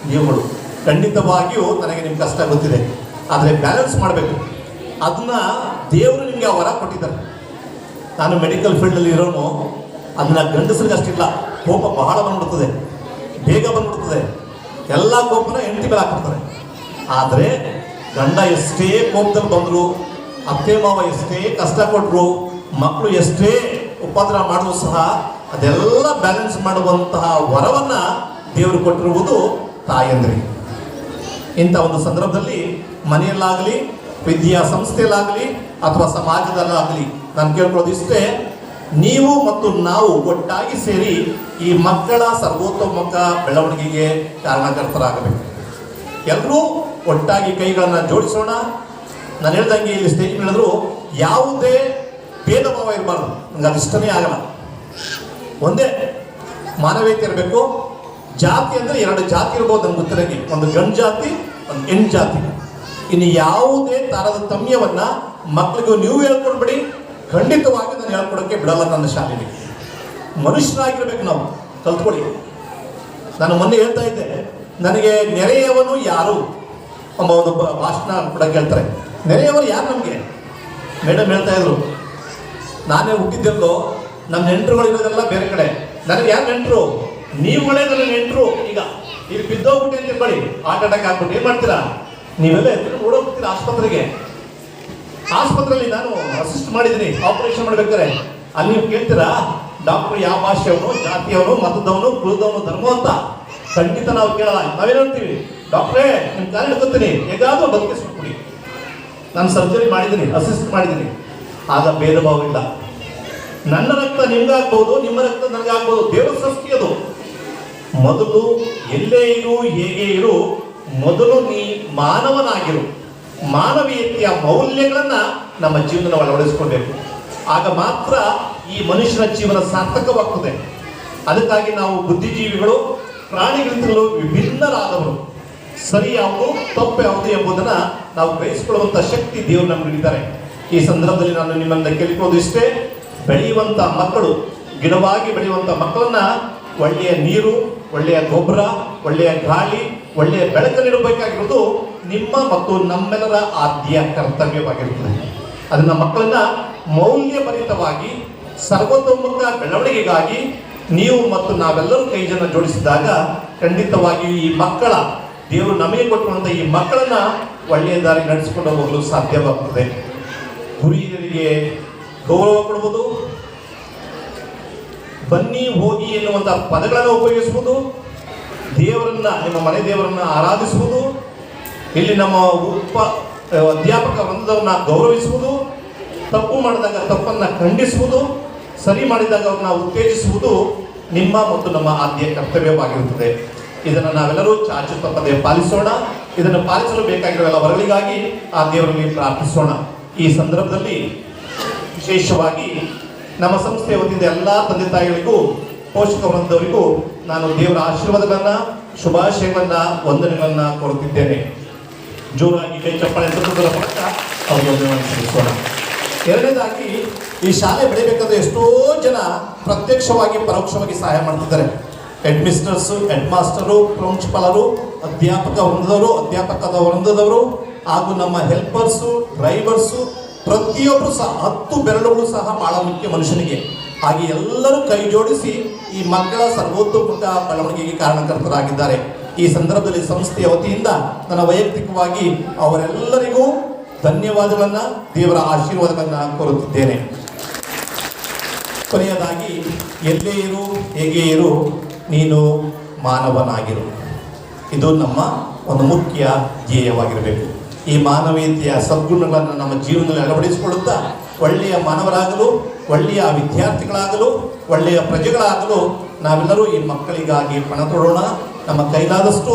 ನೀವುಗಳು. ಖಂಡಿತವಾಗಿಯೂ ನನಗೆ ನಿಮ್ಮ ಕಷ್ಟ ಗೊತ್ತಿದೆ. ಆದರೆ ಬ್ಯಾಲೆನ್ಸ್ ಮಾಡಬೇಕು. ಅದನ್ನ ದೇವರು ನಿಮಗೆ ವರ ಕೊಟ್ಟಿದ್ದಾರೆ. ನಾನು ಮೆಡಿಕಲ್ ಫೀಲ್ಡಲ್ಲಿ ಇರೋನು, ಅದನ್ನ ಗಂಡಸರಿಗೆ ಅಷ್ಟಿಲ್ಲ. ಕೋಪ ಬಹಳ ಬಂದ್ಬಿಡ್ತದೆ, ಬೇಗ ಬಂದ್ಬಿಡ್ತದೆ. ಎಲ್ಲ ಕೋಪನ ಹೆಂಡತಿ ಮೇಲೆ ಹಾಕ್ಬಿಡ್ತಾರೆ. ಆದರೆ ಗಂಡ ಎಷ್ಟೇ ಕೋಪದಲ್ಲಿ ಬಂದರು, ಅತ್ತೆ ಮಾವ ಎಷ್ಟೇ ಕಷ್ಟ ಕೊಟ್ಟರು, ಮಕ್ಕಳು ಎಷ್ಟೇ ಉಪದ್ರ ಮಾಡಿದ್ರು ಸಹ ಅದೆಲ್ಲ ಬ್ಯಾಲೆನ್ಸ್ ಮಾಡುವಂತಹ ವರವನ್ನ ದೇವರು ಕೊಟ್ಟಿರುವುದು ತಾಯಂದ್ರಿಗೆ. ಇಂಥ ಒಂದು ಸಂದರ್ಭದಲ್ಲಿ ಮನೆಯಲ್ಲಾಗಲಿ, ವಿದ್ಯಾ ಸಂಸ್ಥೆಯಲ್ಲಾಗಲಿ ಅಥವಾ ಸಮಾಜದಲ್ಲಾಗಲಿ ನಾನು ಕೇಳ್ಕೊಳ್ಳೋದು ಇಷ್ಟೇ, ನೀವು ಮತ್ತು ನಾವು ಒಟ್ಟಾಗಿ ಸೇರಿ ಈ ಮಕ್ಕಳ ಸರ್ವತೋಮುಖ ಬೆಳವಣಿಗೆಗೆ ಕಾರಣಕರ್ತರಾಗಬೇಕು. ಎಲ್ಲರೂ ಒಟ್ಟಾಗಿ ಕೈಗಳನ್ನು ಜೋಡಿಸೋಣ. ನಾನು ಹೇಳ್ದಂಗೆ ಇಲ್ಲಿ ಸ್ಟೇಜ್ ಹೇಳಿದ್ರು, ಯಾವುದೇ ಭೇದ ಭಾವ ಇರಬಾರ್ದು. ನಂಗೆ ಅದು ಇಷ್ಟನೇ ಆಗಲ್ಲ. ಒಂದೇ ಮಾನವೀಯತೆ ಇರಬೇಕು. ಜಾತಿ ಅಂದರೆ 2 ಜಾತಿ ಇರ್ಬೋದು ನಮ್ಗೆ ಗೊತ್ತಿರಂಗೆ, ಒಂದು ಗಂಡು ಜಾತಿ, ಒಂದು ಹೆಣ್ಣು ಜಾತಿ. ಇನ್ನು ಯಾವುದೇ ತಾರತಮ್ಯವನ್ನ ಮಕ್ಕಳಿಗೂ ನೀವು ಹೇಳ್ಕೊಡ್ಬೇಡಿ. ಖಂಡಿತವಾಗಿ ನಾನು ಹೇಳ್ಕೊಡೋಕ್ಕೆ ಬಿಡಲ್ಲ ನನ್ನ ಶಾಲೆಗೆ. ಮನುಷ್ಯರಾಗಿರ್ಬೇಕು ನಾವು, ಕಲ್ತ್ಕೊಳ್ಳಿ. ನಾನು ಮೊನ್ನೆ ಹೇಳ್ತಾ ಇದ್ದೆ, ನನಗೆ ನೆರೆಯವನು ಯಾರು ಎಂಬ ಒಂದು ಭಾಷಣ ಕೂಡ ಕೇಳ್ತಾರೆ. ನೆರೆಯವರು ಯಾರು ನಮಗೆ? ಮೇಡಮ್ ಹೇಳ್ತಾ ಇದ್ರು, ನಾನೇ ಹುಟ್ಟಿದ್ದೆಲ್ಲೋ, ನಮ್ಮ ನೆಂಟರುಗಳಿರೋದೆಲ್ಲ ಬೇರೆ ಕಡೆ. ನನಗೆ ಯಾರು ನೆಂಟರು? ನೀವುಗಳೇ ನನ್ನ ನೆಂಟರು. ಈಗ ಇಲ್ಲಿ ಬಿದ್ದೋಗ್ಬಿಟ್ಟು ಅಂತ ಬಳಿ ಹಾರ್ಟ್ ಅಟ್ಯಾಕ್ ಆಗ್ಬಿಟ್ಟು ಏನು ಮಾಡ್ತೀರಾ? ನೀವೆಲ್ಲ ಓಡೋಗ್ತೀರಾ ಆಸ್ಪತ್ರೆಗೆ. ಆಸ್ಪತ್ರೆಯಲ್ಲಿ ನಾನು ಅಸಿಸ್ಟ್ ಮಾಡಿದ್ದೀನಿ ಆಪರೇಷನ್ ಮಾಡ್ಬೇಕಾರೆ. ಅಲ್ಲಿ ನೀವು ಕೇಳ್ತೀರಾ ಡಾಕ್ಟರ್ ಯಾವ ಭಾಷೆಯವನು, ಜಾತಿಯವನು, ಮತದವನು, ಕುಲದವನು, ಧರ್ಮ ಅಂತ? ಖಂಡಿತ ನಾವು ಕೇಳಲ್ಲ. ನಾವೇನು ಹೇಳ್ತೀವಿ, ಡಾಕ್ಟ್ರೇ ನಿಮ್ಮ ಕಾಲ ಹಿಡ್ಕೊತೀನಿ, ಹೇಗಾದರೂ ಬದುಕಿಸ್ಬಿಟ್ಬಿಡಿ. ನಾನು ಸರ್ಜರಿ ಮಾಡಿದ್ದೀನಿ, ಅಸಿಸ್ಟ್ ಮಾಡಿದ್ದೀನಿ. ಆಗ ಭೇದ ಭಾವ ಇಲ್ಲ. ನನ್ನ ರಕ್ತ ನಿಮ್ಗಾಗ್ಬೋದು, ನಿಮ್ಮ ರಕ್ತ ನನಗಾಗ್ಬೋದು. ದೇವರ ಸೃಷ್ಟಿ ಅದು. ಮೊದಲು ಎಲ್ಲೇ ಇರು, ಹೇಗೆ ಇರು, ಮೊದಲು ನೀ ಮಾನವನಾಗಿರು. ಮಾನವೀಯತೆಯ ಮೌಲ್ಯಗಳನ್ನ ನಮ್ಮ ಜೀವನ ಅಳವಡಿಸಿಕೊಳ್ಬೇಕು. ಆಗ ಮಾತ್ರ ಈ ಮನುಷ್ಯನ ಜೀವನ ಸಾರ್ಥಕವಾಗ್ತದೆ. ಅದಕ್ಕಾಗಿ ನಾವು ಬುದ್ಧಿಜೀವಿಗಳು ಪ್ರಾಣಿಗಳಿಂದಲೂ ವಿಭಿನ್ನರಾದವರು. ಸರಿ ಯಾವುದು, ತಪ್ಪು ಯಾವುದು ಎಂಬುದನ್ನ ನಾವು ಗ್ರಹಿಸಿಕೊಳ್ಳುವಂತ ಶಕ್ತಿ ದೇವರು ನಮ್ಗೆ ನೀಡಿದ್ದಾರೆ. ಈ ಸಂದರ್ಭದಲ್ಲಿ ನಾನು ನಿಮ್ಮನ್ನ ಕೇಳಿಕೊಳ್ಳೋದು ಇಷ್ಟೇ, ಬೆಳೆಯುವಂತ ಮಕ್ಕಳು, ಗಿಡವಾಗಿ ಬೆಳೆಯುವಂತ ಮಕ್ಕಳನ್ನ ಒಳ್ಳೆಯ ನೀರು, ಒಳ್ಳೆಯ ಗೊಬ್ಬರ, ಒಳ್ಳೆಯ ಗಾಳಿ, ಒಳ್ಳೆಯ ಬೆಳಕು ನೀಡಬೇಕಾಗಿರೋದು ನಿಮ್ಮ ಮತ್ತು ನಮ್ಮೆಲ್ಲರ ಆದ್ಯ ಕರ್ತವ್ಯವಾಗಿರುತ್ತದೆ. ಅದನ್ನ ಮಕ್ಕಳನ್ನ ಮೌಲ್ಯಭರಿತವಾಗಿ ಸರ್ವತೋಮುಖ ಬೆಳವಣಿಗೆಗಾಗಿ ನೀವು ಮತ್ತು ನಾವೆಲ್ಲರೂ ಕೈಜನ್ನ ಜೋಡಿಸಿದಾಗ ಖಂಡಿತವಾಗಿಯೂ ಈ ಮಕ್ಕಳ, ದೇವರು ನಮಗೆ ಕೊಟ್ಟಿರುವಂಥ ಈ ಮಕ್ಕಳನ್ನ ಒಳ್ಳೆಯ ದಾರಿ ನಡೆಸಿಕೊಂಡು ಹೋಗಲು ಸಾಧ್ಯವಾಗುತ್ತದೆ. ಗುರುಹಿರಿಯರಿಗೆ ಗೌರವ ಕೊಡುವುದು, ಬನ್ನಿ ಹೋಗಿ ಎನ್ನುವಂಥ ಪದಗಳನ್ನು ಉಪಯೋಗಿಸುವುದು, ದೇವರನ್ನ, ನಿಮ್ಮ ಮನೆ ದೇವರನ್ನ ಆರಾಧಿಸುವುದು, ಇಲ್ಲಿ ನಮ್ಮ ಅಧ್ಯಾಪಕ ವೃಂದವನ್ನ ಗೌರವಿಸುವುದು, ತಪ್ಪು ಮಾಡಿದಾಗ ತಪ್ಪನ್ನು ಖಂಡಿಸುವುದು, ಸರಿ ಮಾಡಿದಾಗ ಅವ್ರನ್ನ ಉತ್ತೇಜಿಸುವುದು ನಿಮ್ಮ ಮತ್ತು ನಮ್ಮ ಆದ್ಯ ಕರ್ತವ್ಯವಾಗಿರುತ್ತದೆ. ಇದನ್ನು ನಾವೆಲ್ಲರೂ ಚಾಚು ತಪ್ಪದೆ ಪಾಲಿಸೋಣ. ಇದನ್ನು ಪಾಲಿಸಲು ಬೇಕಾಗಿರುವ ಎಲ್ಲ ವರಗಳಿಗಾಗಿ ಆ ದೇವರಲ್ಲಿ ಪ್ರಾರ್ಥಿಸೋಣ. ಈ ಸಂದರ್ಭದಲ್ಲಿ ವಿಶೇಷವಾಗಿ ನಮ್ಮ ಸಂಸ್ಥೆಯ ವತಿಯಿಂದ ಎಲ್ಲ ತಂದೆ ತಾಯಿಗಳಿಗೂ, ಪೋಷಕ ವೃಂದವರಿಗೂ ನಾನು ದೇವರ ಆಶೀರ್ವಾದಗಳನ್ನು, ಶುಭಾಶಯಗಳನ್ನು, ವಂದನೆಗಳನ್ನು ಕೋರುತ್ತಿದ್ದೇನೆ. ಜೋರಾಗಿ ಕೈ ಚಪ್ಪಾಳೆ ತಟ್ಟುವುದರ ಮೂಲಕ ಅವರಿಗೆ ವಂದನೆಯನ್ನು ಸಲ್ಲಿಸೋಣ. ಎರಡನೇದಾಗಿ, ಈ ಶಾಲೆ ಬೆಳಿಬೇಕಾದ್ರೆ ಎಷ್ಟೋ ಜನ ಪ್ರತ್ಯಕ್ಷವಾಗಿ ಪರೋಕ್ಷವಾಗಿ ಸಹಾಯ ಮಾಡ್ತಿದ್ದಾರೆ. ಹೆಡ್ ಮಿಸ್ಟರ್ಸು, ಹೆಡ್ ಮಾಸ್ಟರು, ಪ್ರಿನ್ಸಿಪಾಲರು, ಅಧ್ಯಾಪಕ ವೃಂದದವರು ಹಾಗೂ ನಮ್ಮ ಹೆಲ್ಪರ್ಸು, ಡ್ರೈವರ್ಸು, ಪ್ರತಿಯೊಬ್ಬರು ಸಹ 10 ಬೆರಳುಗಳು ಸಹ ಬಹಳ ಮುಖ್ಯ ಮನುಷ್ಯನಿಗೆ. ಹಾಗೆ ಎಲ್ಲರೂ ಕೈ ಜೋಡಿಸಿ ಈ ಮಕ್ಕಳ ಸರ್ವೋತ್ತಮುಖ ಬೆಳವಣಿಗೆಗೆ ಕಾರಣಕರ್ತರಾಗಿದ್ದಾರೆ. ಈ ಸಂದರ್ಭದಲ್ಲಿ ಸಂಸ್ಥೆಯ ವತಿಯಿಂದ ನನ್ನ ವೈಯಕ್ತಿಕವಾಗಿ ಅವರೆಲ್ಲರಿಗೂ ಧನ್ಯವಾದಗಳನ್ನು, ದೇವರ ಆಶೀರ್ವಾದಗಳನ್ನು ಕೋರುತ್ತಿದ್ದೇನೆ. ಕೊನೆಯದಾಗಿ, ಎಲ್ಲೇ ಇರು, ಹೇಗೆ ಇರು, ನೀನು ಮಾನವನಾಗಿರು. ಇದು ನಮ್ಮ ಒಂದು ಮುಖ್ಯ ಧ್ಯೇಯವಾಗಿರಬೇಕು. ಈ ಮಾನವೀಯತೆಯ ಸದ್ಗುಣಗಳನ್ನು ನಮ್ಮ ಜೀವನದಲ್ಲಿ ಅಳವಡಿಸಿಕೊಳ್ಳುತ್ತಾ ಒಳ್ಳೆಯ ಮಾನವರಾಗಲು, ಒಳ್ಳೆಯ ವಿದ್ಯಾರ್ಥಿಗಳಾಗಲು, ಒಳ್ಳೆಯ ಪ್ರಜೆಗಳಾಗಲು ನಾವೆಲ್ಲರೂ ಈ ಮಕ್ಕಳಿಗಾಗಿ ಪಣ ತೊಡೋಣ. ನಮ್ಮ ಕೈಲಾದಷ್ಟು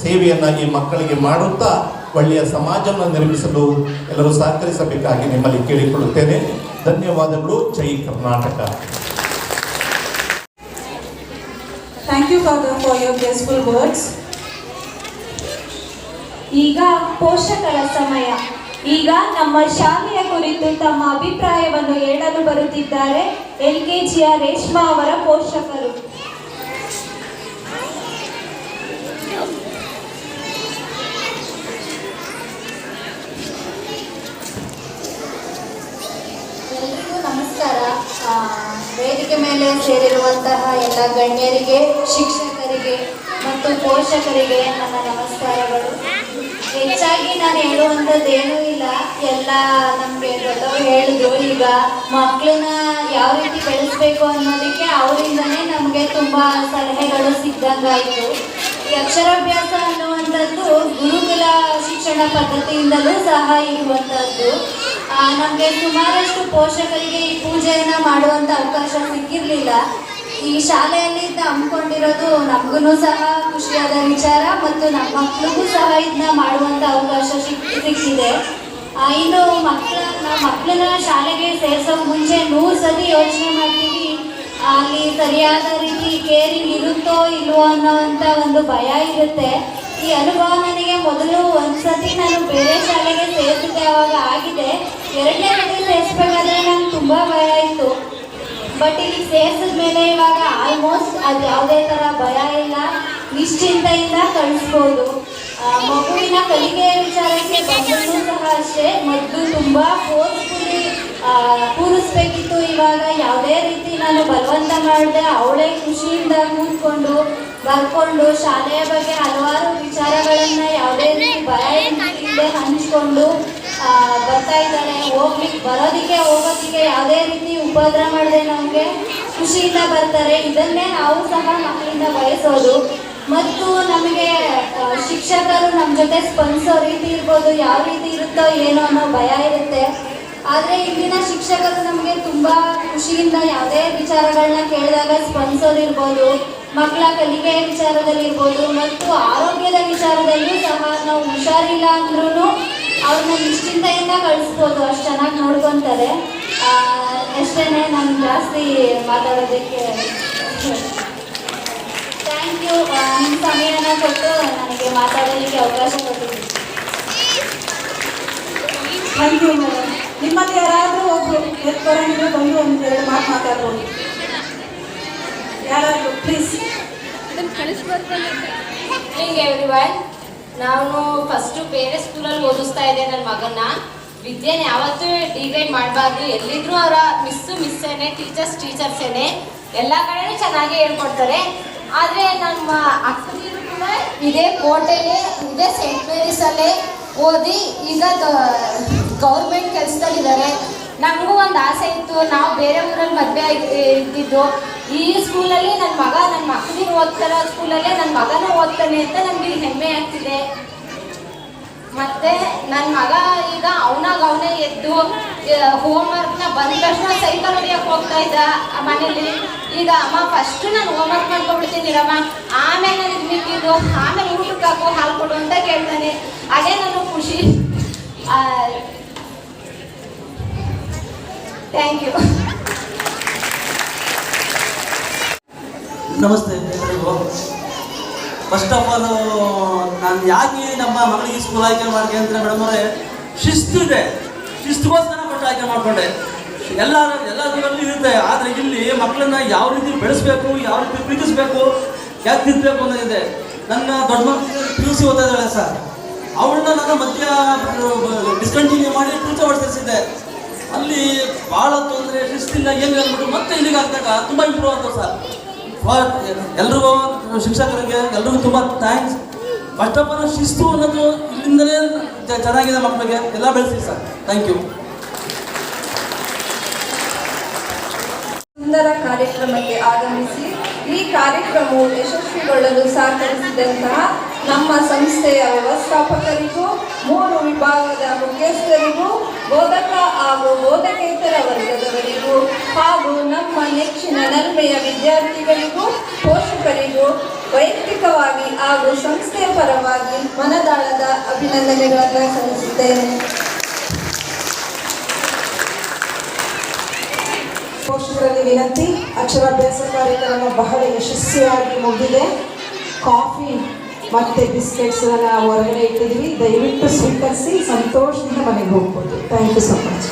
ಸೇವೆಯನ್ನು ಈ ಮಕ್ಕಳಿಗೆ ಮಾಡುತ್ತಾ ಒಳ್ಳೆಯ ಸಮಾಜವನ್ನು ನಿರ್ಮಿಸಲು ಎಲ್ಲರೂ ಸಹಕರಿಸಬೇಕಾಗಿ ನಿಮ್ಮಲ್ಲಿ ಕೇಳಿಕೊಳ್ಳುತ್ತೇನೆ. ಧನ್ಯವಾದಗಳು. ಜೈ Karnataka. Thank you, Father, for your graceful words. ಈಗ ಪೋಷಕರ ಸಮಯ. ಈಗ ನಮ್ಮ ಶಾಲೆಯ ಕುರಿತು ತಮ್ಮ ಅಭಿಪ್ರಾಯವನ್ನು ಹೇಳಲು ಬರುತ್ತಿದ್ದಾರೆ LKGಯ ರೇಷ್ಮಾ ಅವರ ಪೋಷಕರು. ಎಲ್ರಿಗೂ ನಮಸ್ಕಾರ. ವೇದಿಕೆ ಮೇಲೆ ಸೇರಿರುವಂತಹ ಎಲ್ಲ ಗಣ್ಯರಿಗೆ, ಶಿಕ್ಷಕರಿಗೆ ಮತ್ತು ಪೋಷಕರಿಗೆ ನನ್ನ ನಮಸ್ಕಾರಗಳು. ಹೆಚ್ಚಾಗಿ ನಾನು ಹೇಳುವಂಥದ್ದೇನೂ ಇಲ್ಲ, ಎಲ್ಲ ನಮಗೆ ದೊಡ್ಡವರು ಹೇಳಿದ್ರು. ಈಗ ಮಕ್ಕಳನ್ನ ಯಾವ ರೀತಿ ಬೆಳೆಸಬೇಕು ಅನ್ನೋದಕ್ಕೆ ಅವರಿಂದನೇ ನಮಗೆ ತುಂಬ ಸಲಹೆಗಳು ಸಿಕ್ಕಂಗಾಯಿತು. ಈ ಅಕ್ಷರಾಭ್ಯಾಸ ಅನ್ನುವಂಥದ್ದು ಗುರುಕುಲ ಶಿಕ್ಷಣ ಪದ್ಧತಿಯಿಂದಲೂ ಸಹ ಇರುವಂಥದ್ದು. ನಮಗೆ ಸುಮಾರಷ್ಟು ಪೋಷಕರಿಗೆ ಈ ಪೂಜೆಯನ್ನು ಮಾಡುವಂಥ ಅವಕಾಶ ಸಿಕ್ಕಿರಲಿಲ್ಲ. ಈ ಶಾಲೆಯಲ್ಲಿ ಹಮ್ಮಿಕೊಂಡಿರೋದು ನಮಗೂ ಸಹ ಖುಷಿಯಾದ ವಿಚಾರ ಮತ್ತು ನಮ್ಮ ಮಕ್ಕಳಿಗೂ ಸಹ ಇದನ್ನ ಮಾಡುವಂಥ ಅವಕಾಶ ಸಿಕ್ಕಿದೆ. ಇನ್ನು ಮಕ್ಕಳನ್ನ ಶಾಲೆಗೆ ಸೇರಿಸೋಕೆ ಮುಂಚೆ 100 ಸತಿ ಯೋಚನೆ ಮಾಡ್ತೀವಿ, ಅಲ್ಲಿ ಸರಿಯಾದ ರೀತಿ ಕೇರಿಂಗ್ ಇರುತ್ತೋ ಇಲ್ವೋ ಅನ್ನೋವಂಥ ಒಂದು ಭಯ ಇರುತ್ತೆ. ಈ ಅನುಭವ ನನಗೆ ಮೊದಲು ಒಂದು ಸತಿ ನಾನು ಬೇರೆ ಶಾಲೆಗೆ ಸೇರಿಸಿದ್ದೆ, ಆವಾಗ ಆಗಿದೆ. 2ನೇ ಸತಿ ಸೇರಿಸ್ಬೇಕಾದ್ರೆ ನಂಗೆ ತುಂಬ ಭಯ ಇತ್ತು. ಬಟ್ ಇಲ್ಲಿ ಸೇರಿಸಿದ ಮೇಲೆ ಇವಾಗ ಆಲ್ಮೋಸ್ಟ್ ಅದು ಯಾವುದೇ ಥರ ಭಯ ಇಲ್ಲ, ನಿಶ್ಚಿಂತೆಯಿಂದ ಕಳಿಸ್ಬೋದು. ಮಗುವಿನ ಕಲಿಕೆಯ ವಿಚಾರಕ್ಕೆ ಬಂದರೂ ಸಹ ಅಷ್ಟೇ, ಮೊದಲು ತುಂಬ ಫೋರ್ಸ್ಫುಲಿ ಕೂರಿಸ್ಬೇಕಿತ್ತು. ಇವಾಗ ಯಾವುದೇ ರೀತಿ ನಾನು ಬಲವಂತ ಮಾಡಿದೆ, ಅವಳೇ ಖುಷಿಯಿಂದ ಕೂತ್ಕೊಂಡು ಬರ್ಕೊಂಡು ಶಾಲೆಯ ಬಗ್ಗೆ ಹಲವಾರು ವಿಚಾರಗಳನ್ನು ಯಾವುದೇ ರೀತಿ ಭಯ ಇಲ್ಲದೆ ಹಂಚ್ಕೊಂಡು ಬರ್ತಾ ಇದ್ದಾರೆ. ಹೋಗೋದಕ್ಕೆ ಯಾವುದೇ ರೀತಿ ಉಪದ್ರ ಮಾಡದೆ ನಮಗೆ ಖುಷಿಯಿಂದ ಬರ್ತಾರೆ. ಇದನ್ನೇ ನಾವು ಸಹ ಮಕ್ಕಳಿಂದ ಬಯಸೋದು. ಮತ್ತು ನಮಗೆ ಶಿಕ್ಷಕರು ನಮ್ಮ ಜೊತೆ ಸ್ಪಂದಿಸೋ ರೀತಿ ಇರ್ಬೋದು, ಯಾವ ರೀತಿ ಇರುತ್ತೋ ಏನೋ ಅನ್ನೋ ಭಯ ಇರುತ್ತೆ. ಆದರೆ ಇಲ್ಲಿನ ಶಿಕ್ಷಕರು ನಮಗೆ ತುಂಬ ಖುಷಿಯಿಂದ ಯಾವುದೇ ವಿಚಾರಗಳನ್ನ ಕೇಳಿದಾಗ ಸ್ಪಂದಿಸೋದಿರ್ಬೋದು, ಮಕ್ಕಳ ಕಲಿಕೆಯ ವಿಚಾರದಲ್ಲಿರ್ಬೋದು ಮತ್ತು ಆರೋಗ್ಯದ ವಿಚಾರದಲ್ಲೂ ಸಹ ನಾವು ಹುಷಾರಿಲ್ಲ ಅಂದ್ರೂ ಅವ್ರನ್ನ ನಿಶ್ಚಿಂತೆಯಿಂದ ಕಳಿಸ್ಬೋದು, ಅಷ್ಟು ಚೆನ್ನಾಗಿ ನೋಡ್ಕೊತಾರೆ. ಅಷ್ಟೇ, ನಾನು ಜಾಸ್ತಿ ಮಾತಾಡೋದಕ್ಕೆ ಥ್ಯಾಂಕ್ ಯು. ನಿಮ್ಮ ಸಮಯನ ಕೊಟ್ಟು ನನಗೆ ಮಾತಾಡೋದಕ್ಕೆ ಅವಕಾಶ ಕೊಟ್ಟಿದ್ದೀವಿ. Thank you madam. ನಿಮ್ಮಲ್ಲಿ ಯಾರಾದರೂ ಒಬ್ಬರು ಎತ್ಕೊರಂಗಿದ್ರೆ ಬಂದು ಒಂದು 2 ಮಾತು ಮಾತಾಡ್ಬೋದು. ಯಾರಾದರೂ ಪ್ಲೀಸ್. ಹಿಂಗೆ ಎವ್ರಿವನ್, ನಾನು ಫಸ್ಟು ಬೇರೆ ಸ್ಕೂಲಲ್ಲಿ ಓದಿಸ್ತಾ ಇದ್ದೆ ನನ್ನ ಮಗನ್ನ. ವಿದ್ಯೆನ ಯಾವತ್ತೂ ಡಿಗ್ರೇಡ್ ಮಾಡಬಾರ್ದು. ಎಲ್ಲಿದ್ರೂ ಅವರ ಮಿಸ್ಸೇನೆ, ಟೀಚರ್ಸೇನೆ, ಎಲ್ಲ ಕಡೆನೂ ಚೆನ್ನಾಗೇ ಹೇಳ್ಕೊಡ್ತಾರೆ. ಆದರೆ ನಮ್ಮ ಅಕ್ಕದಿರು ಕೂಡ ಇದೇ ಕೋಟೆಯಲ್ಲೇ, ಇದೇ ಸೆಂಟ್ ಮೇರೀಸಲ್ಲೇ ಓದಿ ಈಗ ಗೌರ್ಮೆಂಟ್ ಕೆಲಸದಲ್ಲಿದ್ದಾರೆ. ನಮಗೂ ಒಂದು ಆಸೆ ಇತ್ತು, ನಾವು ಬೇರೆ ಊರಲ್ಲಿ ಮದುವೆ ಇದ್ದಿದ್ದು, ಈ ಸ್ಕೂಲಲ್ಲಿ ನನ್ನ ಮಕ್ಕಳಿಗೆ ಓದ್ತಾರೋ ಸ್ಕೂಲಲ್ಲೇ ನನ್ನ ಮಗನೂ ಓದ್ತಾನೆ ಅಂತ ನನಗೆ ಹೆಮ್ಮೆ ಆಗ್ತಿದೆ. ಮತ್ತೆ ನನ್ನ ಮಗ ಈಗ ಅವನೇ ಎದ್ದು ಹೋಮ್ವರ್ಕ್ನ ಬಂದ ತಕ್ಷಣ ಸೈಕಲ್ ಹೊಡಿಯಕ್ಕೆ ಹೋಗ್ತಾ ಇದ್ದ ಮನೇಲಿ. ಈಗ ಅಮ್ಮ ಫಸ್ಟು ನಾನು ಹೋಮ್ವರ್ಕ್ ಮಾಡ್ಕೊಬಿಡ್ತೀನಿ ರಮ್ಮ, ಆಮೇಲೆ ನನಗೆ ಮಿಕ್ಕಿದ್ದು ಆಮೇಲೆ ಊಟಕ್ಕೆ ಹಾಕು ಹಾಲು ಕೊಡು ಅಂತ ಕೇಳ್ತಾನೆ. ಅದೇ ನನಗೆ ಖುಷಿ. Thank you. ನಮಸ್ತೆ ಎಲ್ಲರಿಗೂ. ಫಸ್ಟ್ ಆಫ್ ಆಲ್ ನಾನು ಯಾಕೆ ನಮ್ಮ ಮಗಳಿಗೆ ಸ್ಕೂಲ್ ಆಯ್ಕೆ ಮಾಡಿದೆ ಅಂದರೆ ಮೇಡಮ್ ಅವರೇ, ಶಿಸ್ತು ಇದೆ, ಶಿಸ್ತುಗೋಸ್ಕರ ಕೊಟ್ಟು ಆಯ್ಕೆ ಮಾಡಿಕೊಂಡೆ. ಎಲ್ಲದರಲ್ಲೂ ಇರುತ್ತೆ, ಆದರೆ ಇಲ್ಲಿ ಮಕ್ಕಳನ್ನ ಯಾವ ರೀತಿ ಬೆಳೆಸಬೇಕು, ಯಾವ ರೀತಿ ಪ್ರೀತಿಸಬೇಕು, ಯಾಕೆ ತಿದ್ದಬೇಕು ಅನ್ನೋದಿದೆ. ನನ್ನ ದೊಡ್ಡ ಮಕ್ಕಳಿಗೆ PUC ಓದ್ತಾ ಇದ್ದಾಳೆ ಸರ್, ಅವಳನ್ನ ನಾನು ಮಧ್ಯ ಡಿಸ್ಕಂಟಿನ್ಯೂ ಮಾಡಿ ಟೀಚರ್ ಸೇರಿಸಿದ್ದೆ. ಅಲ್ಲಿ ಭಾಳ ತೊಂದರೆ, ಶಿಸ್ತಿಲ್ಲ, ಏನು ಹೇಳ್ಬಿಟ್ಟು ಮತ್ತೆ ಇಲ್ಲಿಗೆ ಹಾಕಿದಾಗ ತುಂಬ ಇಂಪ್ರೂವ್ ಆಗ್ತದೆ ಸರ್. ಎಲ್ರಿಗೂ ಶಿಕ್ಷಕರಿಗೆ ಎಲ್ರಿಗೂ ತುಂಬ ಥ್ಯಾಂಕ್ಸ್. ಫಸ್ಟ್ ಆಫ್ ಆಲ್ ಶಿಸ್ತು ಅನ್ನೋದು ಇಲ್ಲಿಂದಲೇ ಚೆನ್ನಾಗಿದೆ, ಮಕ್ಕಳಿಗೆ ಎಲ್ಲ ಬೆಳೆಸಿ ಸರ್. Thank you. ಸುಂದರ ಕಾರ್ಯಕ್ರಮಕ್ಕೆ ಆಗಮಿಸಿ ಈ ಕಾರ್ಯಕ್ರಮವು ಯಶಸ್ವಿಗೊಳ್ಳಲು ಸಹಕರಿಸಿದಂತಹ ನಮ್ಮ ಸಂಸ್ಥೆಯ ವ್ಯವಸ್ಥಾಪಕರಿಗೂ 3 ವಿಭಾಗದ ಮುಖ್ಯಸ್ಥರಿಗೂ ಬೋಧಕ ಹಾಗೂ ಬೋಧಕೇತರ ವರ್ಗದವರಿಗೂ ಹಾಗೂ ನಮ್ಮ ನೆಚ್ಚಿನ ನಲ್ಮೆಯ ವಿದ್ಯಾರ್ಥಿಗಳಿಗೂ ಪೋಷಕರಿಗೂ ವೈಯಕ್ತಿಕವಾಗಿ ಹಾಗೂ ಸಂಸ್ಥೆಯ ಪರವಾಗಿ ಮನದಾಳದ ಅಭಿನಂದನೆಗಳನ್ನು ಸಲ್ಲಿಸುತ್ತೇನೆ. ಪೋಷಕರಲ್ಲಿ ವಿನಂತಿ, ಅಕ್ಷರಾಭ್ಯಾಸ ಕಾರ್ಯಕ್ರಮ ಬಹಳ ಯಶಸ್ವಿಯಾಗಿ ಮುಗಿದಿದೆ. ಕಾಫಿ ಮತ್ತು ಬಿಸ್ಕೆಟ್ಸನ್ನು ನಾವು ಹೊರಗಡೆ ಇಟ್ಟಿದ್ದೀವಿ, ದಯವಿಟ್ಟು ಸ್ವೀಕರಿಸಿ ಸಂತೋಷದಿಂದ ಮನೆಗೆ ಹೋಗ್ಬೋದು. Thank you so much.